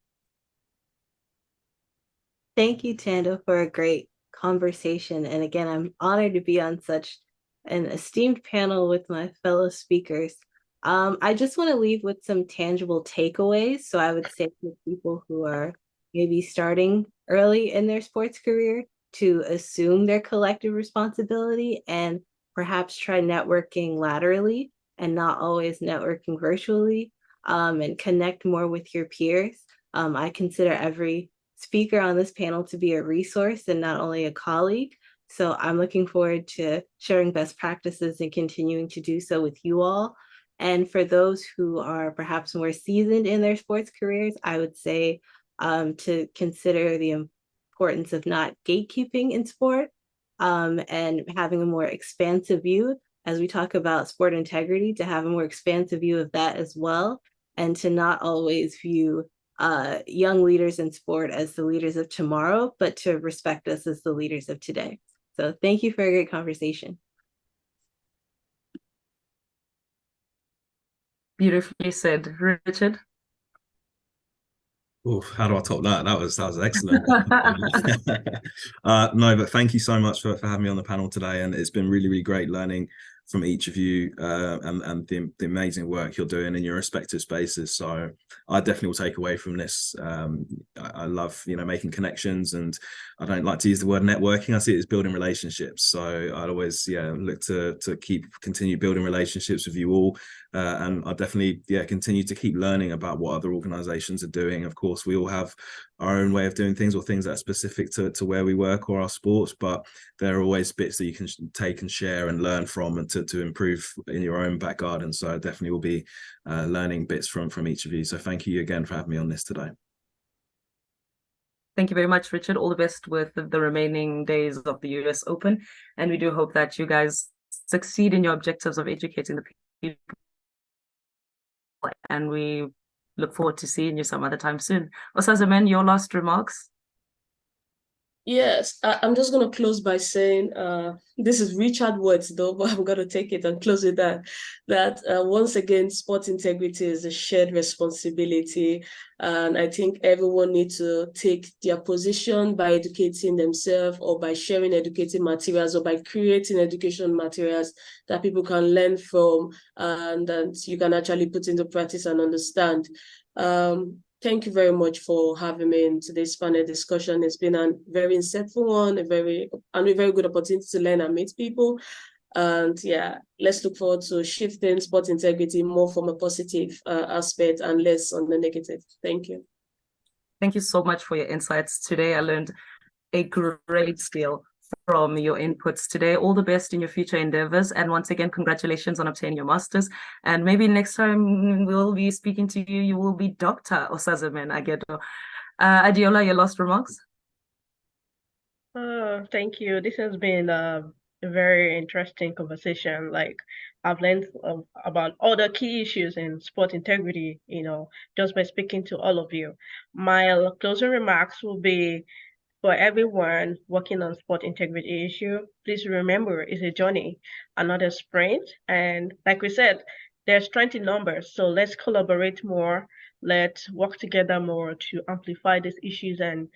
Thank you, Tando, for a great conversation. And again, I'm honored to be on such an esteemed panel with my fellow speakers. I just want to leave with some tangible takeaways. So I would say for people who are maybe starting early in their sports career to assume their collective responsibility and perhaps try networking laterally and not always networking virtually, and connect more with your peers. I consider every speaker on this panel to be a resource and not only a colleague. So I'm looking forward to sharing best practices and continuing to do so with you all. And for those who are perhaps more seasoned in their sports careers, I would say to consider the importance of not gatekeeping in sport, and having a more expansive view as we talk about sport integrity, to have a more expansive view of that as well, and to not always view young leaders in sport as the leaders of tomorrow, but to respect us as the leaders of today. So thank you for a great conversation. Beautifully said, Richard. Oh, how do I top that? That was excellent. No, but thank you so much for having me on the panel today, and it's been really, really great learning from each of you and the amazing work you're doing in your respective spaces. So I definitely will take away from this. I love, making connections, and I don't like to use the word networking. I see it as building relationships. So I'd always, look to continue building relationships with you all. And I definitely, continue to keep learning about what other organizations are doing. Of course, we all have our own way of doing things, or things that are specific to where we work or our sports, but there are always bits that you can take and share and learn from, and to improve in your own back garden. So I definitely will be learning bits from each of you. So thank you again for having me on this today. Thank you very much, Richard. All the best with the remaining days of the US Open. And we do hope that you guys succeed in your objectives of educating the people. And we look forward to seeing you some other time soon. Osazemen, your last remarks? Yes, I'm just going to close by saying, this is Richard words though, but I'm going to take it and close with that once again, sport integrity is a shared responsibility. And I think everyone needs to take their position by educating themselves, or by sharing educating materials, or by creating education materials that people can learn from, and that you can actually put into practice and understand. Thank you very much for having me in today's panel discussion. It's been a very insightful one, a very good opportunity to learn and meet people. And let's look forward to shifting sport integrity more from a positive aspect and less on the negative. Thank you. Thank you so much for your insights today. I learned a great deal from your inputs today. All the best in your future endeavors. And once again, congratulations on obtaining your master's. And maybe next time we'll be speaking to you, you will be Dr. Osazemen Agedo. Adiola, your last remarks? Thank you. This has been a very interesting conversation. Like, I've learned about all the key issues in sport integrity, just by speaking to all of you. My closing remarks will be, for everyone working on sport integrity issue, please remember it's a journey and not a sprint. And like we said, there's strength in numbers. So let's collaborate more. Let's work together more to amplify these issues and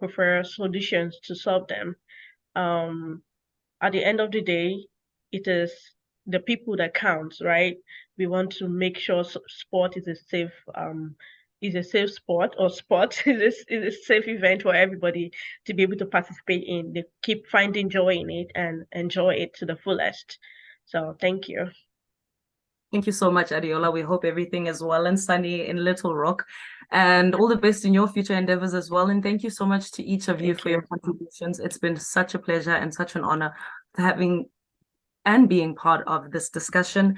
prefer solutions to solve them. At the end of the day, it is the people that counts, right? We want to make sure sport is a safe sport, or sport is a safe event for everybody to be able to participate in. They keep finding joy in it and enjoy it to the fullest. So thank you. Thank you so much, Adiola. We hope everything is well and sunny in Little Rock, and all the best in your future endeavors as well. And thank you so much to each of you for your contributions. It's been such a pleasure and such an honor having and being part of this discussion.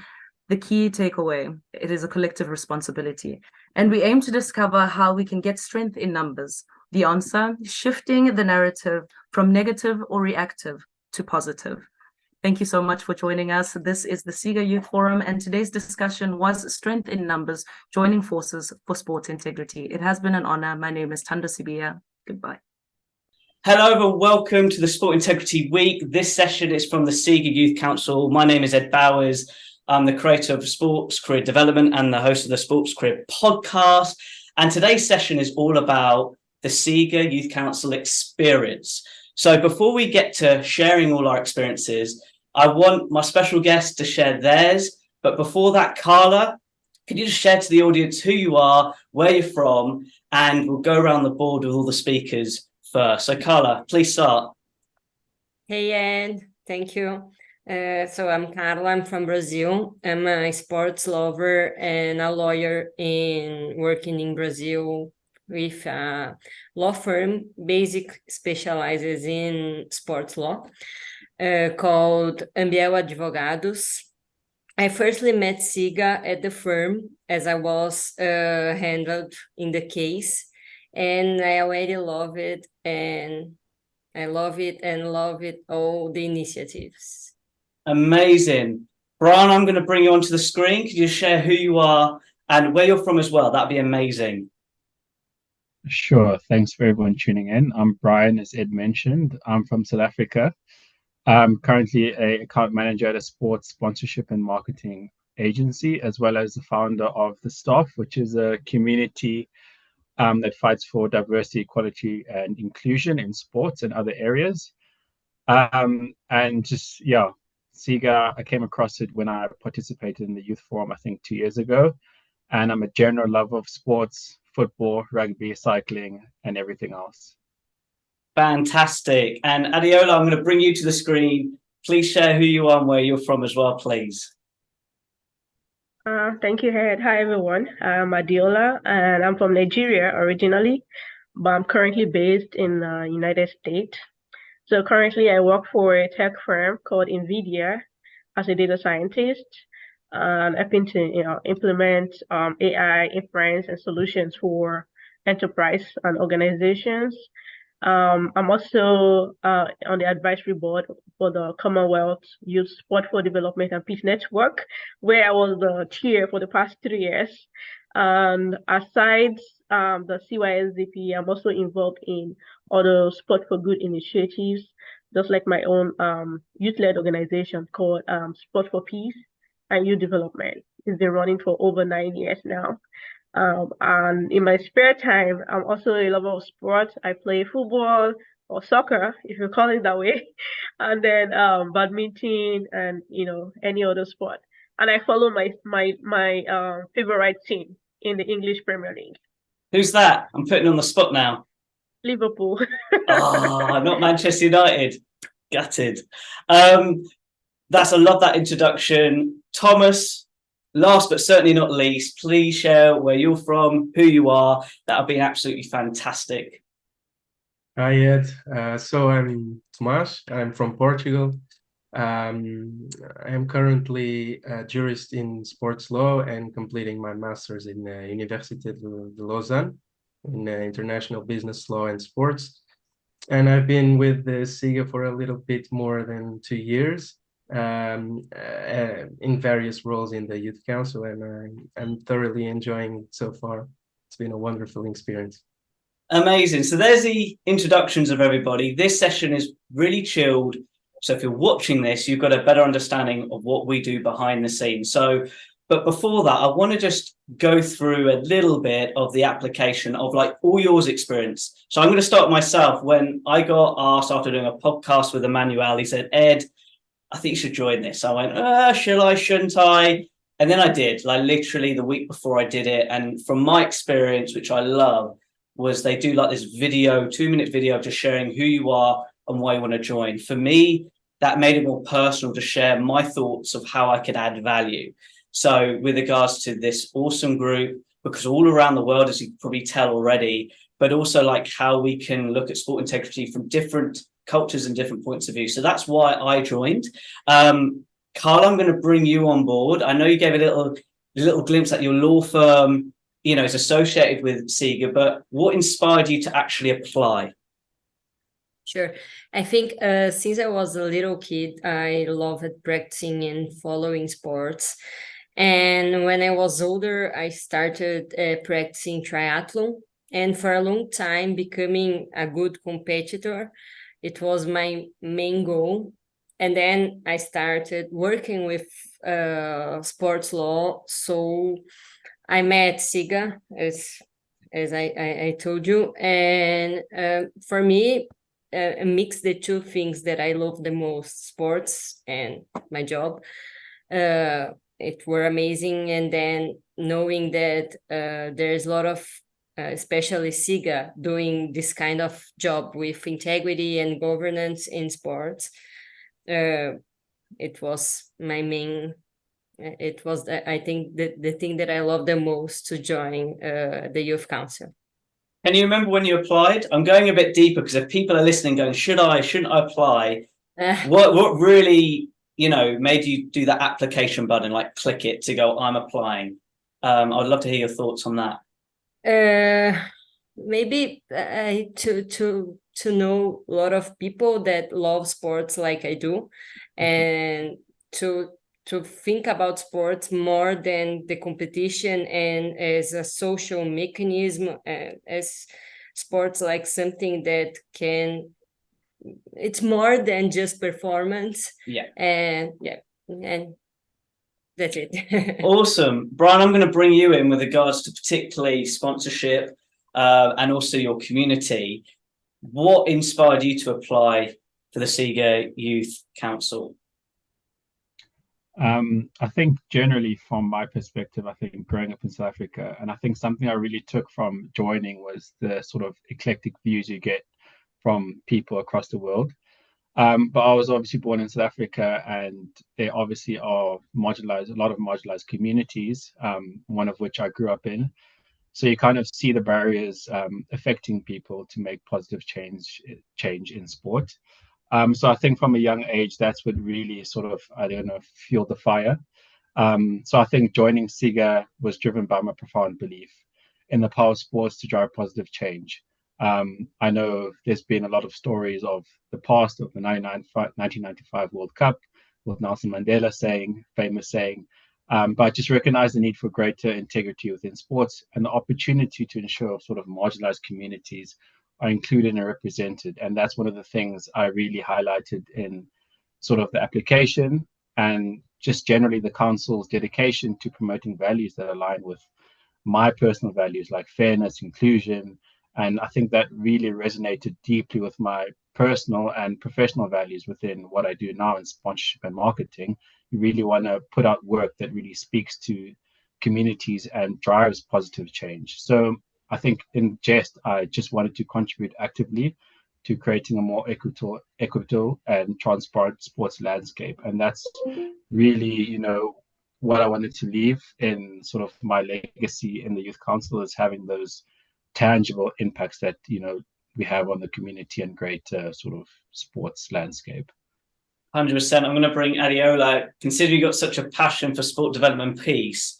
The key takeaway, it is a collective responsibility. And we aim to discover how we can get strength in numbers. The answer, shifting the narrative from negative or reactive to positive. Thank you so much for joining us. This is the Siga Youth Forum, and today's discussion was Strength in Numbers, Joining Forces for Sport Integrity. It has been an honor. My name is Tando Sibia. Goodbye. Hello and welcome to the Sport Integrity Week. This session is from the Siga Youth Council. My name is Ed Bowers. I'm the creator of Sports Career Development and the host of the Sports Career Podcast. And today's session is all about the Siga Youth Council experience. So before we get to sharing all our experiences, I want my special guests to share theirs. But before that, Carla, could you just share to the audience who you are, where you're from, and we'll go around the board with all the speakers first. So Carla, please start. Hey Ed, thank you. So I'm Carla, I'm from Brazil. I'm a sports lover and a lawyer working in Brazil with a law firm, specializes in sports law, called Ambiel Advogados. I firstly met Siga at the firm as I was handled in the case, and I already love it, and I love it, all the initiatives. Amazing. Brian, I'm going to bring you onto the screen. Could you share who you are and where you're from as well? That'd be amazing. Sure. Thanks for everyone tuning in. I'm Brian, as Ed mentioned. I'm from South Africa. I'm currently a account manager at a sports sponsorship and marketing agency, as well as the founder of The Staff, which is a community that fights for diversity, equality, and inclusion in sports and other areas. And just, yeah, Siga, I came across it when I participated in the Youth Forum, I think 2 years ago. And I'm a general lover of sports, football, rugby, cycling, and everything else. Fantastic. And Adiola, I'm going to bring you to the screen. Please share who you are and where you're from as well, please. Thank you, Ed. Hi, everyone. I'm Adiola, and I'm from Nigeria originally, but I'm currently based in the United States. So currently, I work for a tech firm called NVIDIA as a data scientist, and helping to implement AI inference and solutions for enterprise and organizations. I'm also on the advisory board for the Commonwealth Youth Sport for Development and Peace Network, where I was the chair for the past 3 years. And aside the CYSDP, I'm also involved in other Sport for Good initiatives, just like my own youth-led organization called Sport for Peace and Youth Development. It's been running for over 9 years now. And in my spare time, I'm also a lover of sports. I play football or soccer, if you call it that way, and then badminton and any other sport. And I follow my favorite team in the English Premier League. Who's that? I'm putting on the spot now. Liverpool. Not Manchester United. Gutted. I love that introduction. Thomas, last but certainly not least, please share where you're from, who you are. That would be absolutely fantastic. Hi, Ed. So I'm Tomas. I'm from Portugal. I am currently a jurist in sports law and completing my master's in Université de Lausanne in international business law and sports. And I've been with the Siga for a little bit more than 2 years. In various roles in the Youth Council, and I'm thoroughly enjoying it so far. It's been a wonderful experience. Amazing. So there's the introductions of everybody. This session is really chilled. So if you're watching this, you've got a better understanding of what we do behind the scenes. But before that, I want to just go through a little bit of the application of like all yours experience. So I'm going to start myself. When I got asked after doing a podcast with Emmanuel, he said, Ed, I think you should join this. I went, shall I, shouldn't I? And then I did, like literally the week before I did it. And from my experience, which I love, was they do like this video, 2-minute video, just sharing who you are and why you want to join. For me, that made it more personal to share my thoughts of how I could add value. So with regards to this awesome group, because all around the world, as you can probably tell already, but also like how we can look at sport integrity from different cultures and different points of view. So that's why I joined. Carl, I'm going to bring you on board. I know you gave a little glimpse at your law firm, is associated with Siga, but what inspired you to actually apply? Sure. I think since I was a little kid, I loved practicing and following sports. And when I was older, I started practicing triathlon. And for a long time, becoming a good competitor, it was my main goal. And then I started working with sports law. So I met Siga, as I told you. And for me, mix the two things that I love the most, sports and my job. It were amazing. And then knowing that there's a lot of, especially Siga, doing this kind of job with integrity and governance in sports, it was my main, it was, I think, the thing that I love the most to join the Youth Council. Can you remember when you applied? I'm going a bit deeper because if people are listening going, shouldn't I apply? What really, made you do that application button, like click it to go, I'm applying? I'd love to hear your thoughts on that. Maybe to know a lot of people that love sports like I do, and to think about sports more than the competition and as a social mechanism, as sports like something that it's more than just performance. Yeah. And that's it. Awesome. Brian, I'm going to bring you in with regards to particularly sponsorship and also your community. What inspired you to apply for the Siga Youth Council? I think generally from my perspective, I think growing up in South Africa, and I think something I really took from joining was the sort of eclectic views you get from people across the world. But I was obviously born in South Africa, and there obviously are marginalized, a lot of marginalized communities, one of which I grew up in. So you kind of see the barriers affecting people to make positive change in sport. So I think from a young age, that's what really sort of, I don't know, fueled the fire. So I think joining Siga was driven by my profound belief in the power of sports to drive positive change. I know there's been a lot of stories of the past of the 1995 World Cup with Nelson Mandela famous saying, but I just recognize the need for greater integrity within sports and the opportunity to ensure sort of marginalized communities are included and represented. And that's one of the things I really highlighted in sort of the application and just generally the council's dedication to promoting values that align with my personal values like fairness, inclusion. And I think that really resonated deeply with my personal and professional values within what I do now in sponsorship and marketing. You really want to put out work that really speaks to communities and drives positive change. So I think in jest, I just wanted to contribute actively to creating a more equitable and transparent sports landscape. And that's really, what I wanted to leave in sort of my legacy in the Youth Council is having those tangible impacts that, we have on the community and greater sort of sports landscape. 100%. I'm going to bring Adiola. Considering you got such a passion for sport development piece,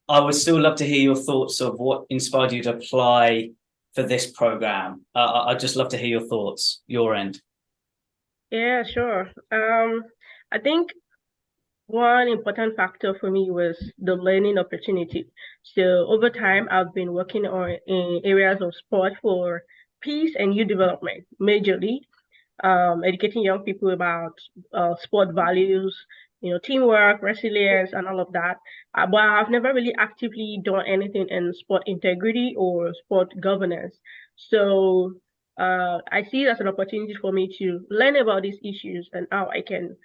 I would still love to hear your thoughts of what inspired you to apply for this program. I'd just love to hear your thoughts, your end. Yeah, sure. I think one important factor for me was the learning opportunity. So over time, I've been working in areas of sport for peace and youth development, majorly, educating young people about sport values, teamwork, resilience, and all of that. But I've never really actively done anything in sport integrity or sport governance. So I see it as an opportunity for me to learn about these issues and how I can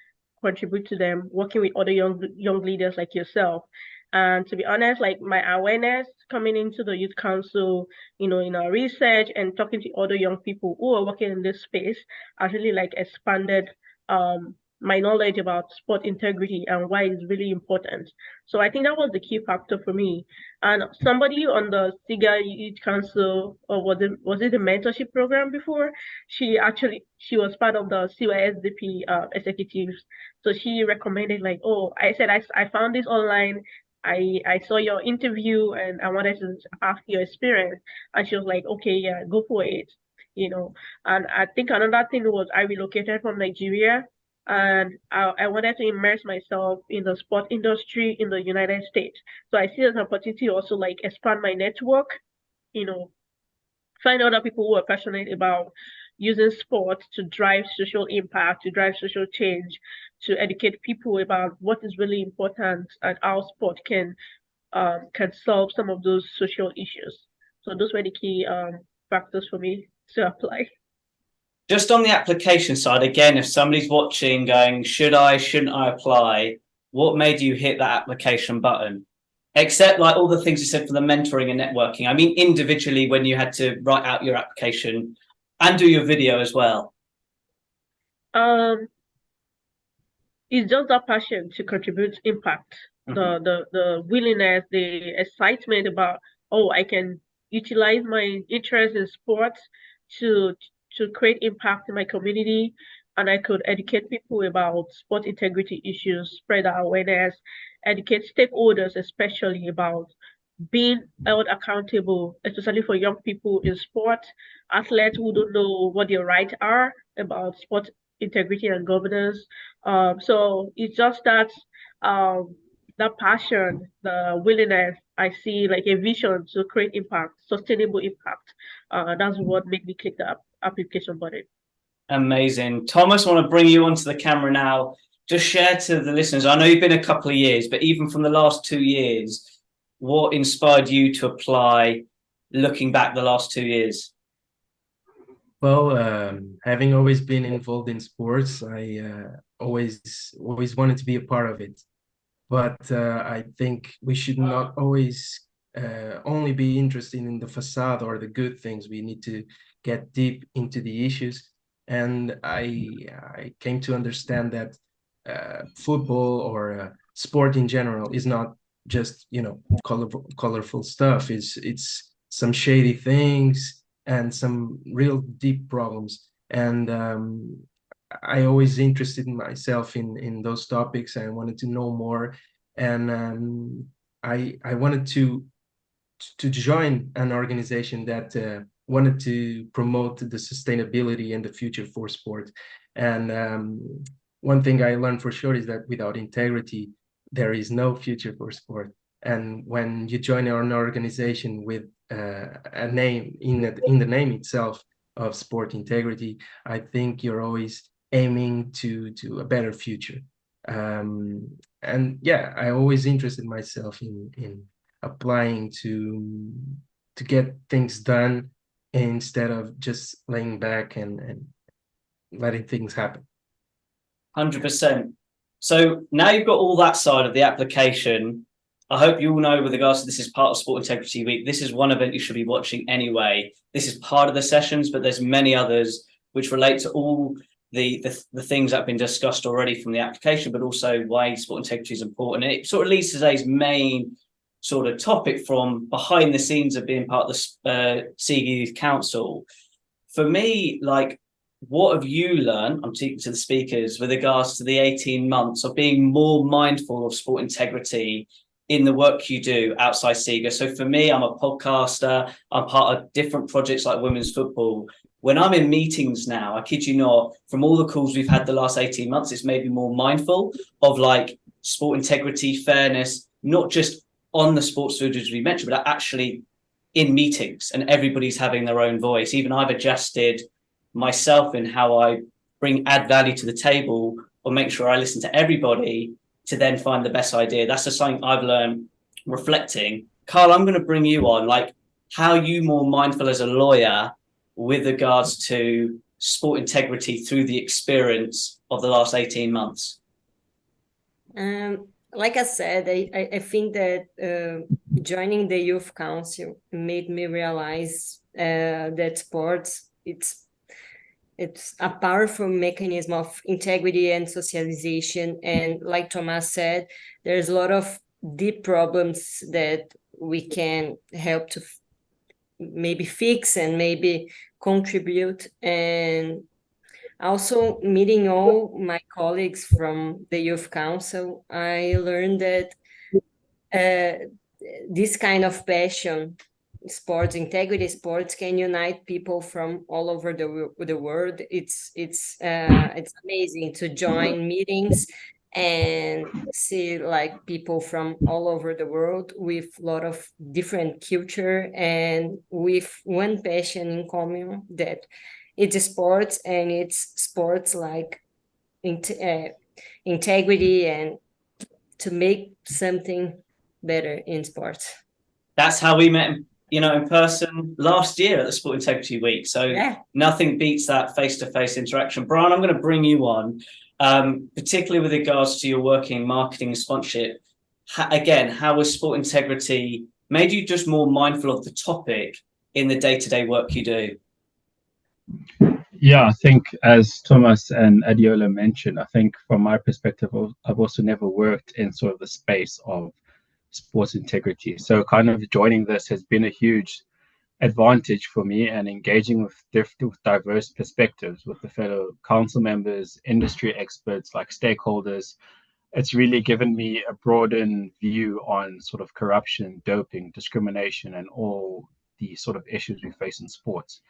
contribute to them, working with other young leaders like yourself. And to be honest, like my awareness coming into the youth council, in our research and talking to other young people who are working in this space, has really like expanded my knowledge about sport integrity and why it's really important. So I think that was the key factor for me. And somebody on the Siga Youth Council, or was it the mentorship program before? She was part of the CYSDP executives. So she recommended like, oh, I said I found this online. I saw your interview and I wanted to ask your experience. And she was like, okay, yeah, go for it. And I think another thing was I relocated from Nigeria and I wanted to immerse myself in the sport industry in the United States. So I see it as an opportunity to also like expand my network, find other people who are passionate about using sport to drive social impact, to drive social change, to educate people about what is really important and how sport can solve some of those social issues. So those were the key factors for me to apply. Just on the application side, again, if somebody's watching going, shouldn't I apply? What made you hit that application button? Except like all the things you said for the mentoring and networking. I mean, individually, when you had to write out your application and do your video as well. It's just that passion to contribute impact, the willingness, the excitement about, oh, I can utilize my interest in sports to create impact in my community, and I could educate people about sport integrity issues, spread awareness, educate stakeholders, especially about being held accountable, especially for young people in sport, athletes who don't know what their rights are about sport integrity and governance. So it's just that that passion, the willingness, I see like a vision to create impact, sustainable impact. That's what made me click the application button. Amazing. Thomas, I want to bring you onto the camera now. Just share to the listeners, I know you've been a couple of years, but even from the last 2 years, what inspired you to apply looking back the last 2 years? Well, having always been involved in sports, I always wanted to be a part of it. But I think we should not always only be interested in the facade or the good things. We need to get deep into the issues. And I came to understand that football or sport in general is not just, colorful stuff. It's some shady things and some real deep problems. And I always interested in myself in those topics. I wanted to know more, and I wanted to join an organization that wanted to promote the sustainability and the future for sport. And one thing I learned for sure is that without integrity, there is no future for sport. And when you join an organization with a name in the name itself of sport integrity, I think you're always aiming to a better future. And yeah, I always interested myself in applying to get things done instead of just laying back and letting things happen. 100%. So now you've got all that side of the application. I hope you all know with regards to this is part of Sport Integrity Week. This is one event you should be watching anyway. This is part of the sessions, but there's many others which relate to all the things that have been discussed already from the application, but also why sport integrity is important. And it sort of leads to today's main sort of topic from behind the scenes of being part of the Siga Youth Council. For me, like, what have you learned? I'm speaking to the speakers with regards to the 18 months of being more mindful of sport integrity in the work you do outside Siga. So for me, I'm a podcaster. I'm part of different projects like women's football. When I'm in meetings now, I kid you not, from all the calls we've had the last 18 months, it's made me more mindful of like sport integrity, fairness, not just on the sports field as we mentioned, but actually in meetings, and everybody's having their own voice. Even I've adjusted myself in how I add value to the table or make sure I listen to everybody to then find the best idea. That's just something I've learned reflecting. Carl, I'm going to bring you on, like, how are you more mindful as a lawyer with regards to sport integrity through the experience of the last 18 months? Like I said, I think that joining the youth council made me realize that sports, it's a powerful mechanism of integrity and socialization. And like Thomas said, there's a lot of deep problems that we can help to maybe fix and maybe contribute. And also meeting all my colleagues from the youth council, I learned that this kind of passion, sports integrity, sports can unite people from all over the world. It's amazing to join meetings and see like people from all over the world with a lot of different culture and with one passion in common, that it's sports, and it's sports like integrity and to make something better in sports. That's how we met, in person last year at the Sport Integrity Week. So yeah, nothing beats that face-to-face interaction. Brian, I'm going to bring you on, particularly with regards to your work in marketing and sponsorship. Again, how has sport integrity made you just more mindful of the topic in the day-to-day work you do? Yeah, I think as Thomas and Adiola mentioned, I think from my perspective, I've also never worked in sort of the space of sports integrity. So kind of joining this has been a huge advantage for me, and engaging with diverse perspectives with the fellow council members, industry experts, like stakeholders. It's really given me a broadened view on sort of corruption, doping, discrimination, and all the sort of issues we face in sports.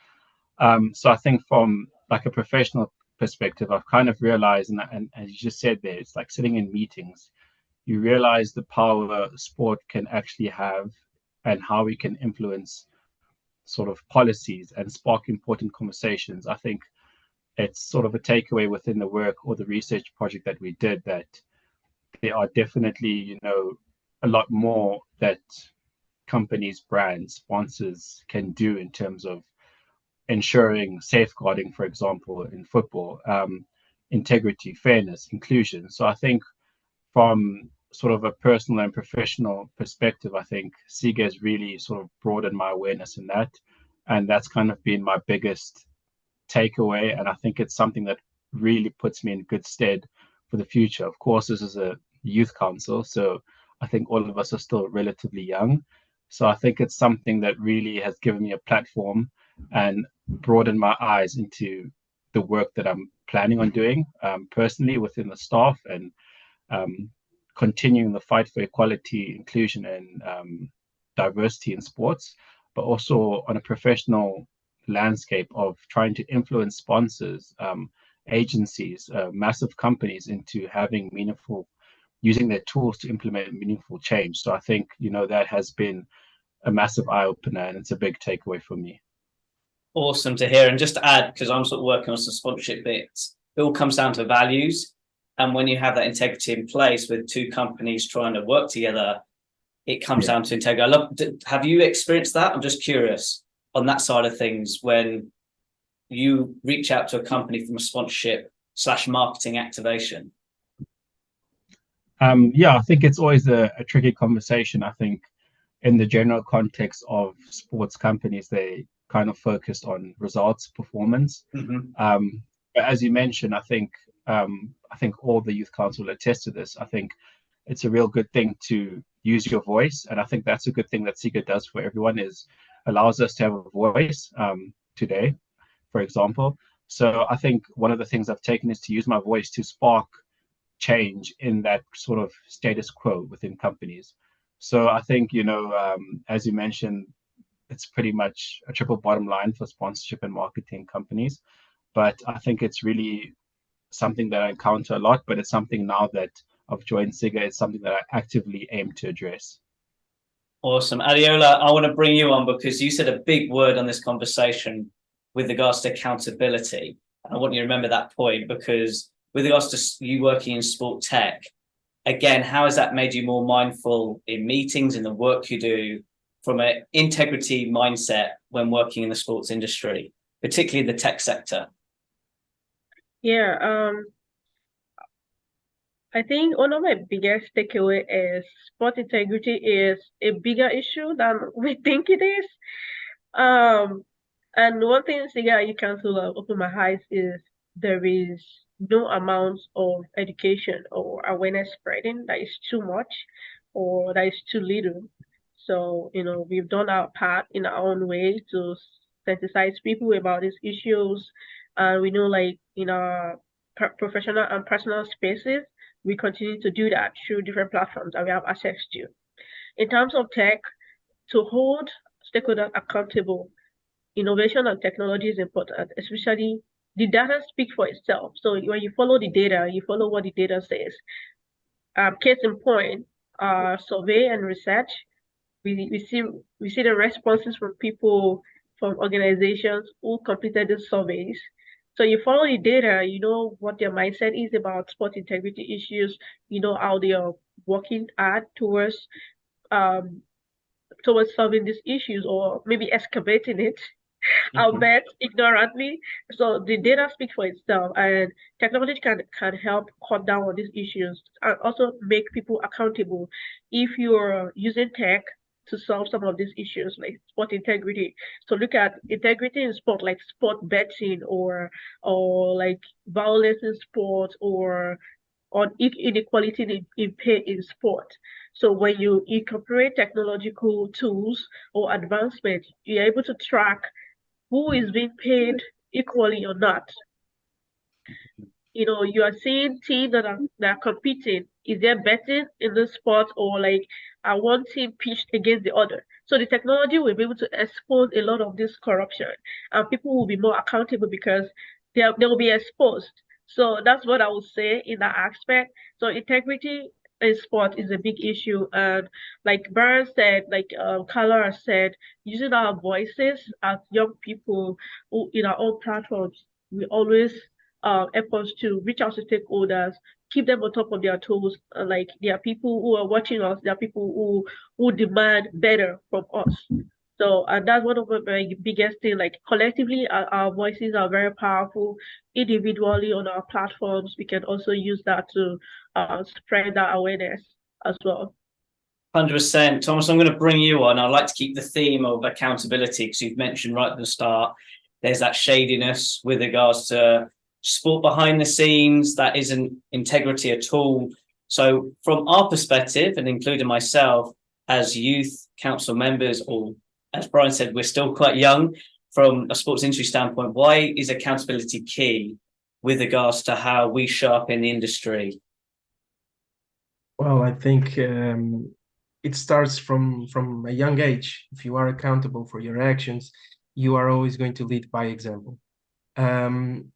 So I think from like a professional perspective, I've kind of realized, and as you just said there, it's like sitting in meetings, you realize the power sport can actually have and how we can influence sort of policies and spark important conversations. I think it's sort of a takeaway within the work or the research project that we did, that there are definitely, a lot more that companies, brands, sponsors can do in terms of ensuring safeguarding, for example, in football, integrity, fairness, inclusion. So I think from sort of a personal and professional perspective, I think Siga has really sort of broadened my awareness in that. And that's kind of been my biggest takeaway. And I think it's something that really puts me in good stead for the future. Of course, this is a youth council, so I think all of us are still relatively young. So I think it's something that really has given me a platform and broadened my eyes into the work that I'm planning on doing personally within the staff, and continuing the fight for equality, inclusion, and diversity in sports, but also on a professional landscape of trying to influence sponsors, agencies, massive companies into having meaningful, using their tools to implement meaningful change. So I think, that has been a massive eye opener, and it's a big takeaway for me. Awesome to hear. And just to add, because I'm sort of working on some sponsorship bits, it all comes down to values. And when you have that integrity in place with two companies trying to work together, it comes down to integrity. Have you experienced that? I'm just curious on that side of things, when you reach out to a company from a sponsorship / marketing activation. I think it's always a tricky conversation. I think in the general context of sports companies, they kind of focused on results, performance. But as you mentioned, I think all the youth council will attest to this. I think it's a real good thing to use your voice, and I think that's a good thing that Siga does for everyone, is allows us to have a voice today, for example. So I think one of the things I've taken is to use my voice to spark change in that sort of status quo within companies. So I think, as you mentioned, it's pretty much a triple bottom line for sponsorship and marketing companies. But I think it's really something that I encounter a lot, but it's something now that I've joined Siga, it's something that I actively aim to address. Awesome. Adiola, I want to bring you on because you said a big word on this conversation with regards to accountability. And I want you to remember that point, because with regards to you working in sport tech, again, how has that made you more mindful in meetings, in the work you do, from an integrity mindset when working in the sports industry, particularly the tech sector? Yeah, I think one of my biggest takeaway is sport integrity is a bigger issue than we think it is. And one thing Siga you Council open my eyes is there is no amount of education or awareness spreading that is too much or that is too little. So, we've done our part in our own way to sensitize people about these issues. And we know, like, in our professional and personal spaces, we continue to do that through different platforms that we have access to. In terms of tech, to hold stakeholders accountable, innovation and technology is important, especially the data speaks for itself. So when you follow the data, you follow what the data says. Case in point, survey and research, we see the responses from people, from organizations who completed the surveys. So you follow the data, you know what their mindset is about sport integrity issues, you know how they are working hard towards solving these issues, or maybe excavating it. I'll bet ignorantly. So the data speaks for itself, and technology can help cut down on these issues and also make people accountable. If you're using tech to solve some of these issues like sport integrity, so look at integrity in sport, like sport betting, or like violence in sport, or on inequality in pay in sport. So when you incorporate technological tools or advancement, you're able to track who is being paid equally or not. You are seeing teams that are competing. Is there betting in the sport, or like are one team pitched against the other? So the technology will be able to expose a lot of this corruption, and people will be more accountable because they will be exposed. So that's what I would say in that aspect. So integrity in sport is a big issue. And like Brian said, like Carla said, using our voices as young people who, in our own platforms, we always help us to reach out to stakeholders, keep them on top of their toes. Like there are people who are watching us, there are people who demand better from us. So, and that's one of my biggest thing. Like collectively, our voices are very powerful. Individually on our platforms, we can also use that to spread that awareness as well. 100%. Thomas, I'm going to bring you on. I'd like to keep the theme of accountability because you've mentioned right at the start, there's that shadiness with regards to sport behind the scenes that isn't integrity at all. So from our perspective, and including myself as youth council members, or as Brian said, we're still quite young from a sports industry standpoint, why is accountability key with regards to how we show up in the industry? Well, I think it starts from a young age. If you are accountable for your actions, you are always going to lead by example. And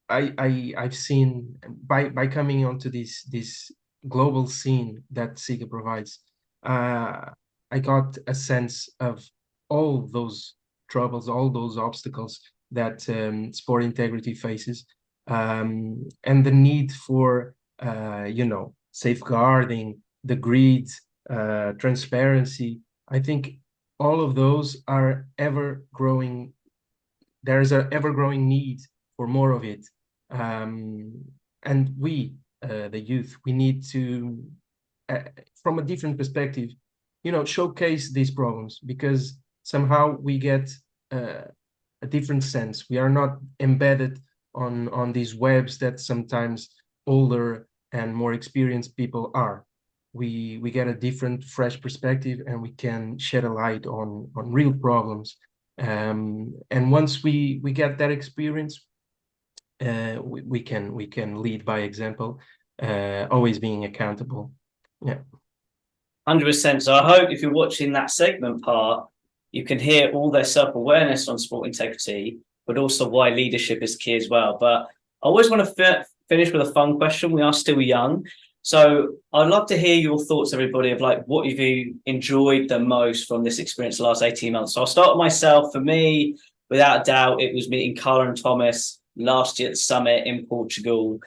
I've seen by coming onto this global scene that Siga provides, I got a sense of all those troubles, all those obstacles that sport integrity faces, and the need for safeguarding the greed, transparency. I think all of those are ever growing. There's an ever growing need for more of it. And we, the youth, we need to, from a different perspective, showcase these problems, because somehow we get a different sense. We are not embedded on these webs that sometimes older and more experienced people are. We get a different, fresh perspective, and we can shed a light on real problems. And once we get that experience, we can lead by example, always being accountable. Yeah. 100%. So I hope if you're watching that segment part, you can hear all their self-awareness on sport integrity, but also why leadership is key as well. But I always want to finish with a fun question. We are still young. So I'd love to hear your thoughts, everybody, of like, what have you enjoyed the most from this experience the last 18 months? So I'll start with myself. For me, without a doubt, it was meeting Carla and Thomas last year at the summit in Portugal.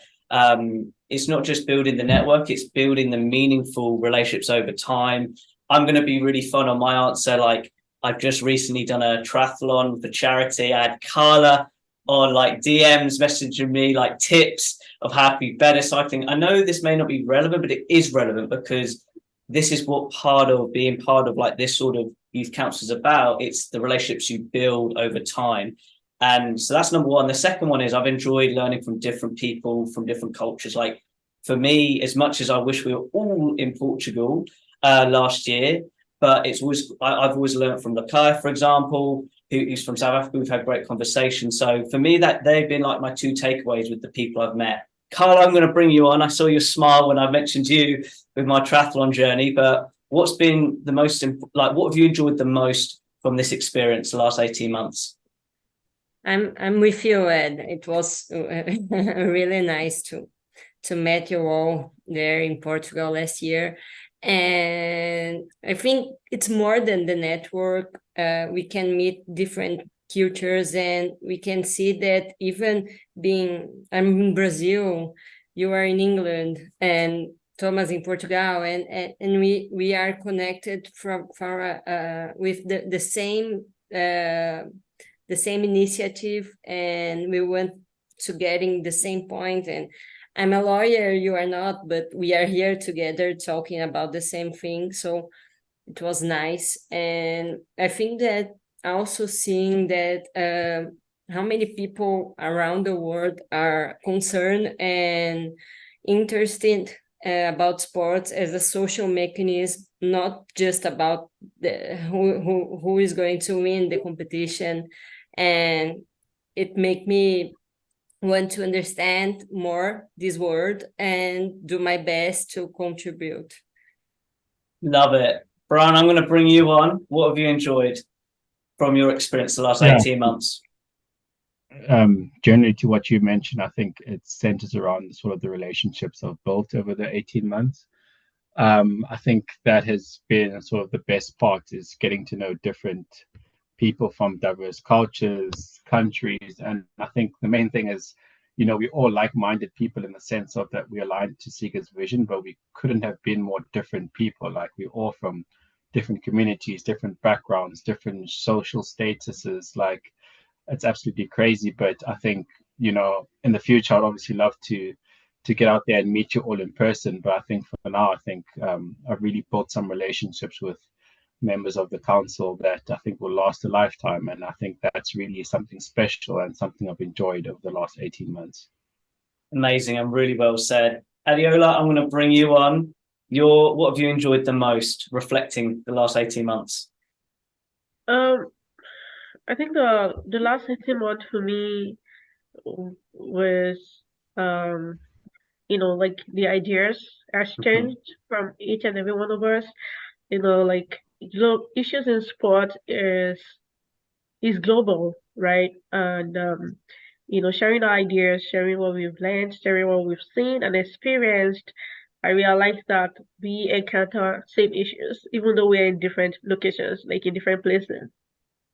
It's not just building the network, it's building the meaningful relationships over time. I'm going to be really fun on my answer. Like, I've just recently done a triathlon for charity. I had Carla on like DMs messaging me like tips of how to be better cycling. I know this may not be relevant, but it is relevant because this is what being part of like this sort of youth council is about. It's the relationships you build over time. And so that's number one. The second one is I've enjoyed learning from different people, from different cultures. Like for me, as much as I wish we were all in Portugal last year, but I've always learned from Lakai, for example, who's from South Africa. We've had great conversations. So for me, that they've been like my two takeaways with the people I've met. Carla, I'm going to bring you on. I saw your smile when I mentioned you with my triathlon journey, but what's been the most, what have you enjoyed the most from this experience the last 18 months? I'm with you, Ed. It was really nice to meet you all there in Portugal last year. And I think it's more than the network. We can meet different cultures, and we can see that even I'm in Brazil, you are in England, and Thomas in Portugal, and we are connected with the same initiative, and we went to getting the same point. And I'm a lawyer, you are not, but we are here together talking about the same thing. So it was nice. And I think that also seeing that how many people around the world are concerned and interested about sports as a social mechanism, not just about who is going to win the competition. And it made me want to understand more this world and do my best to contribute. Love it. Brian, I'm going to bring you on. What have you enjoyed from your experience the last 18 months? generally to what you mentioned, I think it centers around sort of the relationships I've built over the 18 months. I think that has been sort of the best part, is getting to know different people from diverse cultures, countries. And I think the main thing is, we're all like-minded people in the sense of that we aligned to Siga's vision, but we couldn't have been more different people. Like, we're all from different communities, different backgrounds, different social statuses. Like, it's absolutely crazy. But I think, in the future, I'd obviously love to get out there and meet you all in person. But I think for now, I've really built some relationships with members of the council that I think will last a lifetime. And I think that's really something special and something I've enjoyed over the last 18 months. Amazing and really well said. Adiola, I'm going to bring you on. What have you enjoyed the most reflecting the last 18 months? I think the last 18 months for me was like the ideas exchanged from each and every one of us. Like issues in sport is global, right? And sharing our ideas, sharing what we've learned, sharing what we've seen and experienced, I realized that we encounter same issues, even though we're in different locations, like in different places.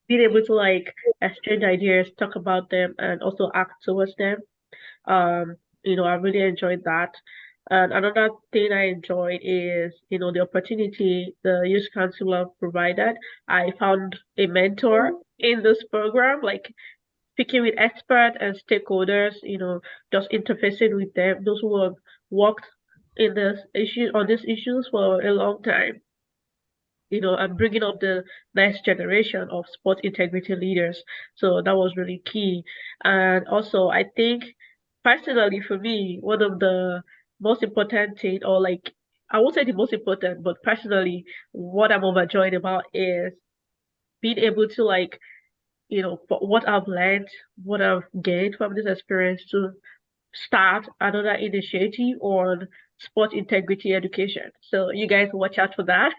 Being able to like exchange ideas, talk about them, and also act towards them. Um, I really enjoyed that. And another thing I enjoyed is, the opportunity the youth counselor provided. I found a mentor in this program, like speaking with experts and stakeholders, just interfacing with them, those who have worked in this issue on these issues for a long time, and bringing up the next generation of sport integrity leaders. So that was really key. And also, I think personally for me, one of the most important thing, or like, I won't say the most important, but personally, what I'm overjoyed about is being able to like, what I've learned, what I've gained from this experience to start another initiative on sport integrity education. So you guys watch out for that.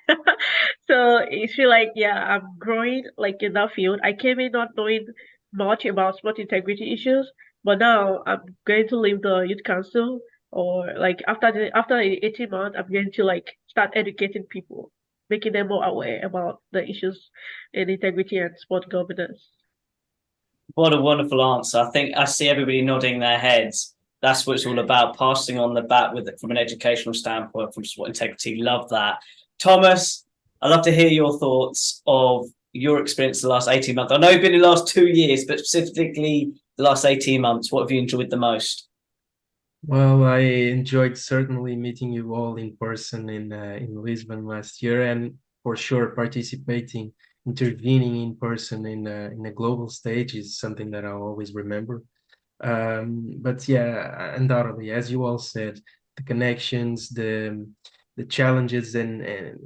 So it's feel like, yeah, I'm growing like in that field. I came in not knowing much about sport integrity issues, but now I'm going to leave the youth council, or like after the 18 months, I'm going to like start educating people, making them more aware about the issues in integrity and sport governance. What a wonderful answer. I think I see everybody nodding their heads. That's what it's all about, passing on the bat from an educational standpoint, from sport integrity. Love that. Thomas, I'd love to hear your thoughts of your experience the last 18 months. I know it's been the last 2 years, but specifically the last 18 months. What have you enjoyed the most? Well, I enjoyed certainly meeting you all in person in Lisbon last year, and for sure participating, intervening in person in a global stage is something that I'll always remember. But yeah, undoubtedly, as you all said, the connections, the challenges, and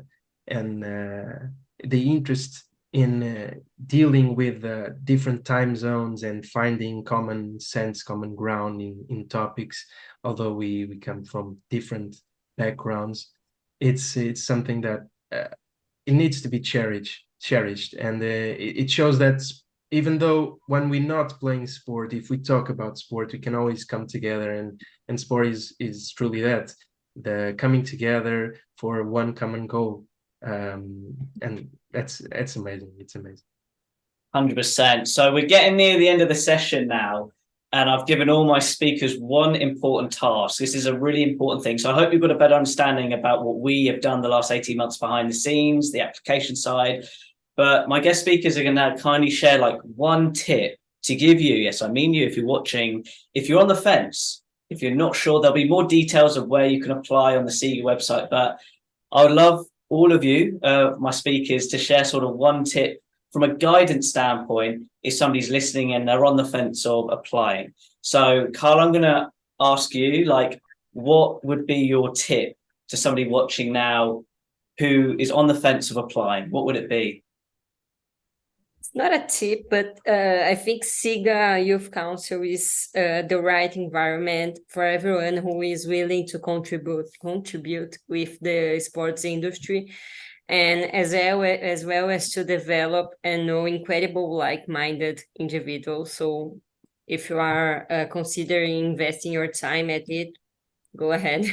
the interest in dealing with different time zones and finding common sense, common ground in topics, although we come from different backgrounds, it's something that it needs to be cherished, and it shows that even though when we're not playing sport, if we talk about sport, we can always come together, and sport is truly that, the coming together for one common goal. And that's amazing. It's amazing. 100%. So we're getting near the end of the session now, and I've given all my speakers one important task. This is a really important thing. So I hope you've got a better understanding about what we have done the last 18 months behind the scenes, the application side. But my guest speakers are going to kindly share like one tip to give you. Yes, I mean you, if you're watching, if you're on the fence, if you're not sure, there'll be more details of where you can apply on the Siga website. But I would love all of you, my speakers, to share sort of one tip from a guidance standpoint if somebody's listening and they're on the fence of applying. So, Carl, I'm going to ask you, like, what would be your tip to somebody watching now who is on the fence of applying? What would it be? Not a tip, but I think Siga Youth Council is the right environment for everyone who is willing to contribute with the sports industry, and as well as to develop and know incredible like-minded individuals. So if you are considering investing your time at it, go ahead.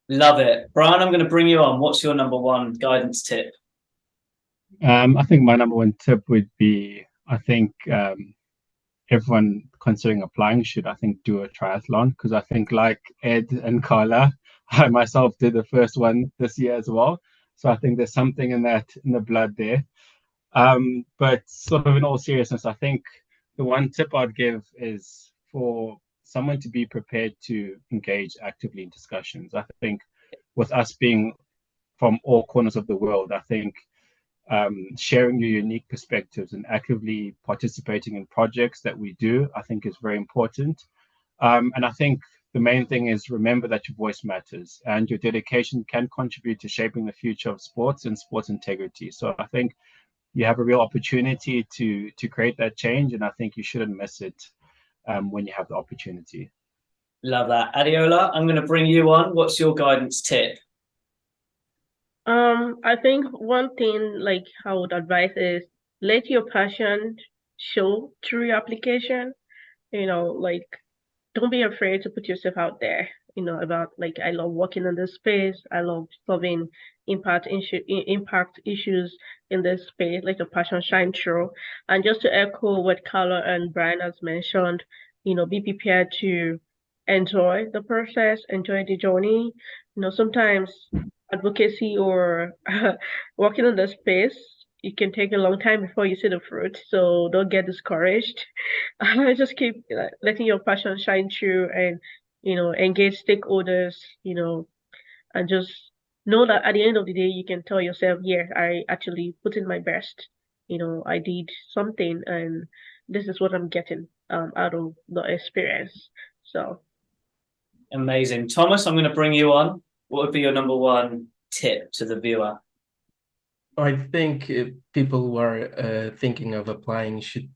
Love it. Brian, I'm going to bring you on. What's your number one guidance tip? I think my number one tip would be, I think everyone considering applying should, I think, do a triathlon, because I think, like Ed and Carla, I myself did the first one this year as well. So I think there's something in the blood there. But sort of in all seriousness, I think the one tip I'd give is for someone to be prepared to engage actively in discussions. I think with us being from all corners of the world, I think sharing your unique perspectives and actively participating in projects that we do, I think is very important. And I think the main thing is remember that your voice matters and your dedication can contribute to shaping the future of sports and sports integrity. So I think you have a real opportunity to create that change, and I think you shouldn't miss it when you have the opportunity. Love that. Adiola, I'm going to bring you on. What's your guidance tip? I think one thing like I would advise is let your passion show through your application. Like don't be afraid to put yourself out there. About like I love working in this space. I love solving impact issues in this space. Let your passion shine through. And just to echo what Carla and Brian has mentioned, be prepared to enjoy the process, enjoy the journey. Sometimes advocacy or working in the space, it can take a long time before you see the fruit. So don't get discouraged. Just keep letting your passion shine through and, engage stakeholders, and just know that at the end of the day, you can tell yourself, yeah, I actually put in my best. I did something and this is what I'm getting out of the experience. So. Amazing. Thomas, I'm going to bring you on. What would be your number one tip to the viewer? I think people who are thinking of applying should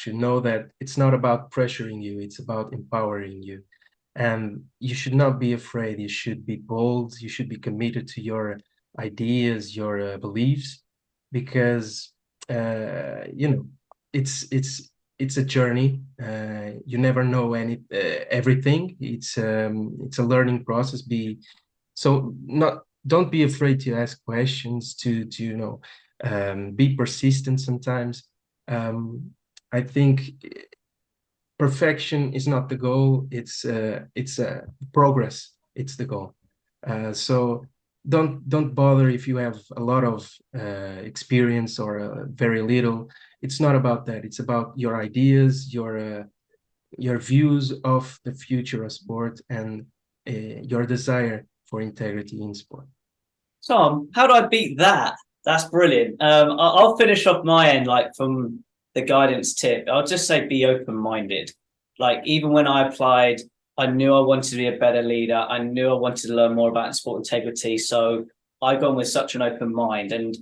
know that it's not about pressuring you, it's about empowering you. And you should not be afraid. You should be bold. You should be committed to your ideas, your beliefs, because it's a journey. You never know everything. It's a learning process. Don't be afraid to ask questions. To be persistent sometimes. I think perfection is not the goal. It's progress. It's the goal. So don't bother if you have a lot of experience or very little. It's not about that. It's about your ideas, your views of the future of sport, and your desire for integrity in sport. Tom, how do I beat that? That's brilliant. I'll finish off my end, like from the guidance tip. I'll just say be open-minded. Like even when I applied, I knew I wanted to be a better leader. I knew I wanted to learn more about sport integrity. So I gone with such an open mind. And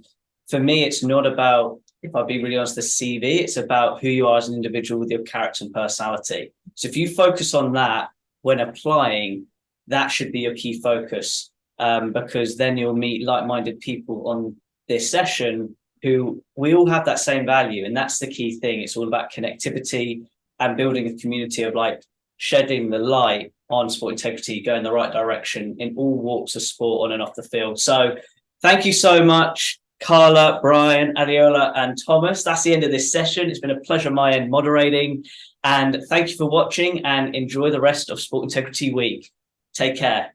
for me, it's not about, if I'll be really honest, the CV. It's about who you are as an individual with your character and personality. So if you focus on that when applying, that should be your key focus. Because then you'll meet like-minded people on this session who we all have that same value. And that's the key thing. It's all about connectivity and building a community of like shedding the light on sport integrity, going the right direction in all walks of sport on and off the field. So thank you so much, Carla, Brian, Adiola, and Thomas. That's the end of this session. It's been a pleasure my end moderating. And thank you for watching and enjoy the rest of Sport Integrity Week. Take care.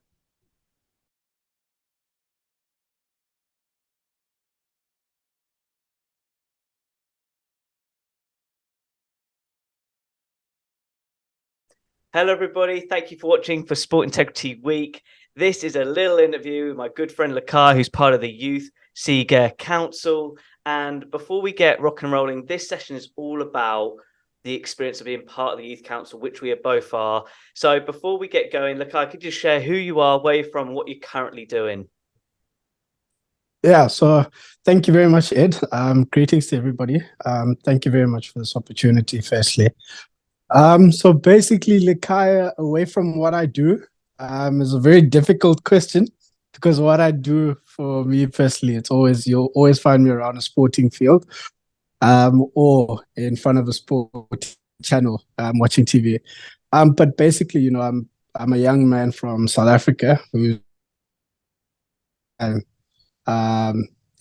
Hello, everybody. Thank you for watching for Sport Integrity Week. This is a little interview with my good friend Lakar, who's part of the Youth Siga Council. And before we get rock and rolling, this session is all about the experience of being part of the Youth Council, which we both are. So before we get going, Lakar, could you share who you are, where you're from, and what you're currently doing? Yeah, so thank you very much, Ed. Greetings to everybody. Thank you very much for this opportunity, firstly. So basically, Likaya, away from what I do, is a very difficult question because what I do for me personally, you'll always find me around a sporting field, or in front of a sporting channel watching TV. But basically, I'm a young man from South Africa who,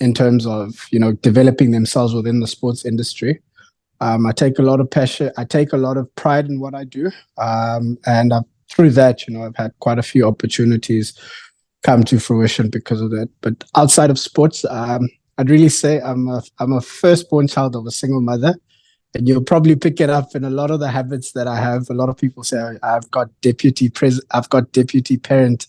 in terms of developing themselves within the sports industry. I take a lot of passion. I take a lot of pride in what I do, and through that, I've had quite a few opportunities come to fruition because of that. But outside of sports, I'd really say I'm a firstborn child of a single mother, and you'll probably pick it up in a lot of the habits that I have. A lot of people say I've got deputy parent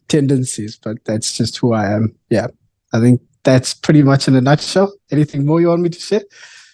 tendencies, but that's just who I am. Yeah, I think that's pretty much in a nutshell. Anything more you want me to share?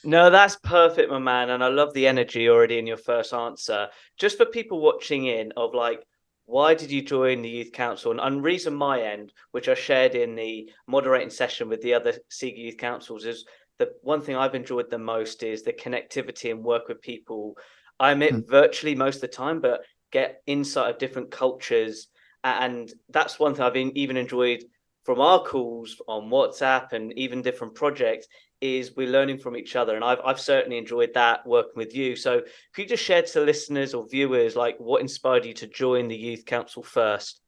No, that's perfect, my man. And I love the energy already in your first answer. Just for people watching in of like, why did you join the Youth Council? And reason my end, which I shared in the moderating session with the other Siga Youth Councils, is the one thing I've enjoyed the most is the connectivity and work with people. I meet virtually most of the time, but get insight of different cultures. And that's one thing I've even enjoyed from our calls on WhatsApp and even different projects is we're learning from each other. And I've certainly enjoyed that working with you. So could you just share to the listeners or viewers, like what inspired you to join the Youth Council first?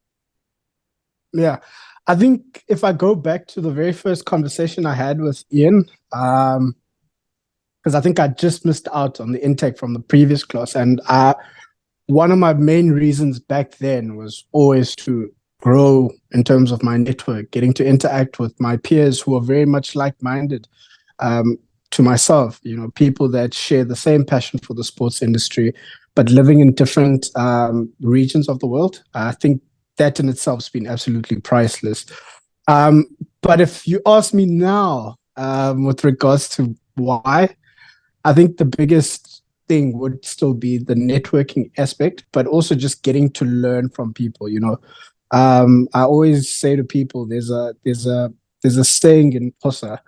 Yeah, I think if I go back to the very first conversation I had with Ian, because I think I just missed out on the intake from the previous class. And one of my main reasons back then was always to grow in terms of my network, getting to interact with my peers who are very much like-minded to myself, people that share the same passion for the sports industry, but living in different regions of the world. I think that in itself has been absolutely priceless. But if you ask me now, with regards to why, I think the biggest thing would still be the networking aspect, but also just getting to learn from people. I always say to people, there's a saying in Xhosa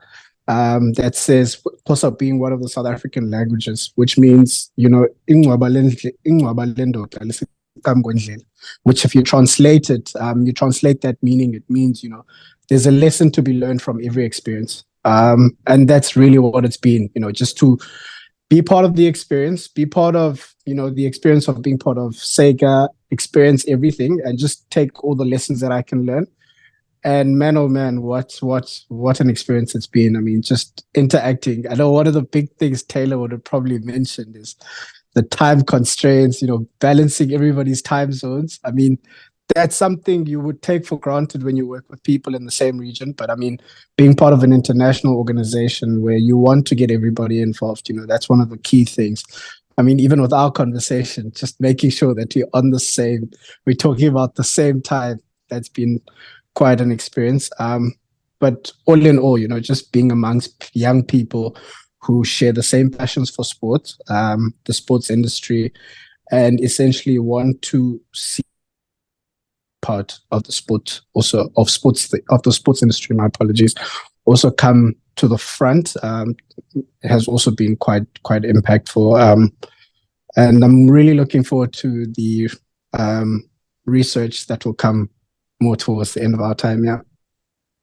that says, Xhosa being one of the South African languages, which means, "Ingcwaba lendoda lisikam kwendlela," which if you translate it, you translate that meaning, it means, there's a lesson to be learned from every experience. And that's really what it's been, just to be part of the experience, be part of, the experience of being part of Sega, experience everything, and just take all the lessons that I can learn. And man, oh man, what an experience it's been. I mean, just interacting. I know one of the big things Taylor would have probably mentioned is the time constraints, balancing everybody's time zones. I mean, that's something you would take for granted when you work with people in the same region. But I mean, being part of an international organization where you want to get everybody involved, that's one of the key things. I mean, even with our conversation, just making sure that we're talking about the same time, that's been quite an experience. But all in all, just being amongst young people who share the same passions for sports, the sports industry, and essentially want to see part of the sport, also of the sports industry, my apologies, also come to the front, has also been quite impactful. And I'm really looking forward to the research that will come more towards the end of our time. Yeah.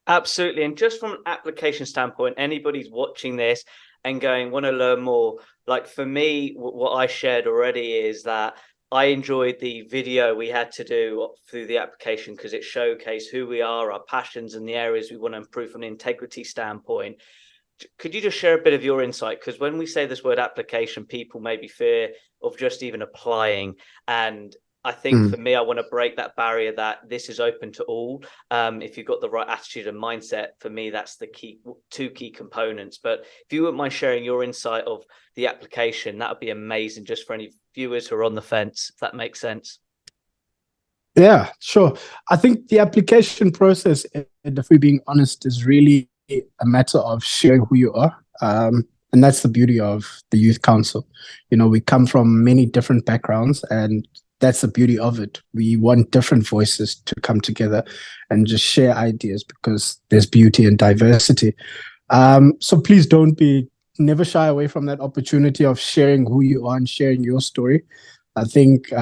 Absolutely. And just from an application standpoint, anybody's watching this and going, want to learn more, like for me, what I shared already is that I enjoyed the video we had to do through the application because it showcased who we are, our passions, and the areas we want to improve from an integrity standpoint. Could you just share a bit of your insight? Because when we say this word application, people maybe fear of just even applying. And I think for me, I want to break that barrier that this is open to all. If you've got the right attitude and mindset, for me, that's the two key components. But if you wouldn't mind sharing your insight of the application, that would be amazing just for any viewers who are on the fence, if that makes sense. Yeah, sure. I think the application process, if we're being honest, is really a matter of sharing who you are. And that's the beauty of the Youth Council. We come from many different backgrounds, and that's the beauty of it. We want different voices to come together and just share ideas because there's beauty and diversity. So please never shy away from that opportunity of sharing who you are and sharing your story. I think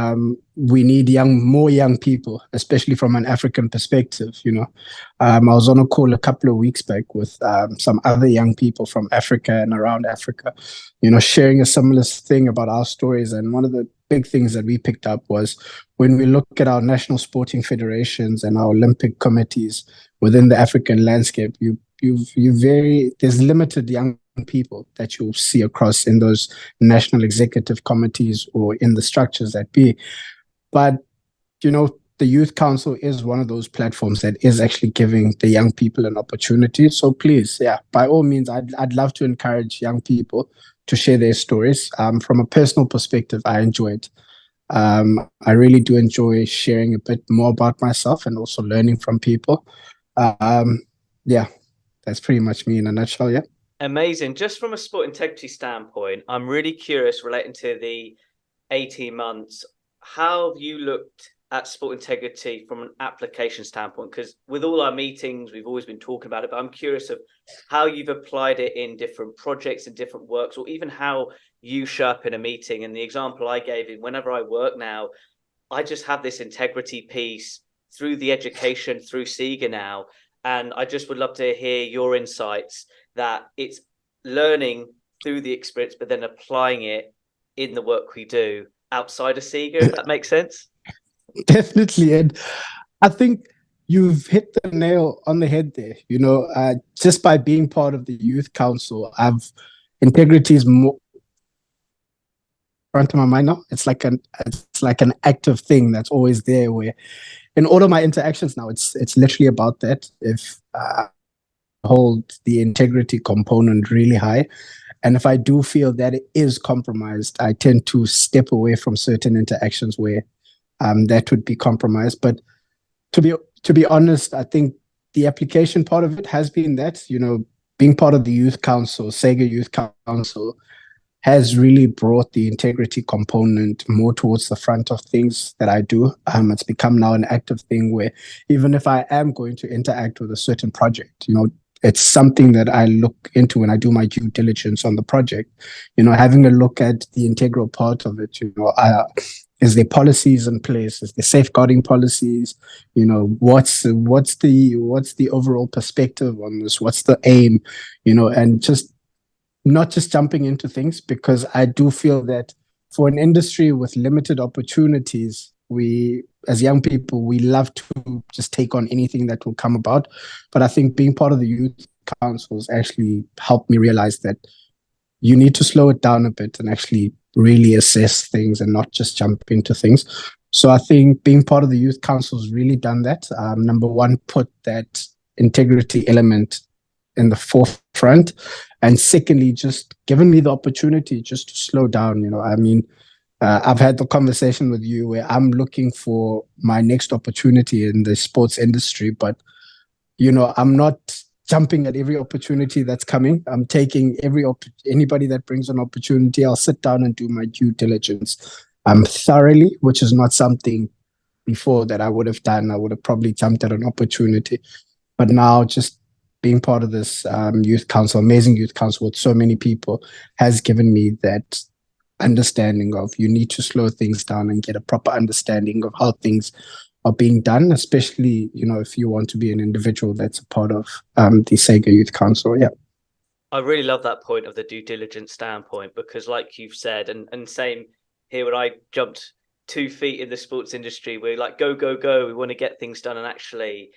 we need more young people, especially from an African perspective. I was on a call a couple of weeks back with some other young people from Africa and around Africa, sharing a similar thing about our stories. And one of the big things that we picked up was when we look at our national sporting federations and our Olympic committees within the African landscape, there's limited young people that you'll see across in those national executive committees or in the structures that be. But, the Youth Council is one of those platforms that is actually giving the young people an opportunity. So please, by all means, I'd love to encourage young people to share their stories. From a personal perspective, I enjoy it. I really do enjoy sharing a bit more about myself and also learning from people. That's pretty much me in a nutshell. Yeah. Amazing. Just from a sport integrity standpoint, I'm really curious relating to the 18 months. How have you looked at sport integrity from an application standpoint? Because with all our meetings, we've always been talking about it, but I'm curious of how you've applied it in different projects and different works, or even how you show up in a meeting. And the example I gave is whenever I work now, I just have this integrity piece through the education, through Siga now. And I just would love to hear your insights that it's learning through the experience, but then applying it in the work we do outside of Siga, if that makes sense. Definitely. And I think you've hit the nail on the head there. Just by being part of the Youth Council, integrity is more front of my mind now. It's like an active thing that's always there, where in all of my interactions now, it's literally about that. If hold the integrity component really high, and if I do feel that it is compromised, I tend to step away from certain interactions where that would be compromised. But to be honest, I think the application part of it has been that, being part of the Youth Council, Siga Youth Council, has really brought the integrity component more towards the front of things that I do. It's become now an active thing where even if I am going to interact with a certain project, it's something that I look into when I do my due diligence on the project. Having a look at the integral part of it. Is there policies in place? Is there safeguarding policies? What's the overall perspective on this? What's the aim? And just not just jumping into things, because I do feel that for an industry with limited opportunities, we, as young people, we love to just take on anything that will come about. But I think being part of the Youth Councils actually helped me realize that you need to slow it down a bit and actually really assess things and not just jump into things. So I think being part of the Youth Council has really done that. Number one, put that integrity element in the forefront. And secondly, just given me the opportunity just to slow down. I've had the conversation with you where I'm looking for my next opportunity in the sports industry, but, I'm not jumping at every opportunity that's coming. I'm taking anybody that brings an opportunity. I'll sit down and do my due diligence thoroughly, which is not something before that I would have done. I would have probably jumped at an opportunity. But now just being part of this youth council, amazing youth council with so many people, has given me that understanding of you need to slow things down and get a proper understanding of how things are being done, especially, if you want to be an individual that's a part of the Siga Youth Council. Yeah. I really love that point of the due diligence standpoint, because like you've said, and same here, when I jumped 2 feet in the sports industry, we're like, go, go, go. We want to get things done. And actually,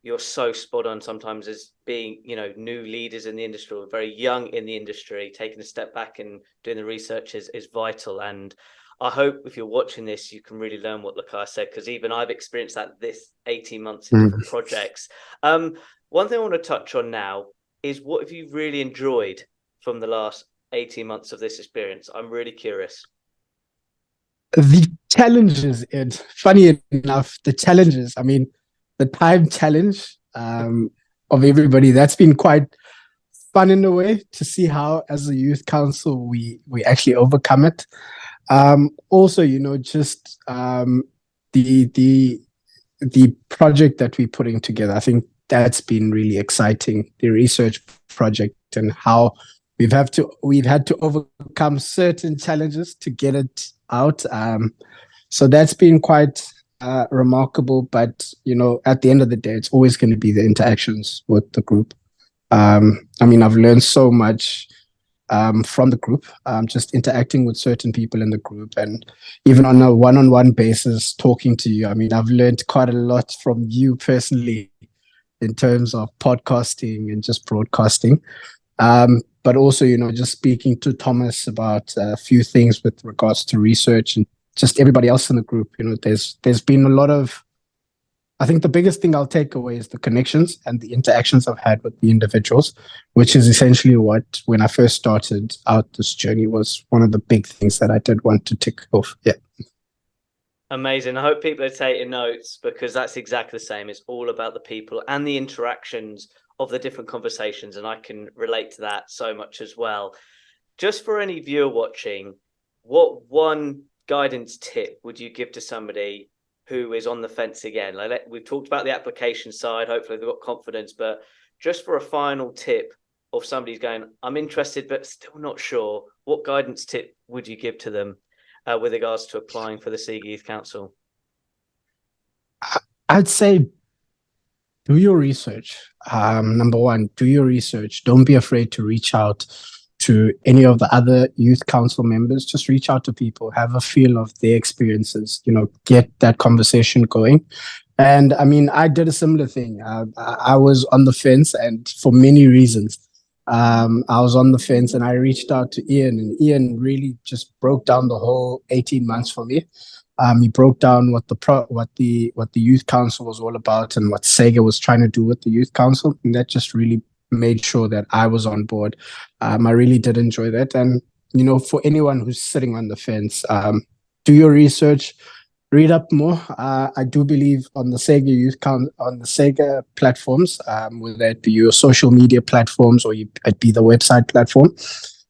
you're so spot on sometimes as being, new leaders in the industry or very young in the industry, taking a step back and doing the research is vital. And I hope if you're watching this, you can really learn what Lakai said, because even I've experienced that this 18 months in different projects. One thing I want to touch on now is, what have you really enjoyed from the last 18 months of this experience? I'm really curious. The challenges, Ed, funny enough, the challenges, the time challenge of everybody, that's been quite fun in a way to see how, as a youth council, we actually overcome it. Also, just the project that we're putting together, I think that's been really exciting. The research project and how we've had to overcome certain challenges to get it out. So that's been quite remarkable. But at the end of the day, it's always going to be the interactions with the group. I mean, I've learned so much from the group, just interacting with certain people in the group, and even on a one-on-one basis, talking to you. I mean, I've learned quite a lot from you personally in terms of podcasting and just broadcasting. But also, just speaking to Thomas about a few things with regards to research and just everybody else in the group. There's been a lot of, I think the biggest thing I'll take away is the connections and the interactions I've had with the individuals, which is essentially what, when I first started out this journey, was one of the big things that I did want to tick off. Yeah. Amazing. I hope people are taking notes, because that's exactly the same. It's all about the people and the interactions of the different conversations. And I can relate to that so much as well. Just for any viewer watching, what one guidance tip would you give to somebody who is on the fence again? Like, we've talked about the application side. Hopefully they've got confidence, but just for a final tip of somebody's going, I'm interested, but still not sure, what guidance tip would you give to them with regards to applying for the Siga Youth Council? I'd say do your research. Number one, do your research. Don't be afraid to reach out to any of the other youth council members. Just reach out to people, have a feel of their experiences, get that conversation going. And I mean, I did a similar thing. I was on the fence, and for many reasons. I was on the fence, and I reached out to Ian, and Ian really just broke down the whole 18 months for me. He broke down what the youth council was all about and what Siga was trying to do with the youth council, and that just really made sure that I was on board. I really did enjoy that, and for anyone who's sitting on the fence, do your research, read up more. I do believe on the Siga on the Siga platforms, whether it be your social media platforms or it be the website platform,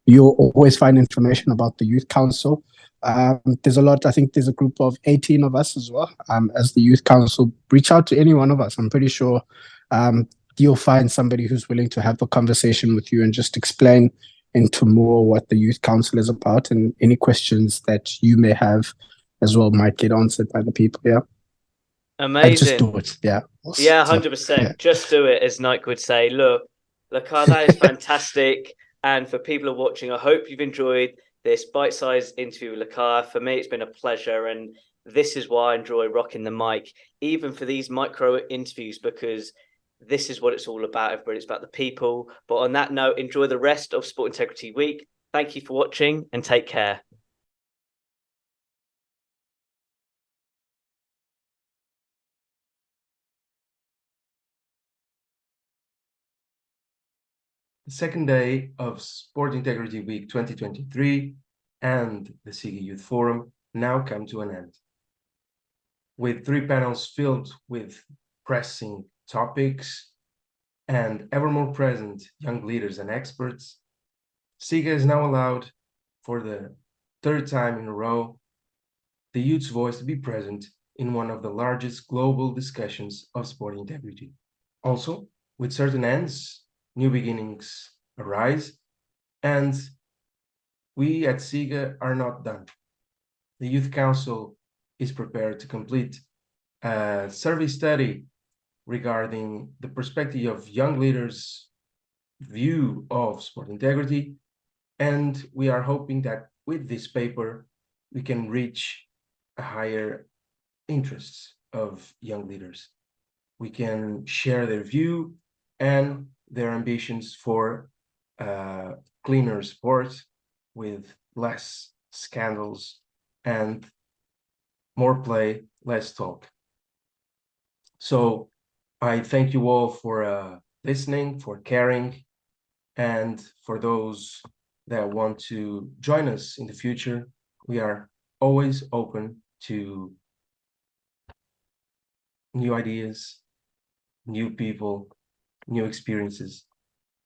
you'll always find information about the youth council. There's a lot. I think there's a group of 18 of us as well. As the youth council, reach out to any one of us. I'm pretty sure you'll find somebody who's willing to have a conversation with you and just explain into more what the youth council is about, and any questions that you may have as well might get answered by the people. Yeah. Amazing. And just do it. Yeah. Yeah, 100%. Yeah. Just do it, as Nike would say. Look, that is fantastic. And for people who are watching, I hope you've enjoyed this bite-sized interview with Lakaya. For me, it's been a pleasure. And this is why I enjoy rocking the mic, even for these micro interviews, because this is what it's all about, everybody. It's about the people. But on that note, enjoy the rest of Sport Integrity Week. Thank you for watching, and take care. The second day of Sport Integrity Week 2023 and the Siga Youth Forum now come to an end. With 3 panels filled with pressing topics and ever more present young leaders and experts, Siga is now allowed, for the 3rd time in a row, the youth's voice to be present in one of the largest global discussions of sport integrity. Also, with certain ends, new beginnings arise, and we at Siga are not done. The Youth Council is prepared to complete a survey study regarding the perspective of young leaders' view of sport integrity, and we are hoping that with this paper we can reach a higher interest of young leaders. We can share their view and their ambitions for cleaner sport with less scandals and more play, less talk. So I thank you all for listening, for caring, and for those that want to join us in the future, we are always open to new ideas, new people, new experiences,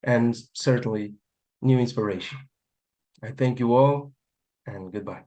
and certainly new inspiration. I thank you all, and goodbye.